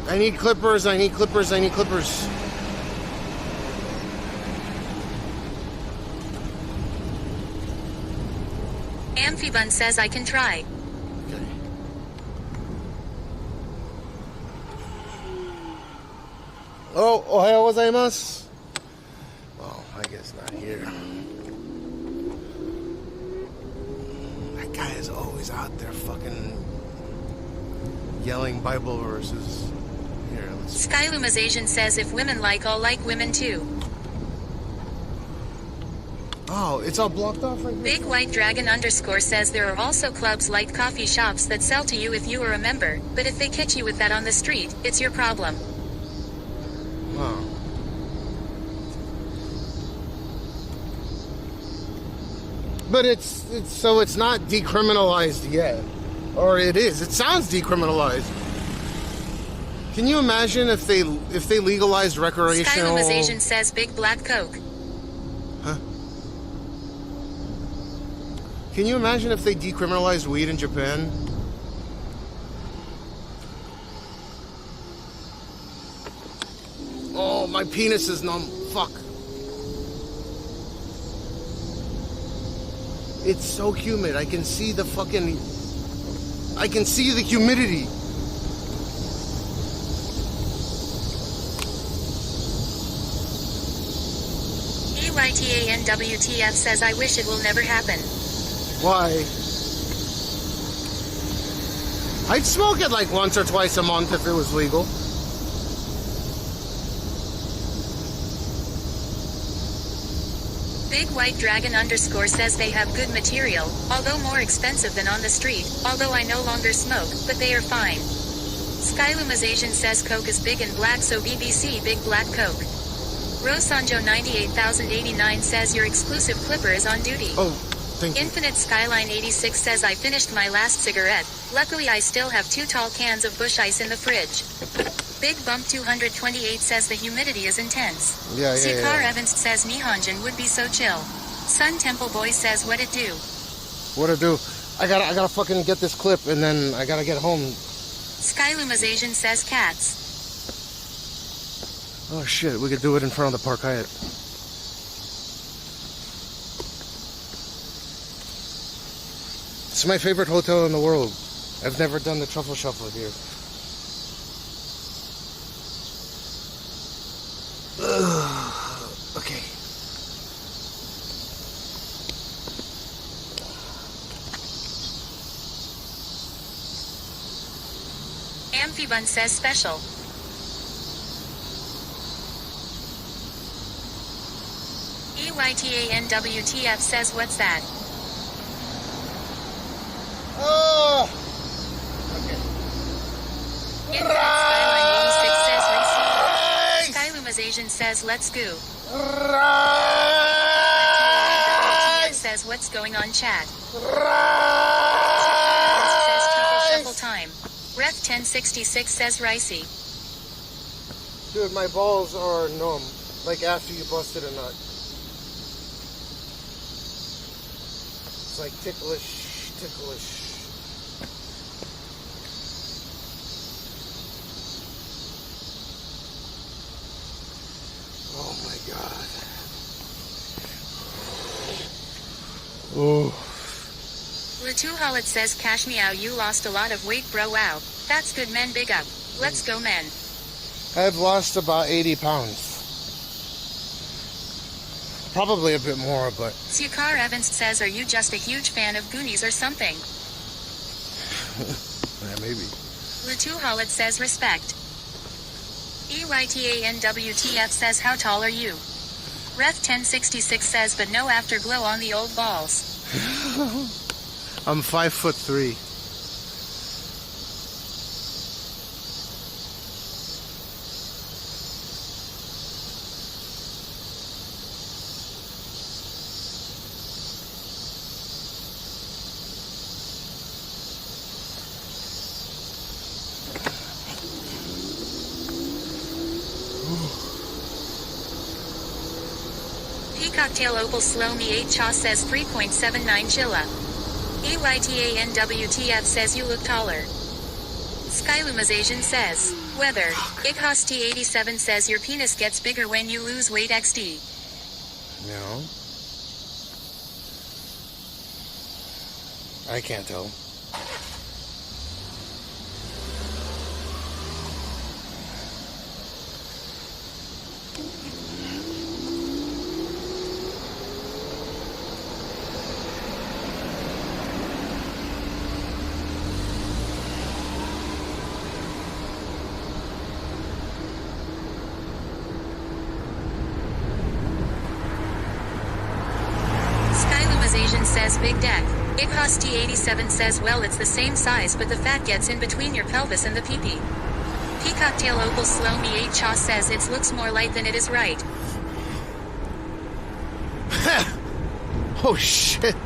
Speaker 5: I need clippers, I need clippers, I need clippers.
Speaker 4: Amphibun says I can try.
Speaker 5: Okay. Oh, ohayou gozaimasu. Oh, I guess not here. That guy is always out there fucking yelling Bible verses. Here, let's...
Speaker 4: Skyluma's Asian says if women like, I'll like women too.
Speaker 5: Oh, it's all blocked off right here?
Speaker 4: Big White Dragon underscore says there are also clubs like coffee shops that sell to you if you are a member, but if they catch you with that on the street, it's your problem.
Speaker 5: Wow. But it's not decriminalized yet. Or it is. It sounds decriminalized. Can you imagine if they legalized recreational...
Speaker 4: Skyluma's Asian says Big Black Coke.
Speaker 5: Huh? Can you imagine if they decriminalized weed in Japan? Oh, my penis is numb. Fuck. It's so humid. I can see the fucking... I can see the humidity.
Speaker 4: EYTANWTF says I wish it will never happen.
Speaker 5: Why? I'd smoke it like once or twice a month if it was legal.
Speaker 4: Big White Dragon underscore says they have good material, although more expensive than on the street, although I no longer smoke, but they are fine. Skyluma's Asian says Coke is big and black, so BBC Big Black Coke. Rosanjo 98089 says your exclusive clipper is on duty.
Speaker 5: Oh, thank you.
Speaker 4: Infinite Skyline 86 says I finished my last cigarette. Luckily I still have 2 tall cans of bush ice in the fridge. Big Bump 228 says the humidity is intense.
Speaker 5: Yeah.
Speaker 4: Sikar Evans says Nihonjin would be so chill. Sun Temple Boy says what it do.
Speaker 5: What to do? I gotta fucking get this clip and then I gotta get home.
Speaker 4: Skyluma's Asian says cats.
Speaker 5: Oh shit, we could do it in front of the Park Hyatt. It's my favorite hotel in the world. I've never done the truffle shuffle here. Okay.
Speaker 4: Amphibun says special. EYTANWTF says what's that?
Speaker 5: Oh!
Speaker 4: Infinite Skyline 86 says receive. Skyluma's Asian says let's go. EYTANWTF says what's going on chat. Says truffle shuffle time. Ref 1066 says ricey.
Speaker 5: Dude, my balls are numb. Like after you busted a nut. It's like ticklish. Oh my god. Oh.
Speaker 4: Latu Hollet says Cashmeow you lost a lot of weight bro, wow. That's good men, big up. Let's go men.
Speaker 5: I've lost about 80 pounds. Probably a bit more, but...
Speaker 4: Sikar Evans says are you just a huge fan of Goonies or something?
Speaker 5: Yeah, maybe.
Speaker 4: Latu Hollet says respect. EYTANWTF says how tall are you? Ref 1066 says but no afterglow on the old balls.
Speaker 5: I'm 5'3".
Speaker 4: Cocktail Opal Slow Me 8 Cha says 3.79 Chilla. AYTANWTF says you look taller. Skylumazasian says, weather. IkHost87 says your penis gets bigger when you lose weight XD.
Speaker 5: No. I can't tell.
Speaker 4: Skylumazasian says big deck. IkHost87 says well it's the same size but the fat gets in between your pelvis and the pee-pee. Peacocktail Opal Slow Me 8 Cha says it looks more light than it is right.
Speaker 5: Oh shit.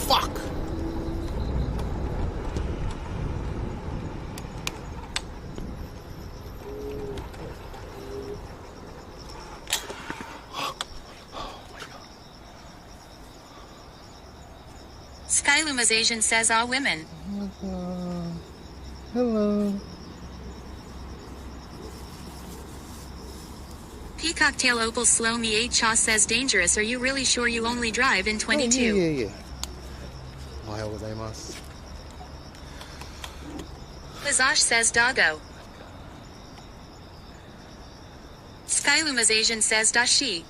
Speaker 5: Fuck!
Speaker 4: Skylumazasian says all women.
Speaker 5: Hello.
Speaker 4: Peacocktail Opal Slow Me 8 Cha says dangerous. Are you really sure you only drive in 22?
Speaker 5: Yeah. Ohayou gozaimasu.
Speaker 4: Bazash says doggo. Skylumazasian says dashi.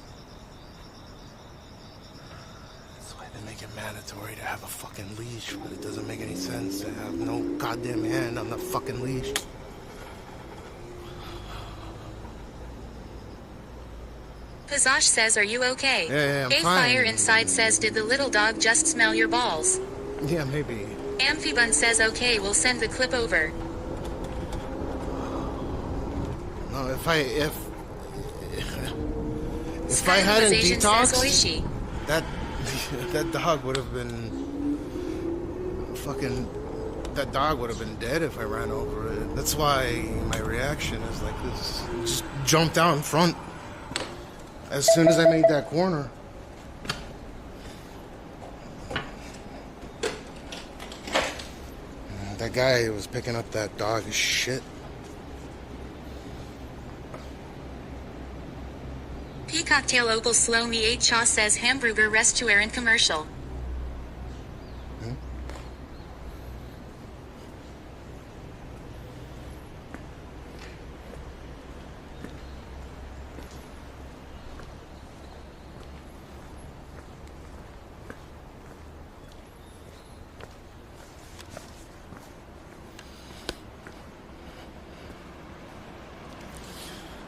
Speaker 5: That's why they make it mandatory to have a fucking leash, but it doesn't make any sense to have no goddamn hand on the fucking leash.
Speaker 4: Bazash says are you okay?
Speaker 5: Yeah, I'm
Speaker 4: A
Speaker 5: fine.
Speaker 4: Fire Inside says did the little dog just smell your balls?
Speaker 5: Yeah, maybe.
Speaker 4: Amphibun says okay we'll send the clip over.
Speaker 5: No, if I hadn't
Speaker 4: Skylumazasian says
Speaker 5: detoxed,
Speaker 4: oishi.
Speaker 5: that dog would have been fucking. That dog would have been dead if I ran over it. That's why my reaction is like this. Just jump down front as soon as I made that corner. That guy who was picking up that dog is shit.
Speaker 4: Peacocktail Opal Slow Me 8 Cha says hamburger restaurant commercial.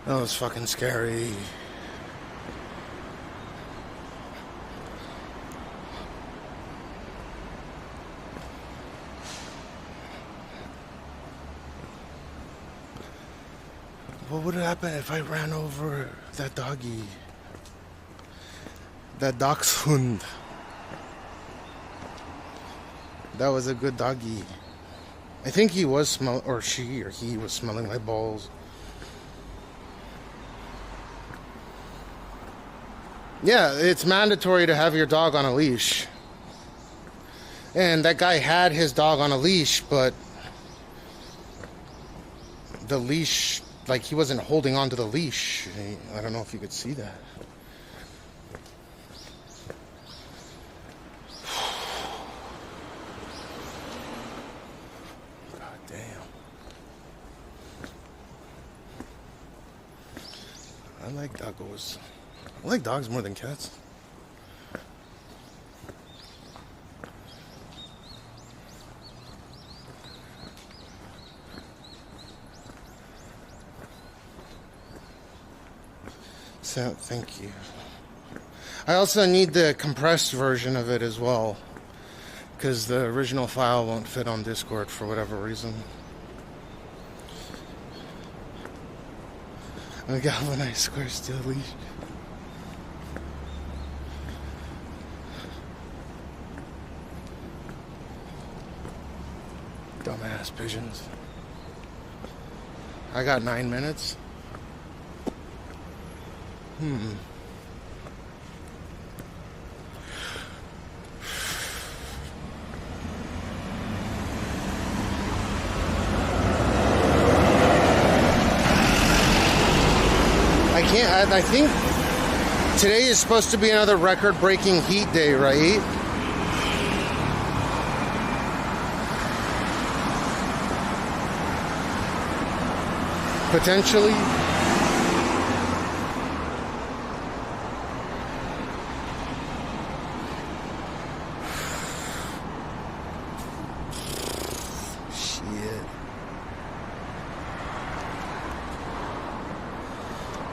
Speaker 5: That was fucking scary. What would happen if I ran over that doggy? That dachshund. That was a good doggy. I think he was he was smelling my balls. Yeah, it's mandatory to have your dog on a leash. And that guy had his dog on a leash, but the leash, like he wasn't holding on to the leash. I don't know if you could see that. like doggos. I like dogs more than cats. So, thank you. I also need the compressed version of it as well, because the original file won't fit on Discord for whatever reason. A galvanized square steel leash. Dumbass pigeons. I got 9 minutes. I think today is supposed to be another record-breaking heat day, right? Potentially.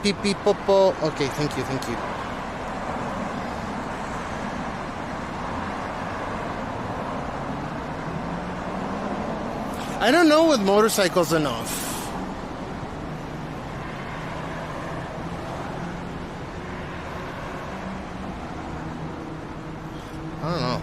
Speaker 5: Beep beep popo. Okay, thank you, thank you. I don't know with motorcycles enough. I don't know.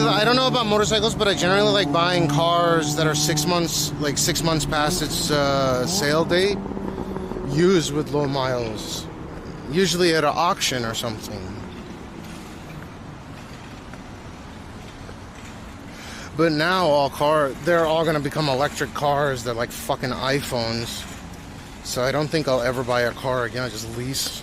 Speaker 5: I don't know about motorcycles, but I generally like buying cars that are 6 months, like 6 months past its sale date, used with low miles, usually at an auction or something. But now they're all gonna become electric cars. They're like fucking iPhones. So I don't think I'll ever buy a car again. I just lease.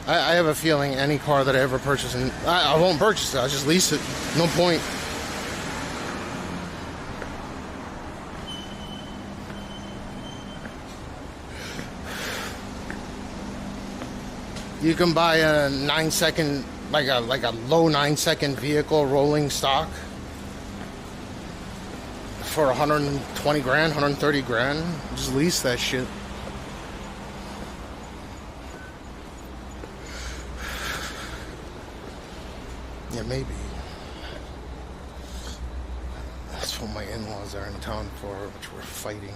Speaker 5: I have a feeling any car that I ever purchase, and I won't purchase it, I'll just lease it. No point. You can buy a 9-second, like a low 9-second vehicle rolling stock for 120 grand, 130 grand. Just lease that shit. Yeah, maybe. That's what my in-laws are in town for, which we're fighting.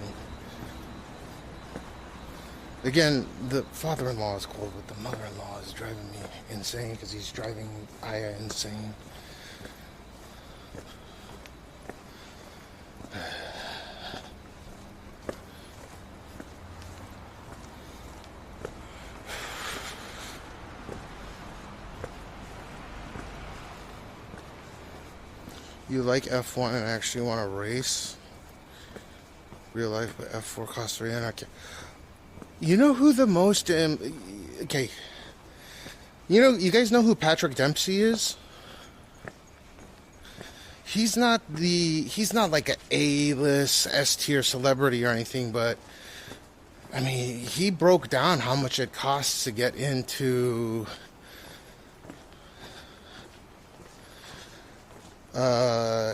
Speaker 5: Again, the father-in-law is cool, but the mother-in-law is driving me insane because he's driving Aya insane. You like F1 and actually want to race? Real life, but F4 costs $300. You know who the most... okay. You guys know who Patrick Dempsey is? He's not like an A-list, S-tier celebrity or anything, but... I mean, he broke down how much it costs to get into...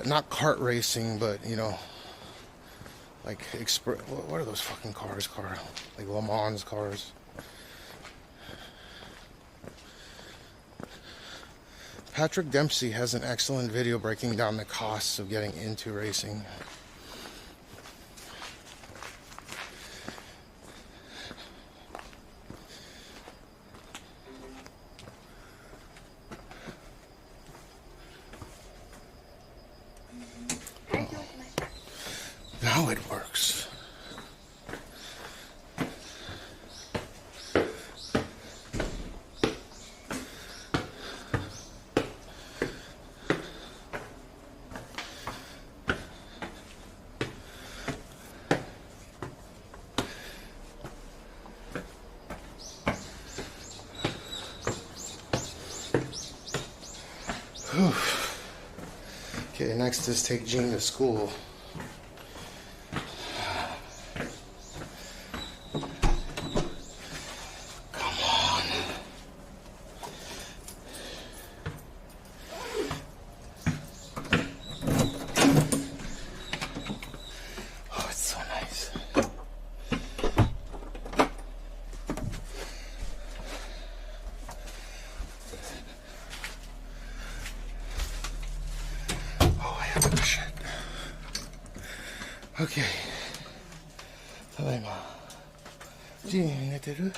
Speaker 5: not kart racing, but like what are those fucking cars called? Like Le Mans cars. Patrick Dempsey has an excellent video breaking down the costs of getting into racing. Now it works. Okay, next is take Jean to school. Come on. Oh, it's so nice. Oh, I have to shit. Okay. ただいま。ジーン寝てる？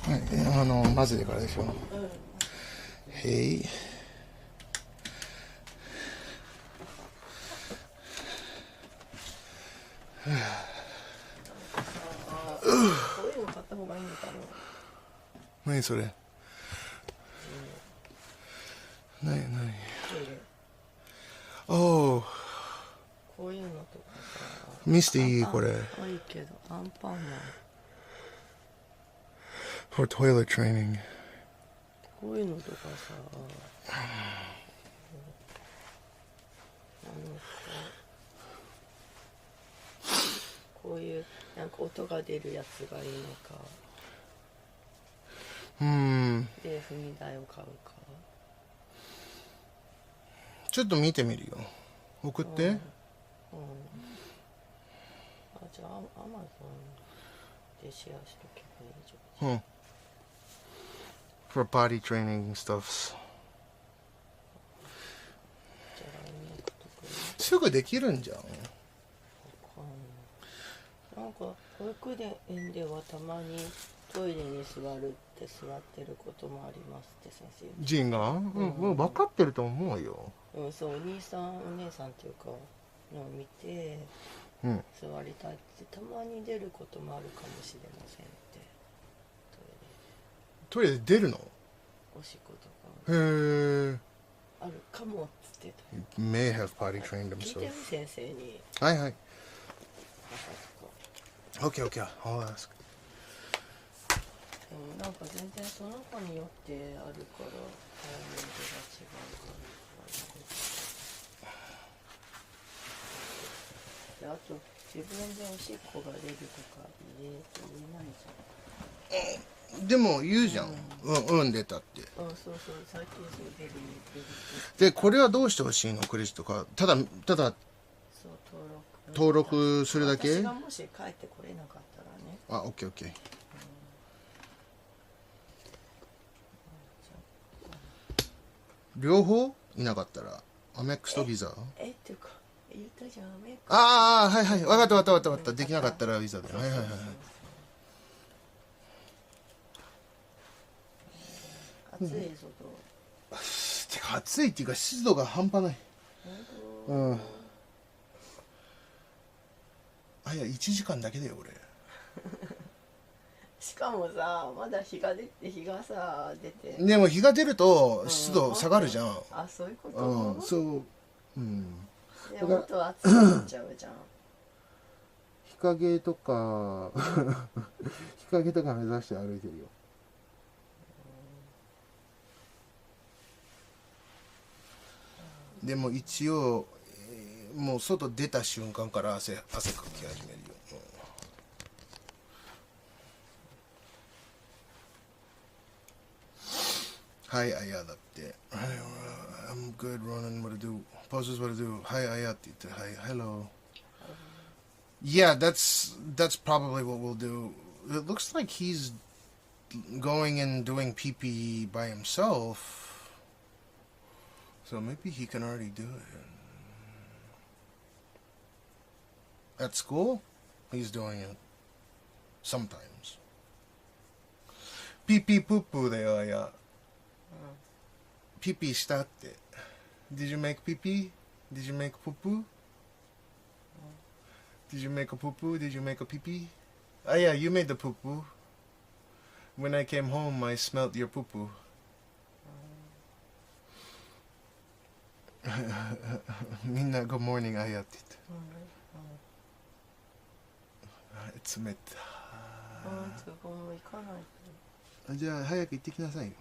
Speaker 5: はい、混ぜてからでしょ。へい。何それ？何？おお。
Speaker 7: こういうのとかさ。
Speaker 5: 見せていいこれ。
Speaker 7: いいけど、アンパンマン。
Speaker 5: For toilet training.
Speaker 7: こういうのとかさ。こういうなんか音が出るやつがいいのか。で、踏み台を買うか。
Speaker 5: ちょっと見てみるよ。送って。
Speaker 7: あ、じゃあアマゾンでシェアしとけばいいじゃん。
Speaker 5: For potty training stuffs.
Speaker 7: じゃあ来年買っとくね。
Speaker 5: すぐできるんじゃん。
Speaker 7: なんか保育園ではたまにトイレに座るって座ってることもありますって先生。
Speaker 5: ジンが？もう分かってると思うよ。
Speaker 7: そう、お兄さんお姉さんっていうかのを見て、座りたいってたまに出ることもあるかもしれませんって。
Speaker 5: トイレで出るの？
Speaker 7: おしっことか。
Speaker 5: へえ。
Speaker 7: あるかもっつってた。
Speaker 5: May have potty trained
Speaker 7: 聞いて
Speaker 5: himself.
Speaker 7: み先生に。
Speaker 5: はいはい。Okay, okay. I'll ask.
Speaker 7: でもなんか全然その子によってあるからタイミングが違うから。であと自分でおしっこが出るとか言えないじゃん。
Speaker 5: でも言うじゃん。出たって。
Speaker 7: そうそう、最近そう出る
Speaker 5: で、これはどうしてほしいの？クレジットカード。ただ
Speaker 7: そう
Speaker 5: 登録するだけ？
Speaker 7: 私がもし帰ってこれなかったらね。
Speaker 5: あ、オッケーオッケー。両方いなかったらアメックスとビザ？
Speaker 7: っていうか言ったじゃん、アメックス。
Speaker 5: はいはい、分かったできなかったらビザで。はい。
Speaker 7: 暑い外。
Speaker 5: てか暑いっていうか湿度が半端ない。1時間だけだよ俺。
Speaker 7: しかもさ、まだ日がさ出て。
Speaker 5: でも日が出ると湿度下がるじゃん。
Speaker 7: あ、そういうこと。
Speaker 5: そう。
Speaker 7: でももっと暑くなっちゃうじゃん。
Speaker 5: 日陰とか日陰とか目指して歩いてるよ。でも一応、もう外出た瞬間から汗かき始めるよ。はいあやだって。I'm good, Ronan. What to do? Poses what to do. Hi, Aya. Hi, hello. Yeah, that's probably what we'll do. It looks like he's going and doing pee-pee by himself. So maybe he can already do it. At school, he's doing it. Sometimes. Pee-pee poo-poo だよ、Aya. Pee-pee したって。Did you make pee-pee? Did you make poo-poo? Did you make a poo-poo? Did you make a pee-pee? Oh yeah, you made the poo-poo. When I came home, I smelled your poo-poo. みんな Good morning, あやって言って。冷たい。
Speaker 7: もう行かないと。
Speaker 5: じゃあ早く行ってきなさいよ。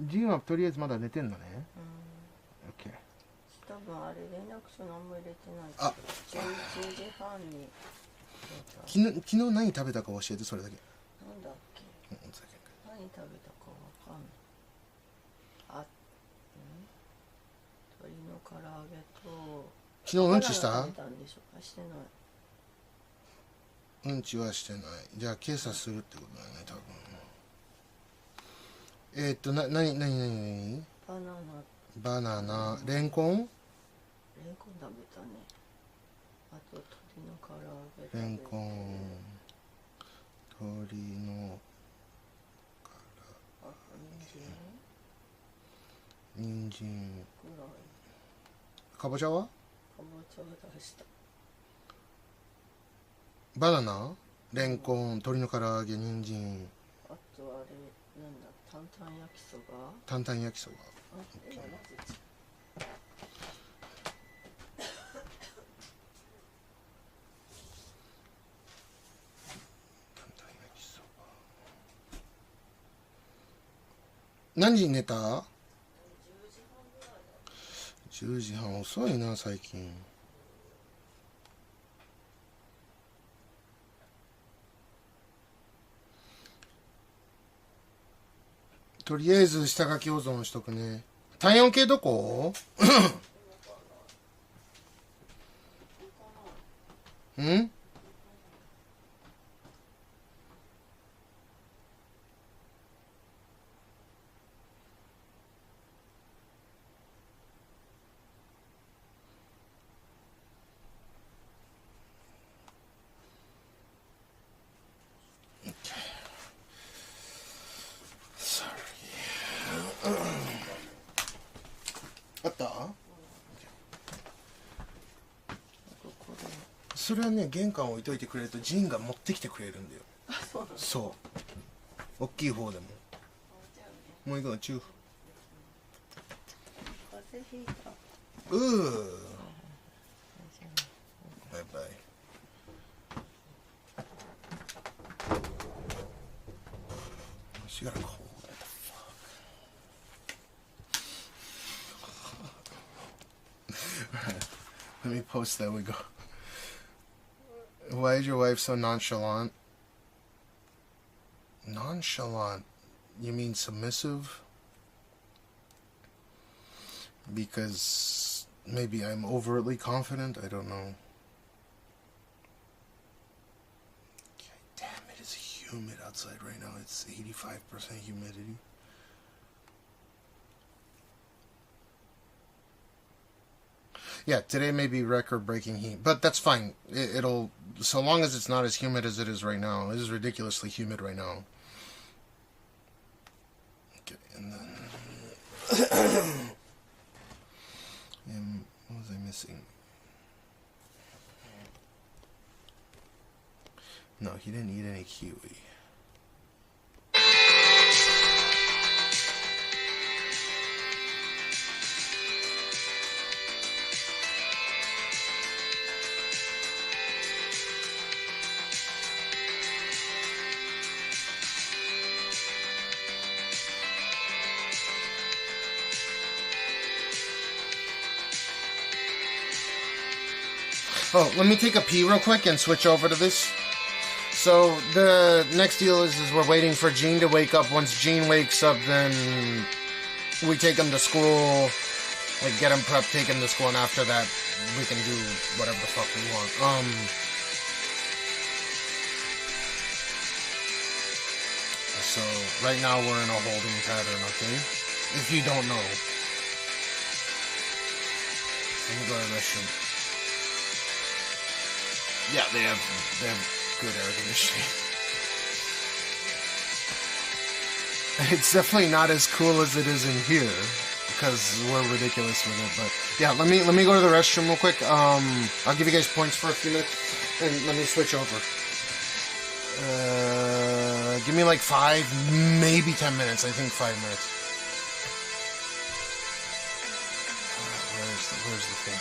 Speaker 5: ジンはとりあえずまだ寝てんのね。OK。
Speaker 7: 多分あれ連絡書何も入れてない
Speaker 5: あ、
Speaker 7: 11時半に
Speaker 5: 昨日何食べたか教えて、それだけ。
Speaker 7: なんだっけ、何食べたかわかんない。あ、鶏の唐揚げと
Speaker 5: 昨日うんちした？
Speaker 7: バナナ食べたんでしょうか？してない。
Speaker 5: うんちはしてない。じゃあ検査するってことだね、多分。何バナナ、レンコン？
Speaker 7: レンコン食べたね。あと鶏の唐揚げ食べて。
Speaker 5: レンコン、鶏の
Speaker 7: あと
Speaker 5: 人参
Speaker 7: ぐらい。
Speaker 5: かぼちゃは？
Speaker 7: かぼちゃを出した。
Speaker 5: バナナ、レンコン、鶏の唐揚げ、人参。
Speaker 7: あとあれなんだ、担々焼きそば。
Speaker 5: 担々焼きそば。
Speaker 7: 今まず
Speaker 5: 何時に寝た？10時半、遅いな最近。とりあえず下書き保存しとくね。体温計どこ？ん？あった？それはね、玄関置いといてくれるとジンが持ってきてくれるんだよ。そう、大きい方でも。もう行くの中。
Speaker 7: 風邪ひいた。
Speaker 5: バイバイ。She got a cold. What the fuck? Let me post that. We go. Why is your wife so nonchalant? Nonchalant? You mean submissive? Because maybe I'm overtly confident? I don't know. Okay, damn, it is humid outside right now. It's 85% humidity. Yeah, today may be record-breaking heat, but that's fine. It'll, so long as it's not as humid as it is right now. It is ridiculously humid right now. Okay, and then... what was I missing? No, he didn't eat any kiwi. Oh, let me take a pee real quick and switch over to this. So the next deal is we're waiting for Gene to wake up. Once Gene wakes up, then we take him to school, like get him prepped, take him to school, and after that we can do whatever the fuck we want. So right now we're in a holding pattern, okay? If you don't know. Let me go to the restroom. Yeah, they have good air conditioning. It's definitely not as cool as it is in here because we're ridiculous with it. But yeah, let me go to the restroom real quick. I'll give you guys points for a few minutes, and let me switch over. Give me like 5, maybe 10 minutes. I think 5 minutes. Where's the thing?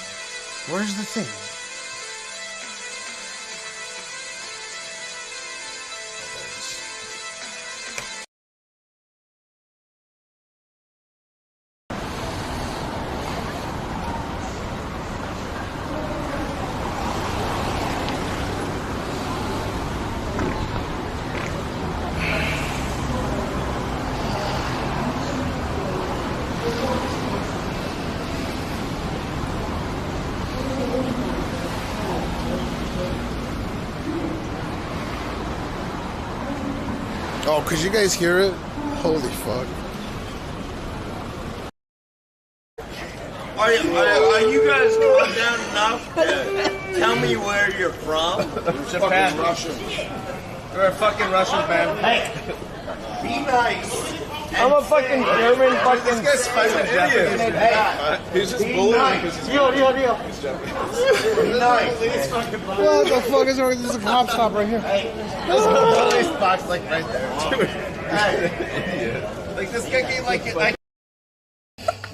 Speaker 5: Where's the thing?
Speaker 1: Oh, could you guys hear it? Holy fuck.
Speaker 8: Are you guys calm down enough to tell me where you're from?
Speaker 6: Japan. Russian. We're a fucking Russian, man.
Speaker 8: Hey, be nice.
Speaker 6: I'm a fucking German fucking... This guy's fucking Japanese.
Speaker 8: Hey,
Speaker 6: he's just bullying because he's
Speaker 8: real. Be nice.
Speaker 5: What the fuck is wrong? There's a cop stop right here.
Speaker 8: Hey,
Speaker 6: there's a police box like right there. Hey. Like this guy gave like...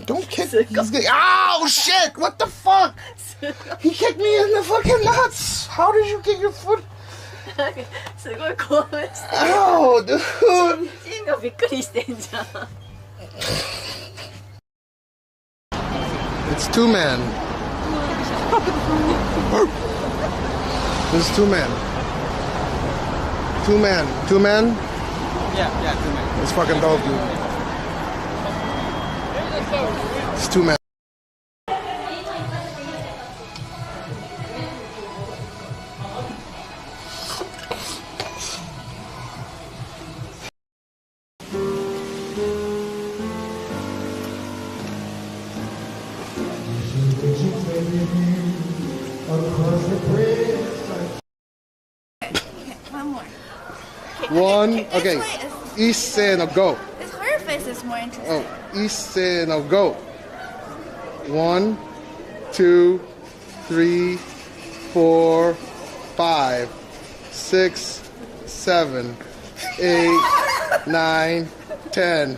Speaker 5: Don't kick me. He's getting... Ow, shit! What the fuck? He kicked me in the fucking nuts. How did you get your foot? Ow, dude. It's two men. There's two men. Two men. Two men?
Speaker 6: Yeah, 2 men.
Speaker 5: It's fucking dope, dude. It's two men. One, okay. East say no go.
Speaker 9: This horror face is more interesting.
Speaker 5: Oh, East say no go. 1, 2, 3, 4, 5, 6, 7, 8, 9, 10,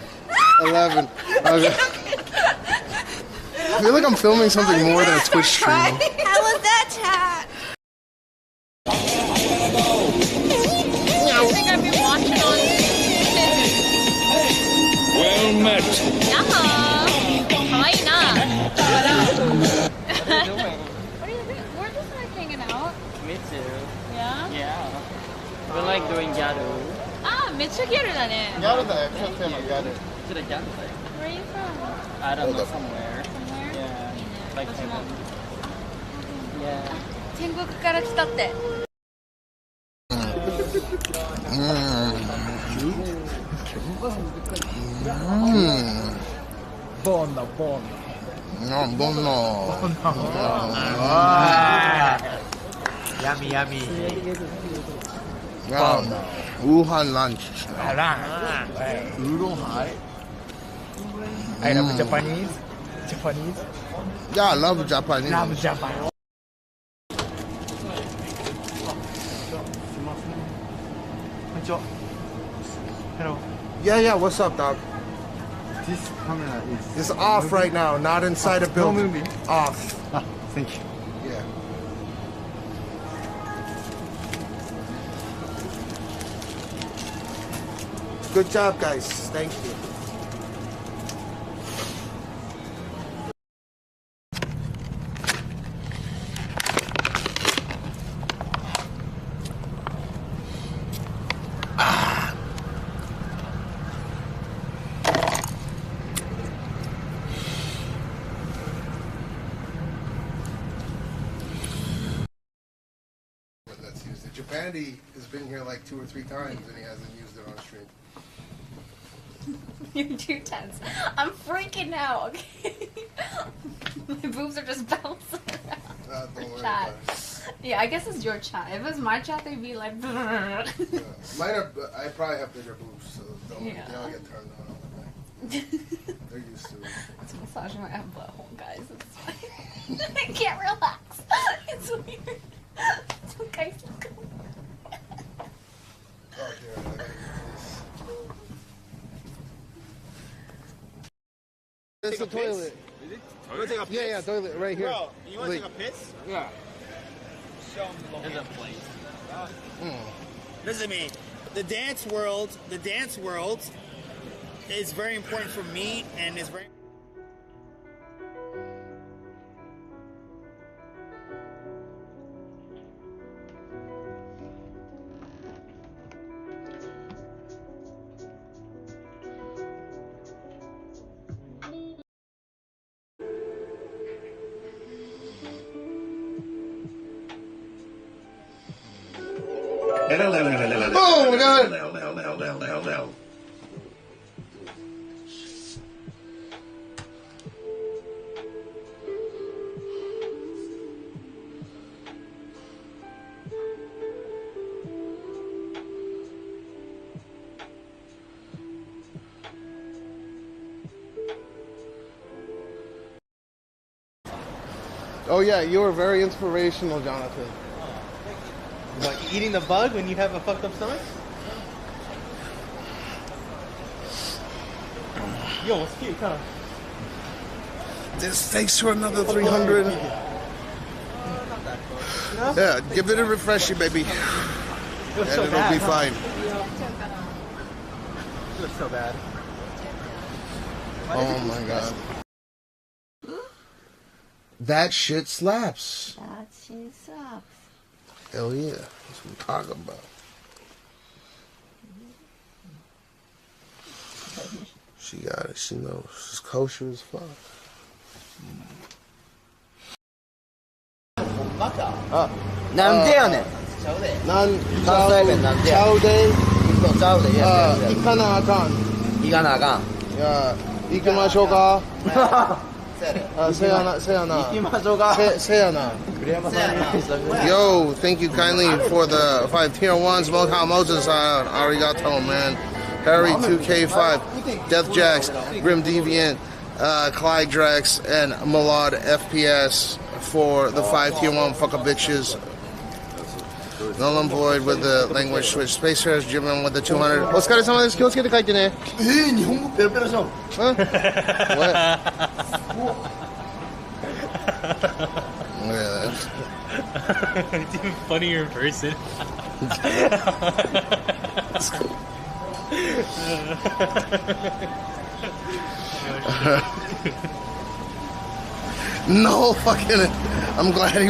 Speaker 5: 11. Okay. I feel like I'm filming something more than a Twitch stream.
Speaker 9: How was that, chat?
Speaker 4: I think I've been watching on
Speaker 10: Well met.
Speaker 4: Kawaii na. What are you doing? We're just like hanging out.
Speaker 11: Me too.
Speaker 4: Yeah?
Speaker 11: Yeah. We like doing gyaru.
Speaker 4: Ah, めっちゃギャルだね。
Speaker 5: ギャルだよ、ちょっと今ギャル。
Speaker 11: Is it a gyaru thing?
Speaker 4: Where are you from?
Speaker 11: I don't know, somewhere.
Speaker 4: Somewhere?
Speaker 11: Yeah. Like heaven. Yeah.
Speaker 4: 天国から来たって。
Speaker 6: Buono, buono.
Speaker 1: No, buono.
Speaker 6: Yummy, yummy.
Speaker 1: Wuhan lunch.
Speaker 6: Udon high. I love Japanese. Japanese.
Speaker 1: Yeah, I love Japanese.
Speaker 6: Love Japan. Hello.
Speaker 5: Yeah, what's up, dog?
Speaker 6: This camera is...
Speaker 5: It's off right now, not inside a building.
Speaker 6: moving.
Speaker 5: Off.
Speaker 6: Ah, thank you.
Speaker 5: Yeah. Good job, guys. Thank you. Japandi has been here like 2 or 3 times and he hasn't used it on stream.
Speaker 4: You're too tense. I'm freaking out, okay? My boobs are just bouncing around.
Speaker 5: Don't worry
Speaker 4: Chat.
Speaker 5: about it.
Speaker 4: Yeah, I guess it's your chat. If it was my chat, they'd be like...
Speaker 5: Yeah. Mine are, I probably have bigger boobs, so they all get turned on all the time. They're used to it.
Speaker 4: It's massaging my butthole, guys. It's fine. I can't relax. It's weird. So guys, look.
Speaker 5: Oh, here, I gotta get this. It's a toilet.
Speaker 8: Is it? You want to take a piss?
Speaker 5: Yeah, toilet right here.
Speaker 8: Bro, you want to take a piss?
Speaker 6: Yeah.
Speaker 8: Show them the
Speaker 11: There's a
Speaker 8: location.
Speaker 11: place.
Speaker 8: Listen to me. The dance world is very important for me and is very...
Speaker 5: Oh my god!
Speaker 10: L.
Speaker 5: Oh yeah, you were very inspirational, Jonathan.
Speaker 6: Like eating the bug when you have a fucked up stomach? Yo, what's cute, huh?
Speaker 1: This takes to another 300. Yeah, give it a refreshy, baby. And
Speaker 6: so
Speaker 1: it'll
Speaker 6: bad,
Speaker 1: be
Speaker 6: huh?
Speaker 1: fine.
Speaker 6: It looks so bad.
Speaker 1: Oh my god. That shit slaps.
Speaker 2: That shit slaps.
Speaker 1: Hell yeah. That's what I'm talking about. She got it. She knows. She's kosher as fuck.
Speaker 12: なんでやねん。
Speaker 5: なん
Speaker 12: 関西弁なんでやねん。
Speaker 5: ちゃうで。
Speaker 12: そうちゃうで。
Speaker 5: 行かなあかん。
Speaker 12: 行かなあかん。
Speaker 5: いや、行きましょうか。せやな。
Speaker 12: 行きましょうか。
Speaker 5: せやな。
Speaker 1: Yo, thank you kindly for the 5 tier 1s. Moha Moses, arigato, man. Harry 2K5, Death Jax, Grim Deviant, Clyde Drex, and Malad FPS for the 5 tier 1 fuck up bitches. Null and Void with the language switch. Space Harris Jimin with the 200. お疲れ様です。気をつけて帰ってね。
Speaker 12: 日本語ペラペラじゃん。
Speaker 1: Huh? What? Look at that.
Speaker 13: It's even funnier in person.
Speaker 1: No fucking. I'm glad he.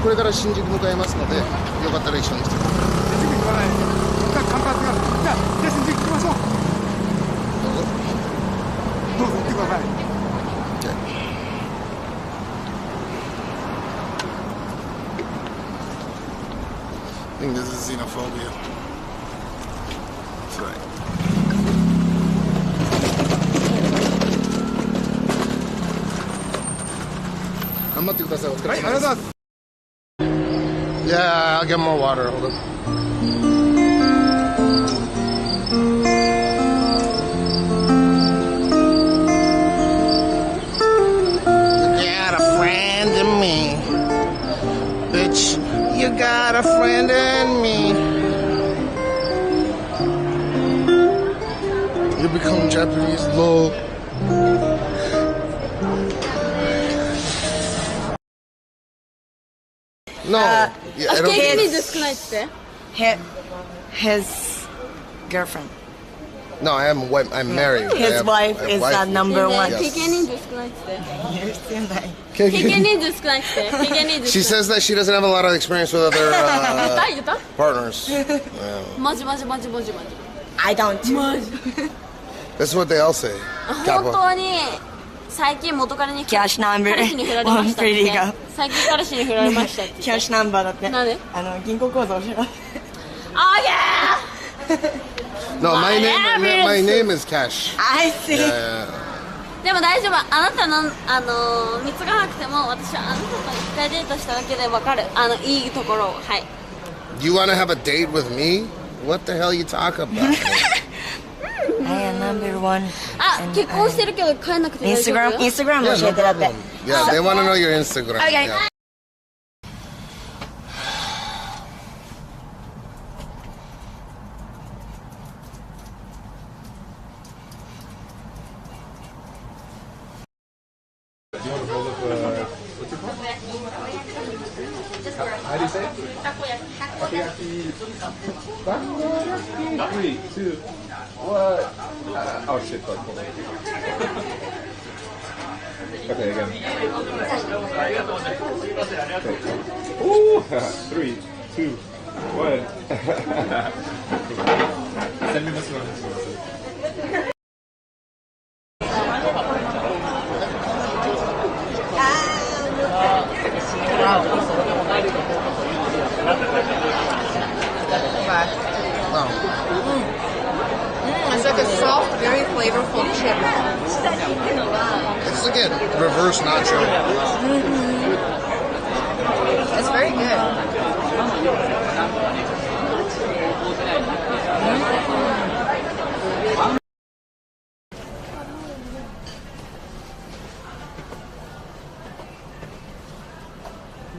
Speaker 1: これから新宿向かいますので、よかったら一緒にしてください。新宿行かない。じゃあ間髪が。じゃあ新宿行きましょう。どうぞ行ってください。I think this is xenophobia. That's right. Yeah, I'll get more water. Hold on. You got a friend in me, bitch. You got a friend in me. You become Japanese, lol. No. Yeah, I don't think
Speaker 14: his girlfriend.
Speaker 1: No, I'm married.
Speaker 14: His wife is number one.
Speaker 1: Yes.
Speaker 14: She
Speaker 1: She says that she doesn't have a lot of experience with other partners. Yeah.
Speaker 14: I don't.
Speaker 1: That's what they all say.
Speaker 2: 本当に最近元彼に
Speaker 14: キャッシュナンバー
Speaker 2: 彼氏に振られましたって
Speaker 14: ワンプリが
Speaker 2: 最近彼氏に振られましたって
Speaker 14: キャッシュナンバーだって
Speaker 2: なんで
Speaker 14: 銀行口座を知らない
Speaker 1: No, my name is Cash.
Speaker 14: I see.
Speaker 1: Yeah.
Speaker 2: でも大丈夫あなたの蜜がなくても私はあなたと一回デートしただけで分かるいいところをはい
Speaker 1: You want to have a date with me? What the hell you talk about?
Speaker 14: I am number one.
Speaker 2: 結婚してるけど帰んなくて大丈夫
Speaker 14: インスタグラム教えてだって
Speaker 1: Yeah, they want to know your Instagram.
Speaker 14: Okay.
Speaker 1: Yeah.
Speaker 15: How do you say it? Takoyaki. 3, 2, 1. Oh shit, fuck. Hold on. Okay, again. Okay. Ooh! 3, 2, 1. Send me this one.
Speaker 9: flavorful chip.
Speaker 1: It's again reverse nacho.
Speaker 9: It's very good.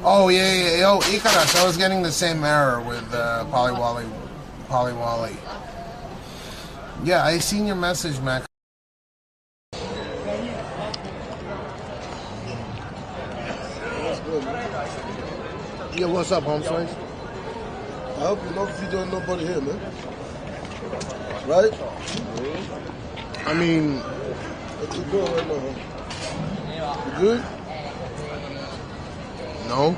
Speaker 1: Oh yeah. Yo, Ikaras, I was getting the same error with Polywally. Yeah, I seen your message, Mac. Yeah, what's up, home slice?
Speaker 10: I hope you know if you don't nobody here, man. Right?
Speaker 1: I mean,
Speaker 10: what you doing right now, huh? You good?
Speaker 1: no.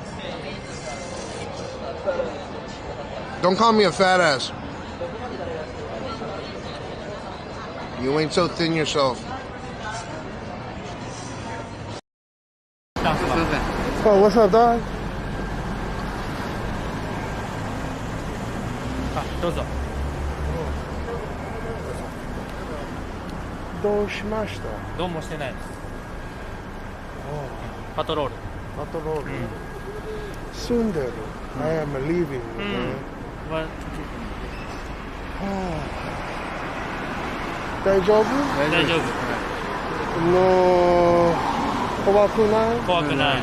Speaker 1: Don't call me a fat ass. You ain't so thin yourself. Oh, what's up, dog?
Speaker 13: どうぞ。
Speaker 1: どうしました？
Speaker 13: どうもしてないです。
Speaker 1: Oh.
Speaker 13: パトロール。
Speaker 1: パトロール。住んでる。I am leaving. 大丈夫？
Speaker 13: 大丈夫。
Speaker 1: の怖くない？
Speaker 13: 怖くない。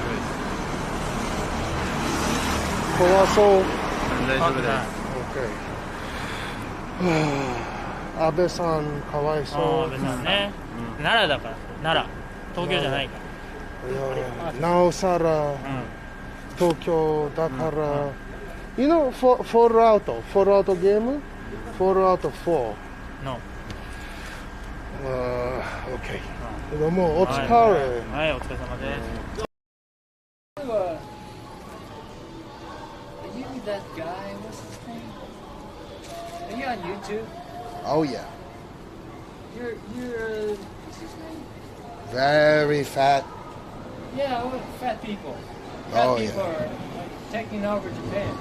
Speaker 1: 怖そう。
Speaker 13: 大丈夫です。
Speaker 1: 安倍さんかわいそう。
Speaker 13: 安倍さんね。奈良だから。奈良。東京じゃないから。
Speaker 1: なおさら東京だから。You know Fallout game? Fallout 4.
Speaker 13: No.
Speaker 1: Okay. もうお疲れ。
Speaker 13: はい、お疲れ様です。
Speaker 6: Are you that guy? What's his name? Are you on YouTube?
Speaker 1: Oh yeah.
Speaker 6: You're what's his name?
Speaker 1: Very fat.
Speaker 6: Yeah, fat people. Fat people are like, taking over Japan.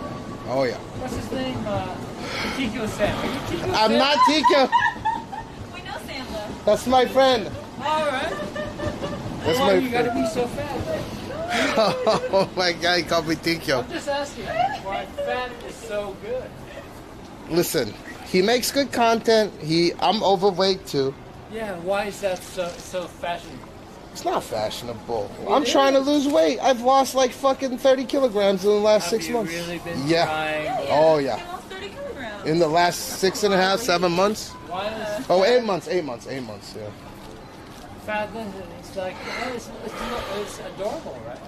Speaker 1: Oh yeah.
Speaker 6: What's his name? Tikio-san. Are you Tikio-san?
Speaker 1: I'm not Tikio.
Speaker 9: We know Sam though.
Speaker 1: That's my friend.
Speaker 6: All right.
Speaker 1: That's
Speaker 6: Why
Speaker 1: my
Speaker 6: you
Speaker 1: friend.
Speaker 6: gotta be so fat?
Speaker 1: Oh my God, he called me Tikio.
Speaker 6: I'm just asking why fat is so good.
Speaker 1: Listen, he makes good content. I'm overweight too.
Speaker 6: Yeah, why is that so fashionable?
Speaker 1: It's not fashionable. I'm trying to lose weight. I've lost like fucking 30 kilograms in the last 6 months.
Speaker 6: Have you really been
Speaker 1: Yeah.
Speaker 6: trying?
Speaker 1: Oh yeah.
Speaker 9: You lost 30 kilograms.
Speaker 1: In the last 6.5, 7 months.
Speaker 6: Why is
Speaker 1: Oh, 8 months. 8 months. 8 months. Yeah.
Speaker 6: fatness? It's like it's adorable, right?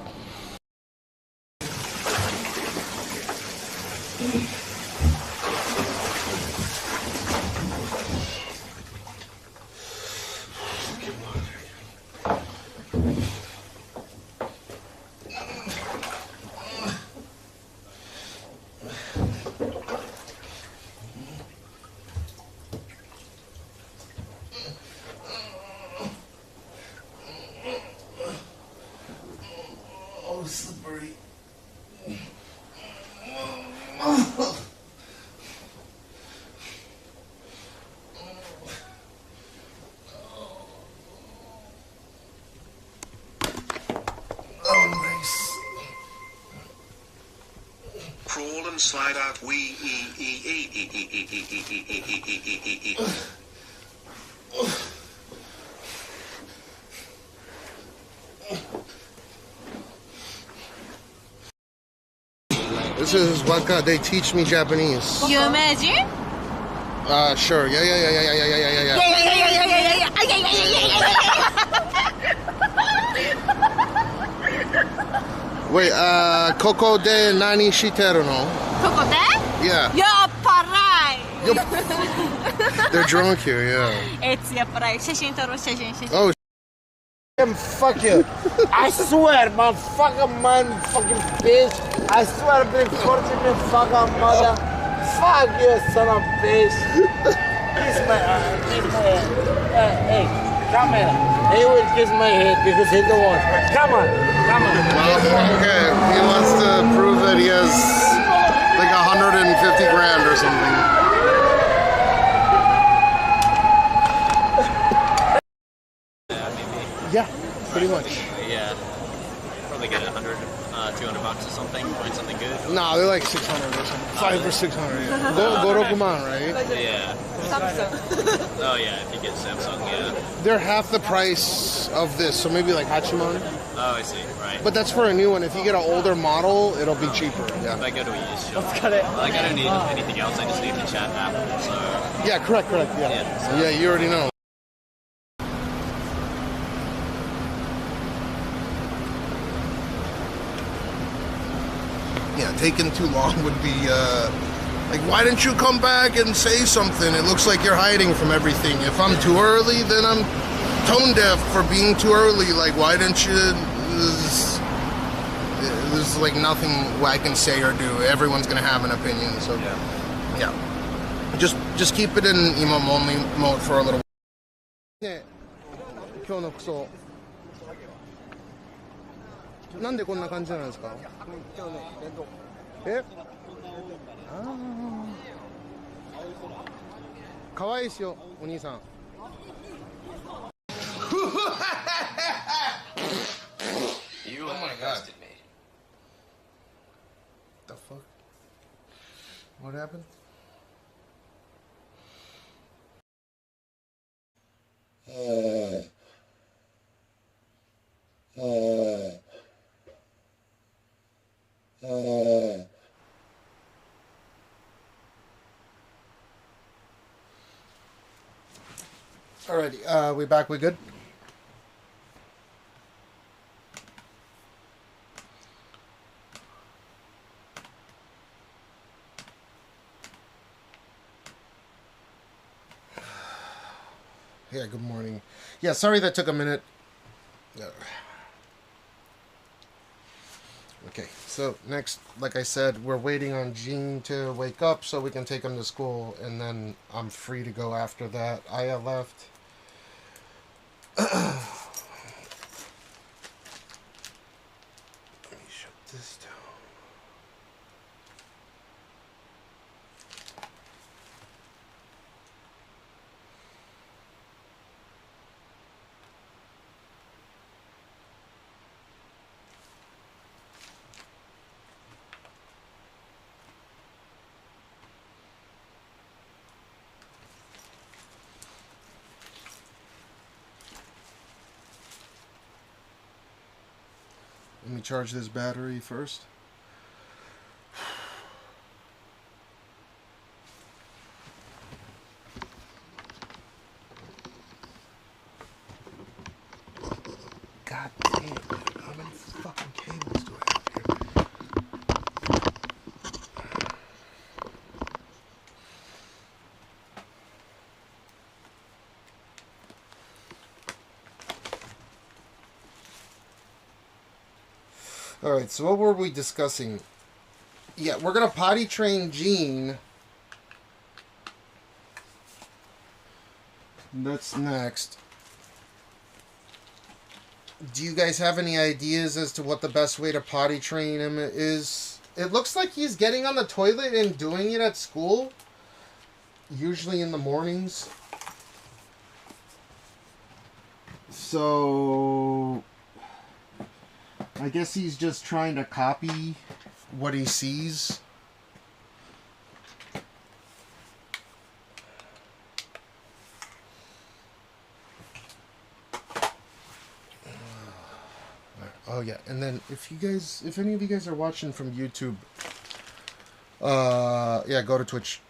Speaker 1: Oh, slippery. Oh, nice.
Speaker 3: Crawl and slide out.
Speaker 1: This is what they teach me Japanese.
Speaker 9: 有名人
Speaker 1: Sure. Yeah. Wait, ここで何してるの?
Speaker 9: ここで
Speaker 1: Yeah.
Speaker 9: 酔っ払い
Speaker 1: They're drunk here, yeah.
Speaker 9: 酔っ払い写真撮ろう写真
Speaker 1: Oh,
Speaker 12: fuck you. I swear, motherfucking bitch. I swear, big fortune, fucking mother. Fuck you, son of a bitch. Kiss my hey, come here. He will kiss my head because he's the one. Come on.
Speaker 1: Well, okay. He wants to prove that he has like 150 grand or something. Yeah, pretty much.
Speaker 16: Yeah. Probably get 100, 200 bucks or something. Find something good.
Speaker 1: No, they're like 600 or something. 5 or 600. Yeah. Go Rokuman, right?
Speaker 16: Yeah.
Speaker 9: Samsung.
Speaker 16: Oh yeah, if you get Samsung, yeah.
Speaker 1: They're half the price of this, so maybe like Hachiman.
Speaker 16: Oh, I see. Right.
Speaker 1: But that's for a new one. If you get an older model, it'll be cheaper. Yeah.
Speaker 16: If I go to a used shop, like I don't need anything else. I just need the chat app. So.
Speaker 1: Yeah, correct. Yeah. Yeah, you already know. Yeah, taking too long would be, like, why didn't you come back and say something? It looks like you're hiding from everything. If I'm too early, then I'm tone deaf for being too early. Like, why didn't you... There's like nothing I can say or do. Everyone's gonna have an opinion, so... Yeah. Just keep it in imam only mode for a little while. Yeah. 今日の服装。なんでこんな感じなんですか？え？ああ。可愛いですよ、お兄さん。
Speaker 16: You arrested me.
Speaker 1: The fuck? What happened? Alrighty, we back, we good? Yeah, good morning. Yeah, sorry that took a minute. Okay, so next, like I said, we're waiting on Gene to wake up so we can take him to school, and then I'm free to go after that. Aya left. Let me shut this down. Let me charge this battery first. God damn, how many fucking cables do I have here? Alright, so what were we discussing? Yeah, we're gonna potty train Gene. That's next. Do you guys have any ideas as to what the best way to potty train him is? It looks like he's getting on the toilet and doing it at school. Usually in the mornings. So... I guess he's just trying to copy what he sees. Oh yeah, and then if any of you guys are watching from YouTube, yeah, go to Twitch.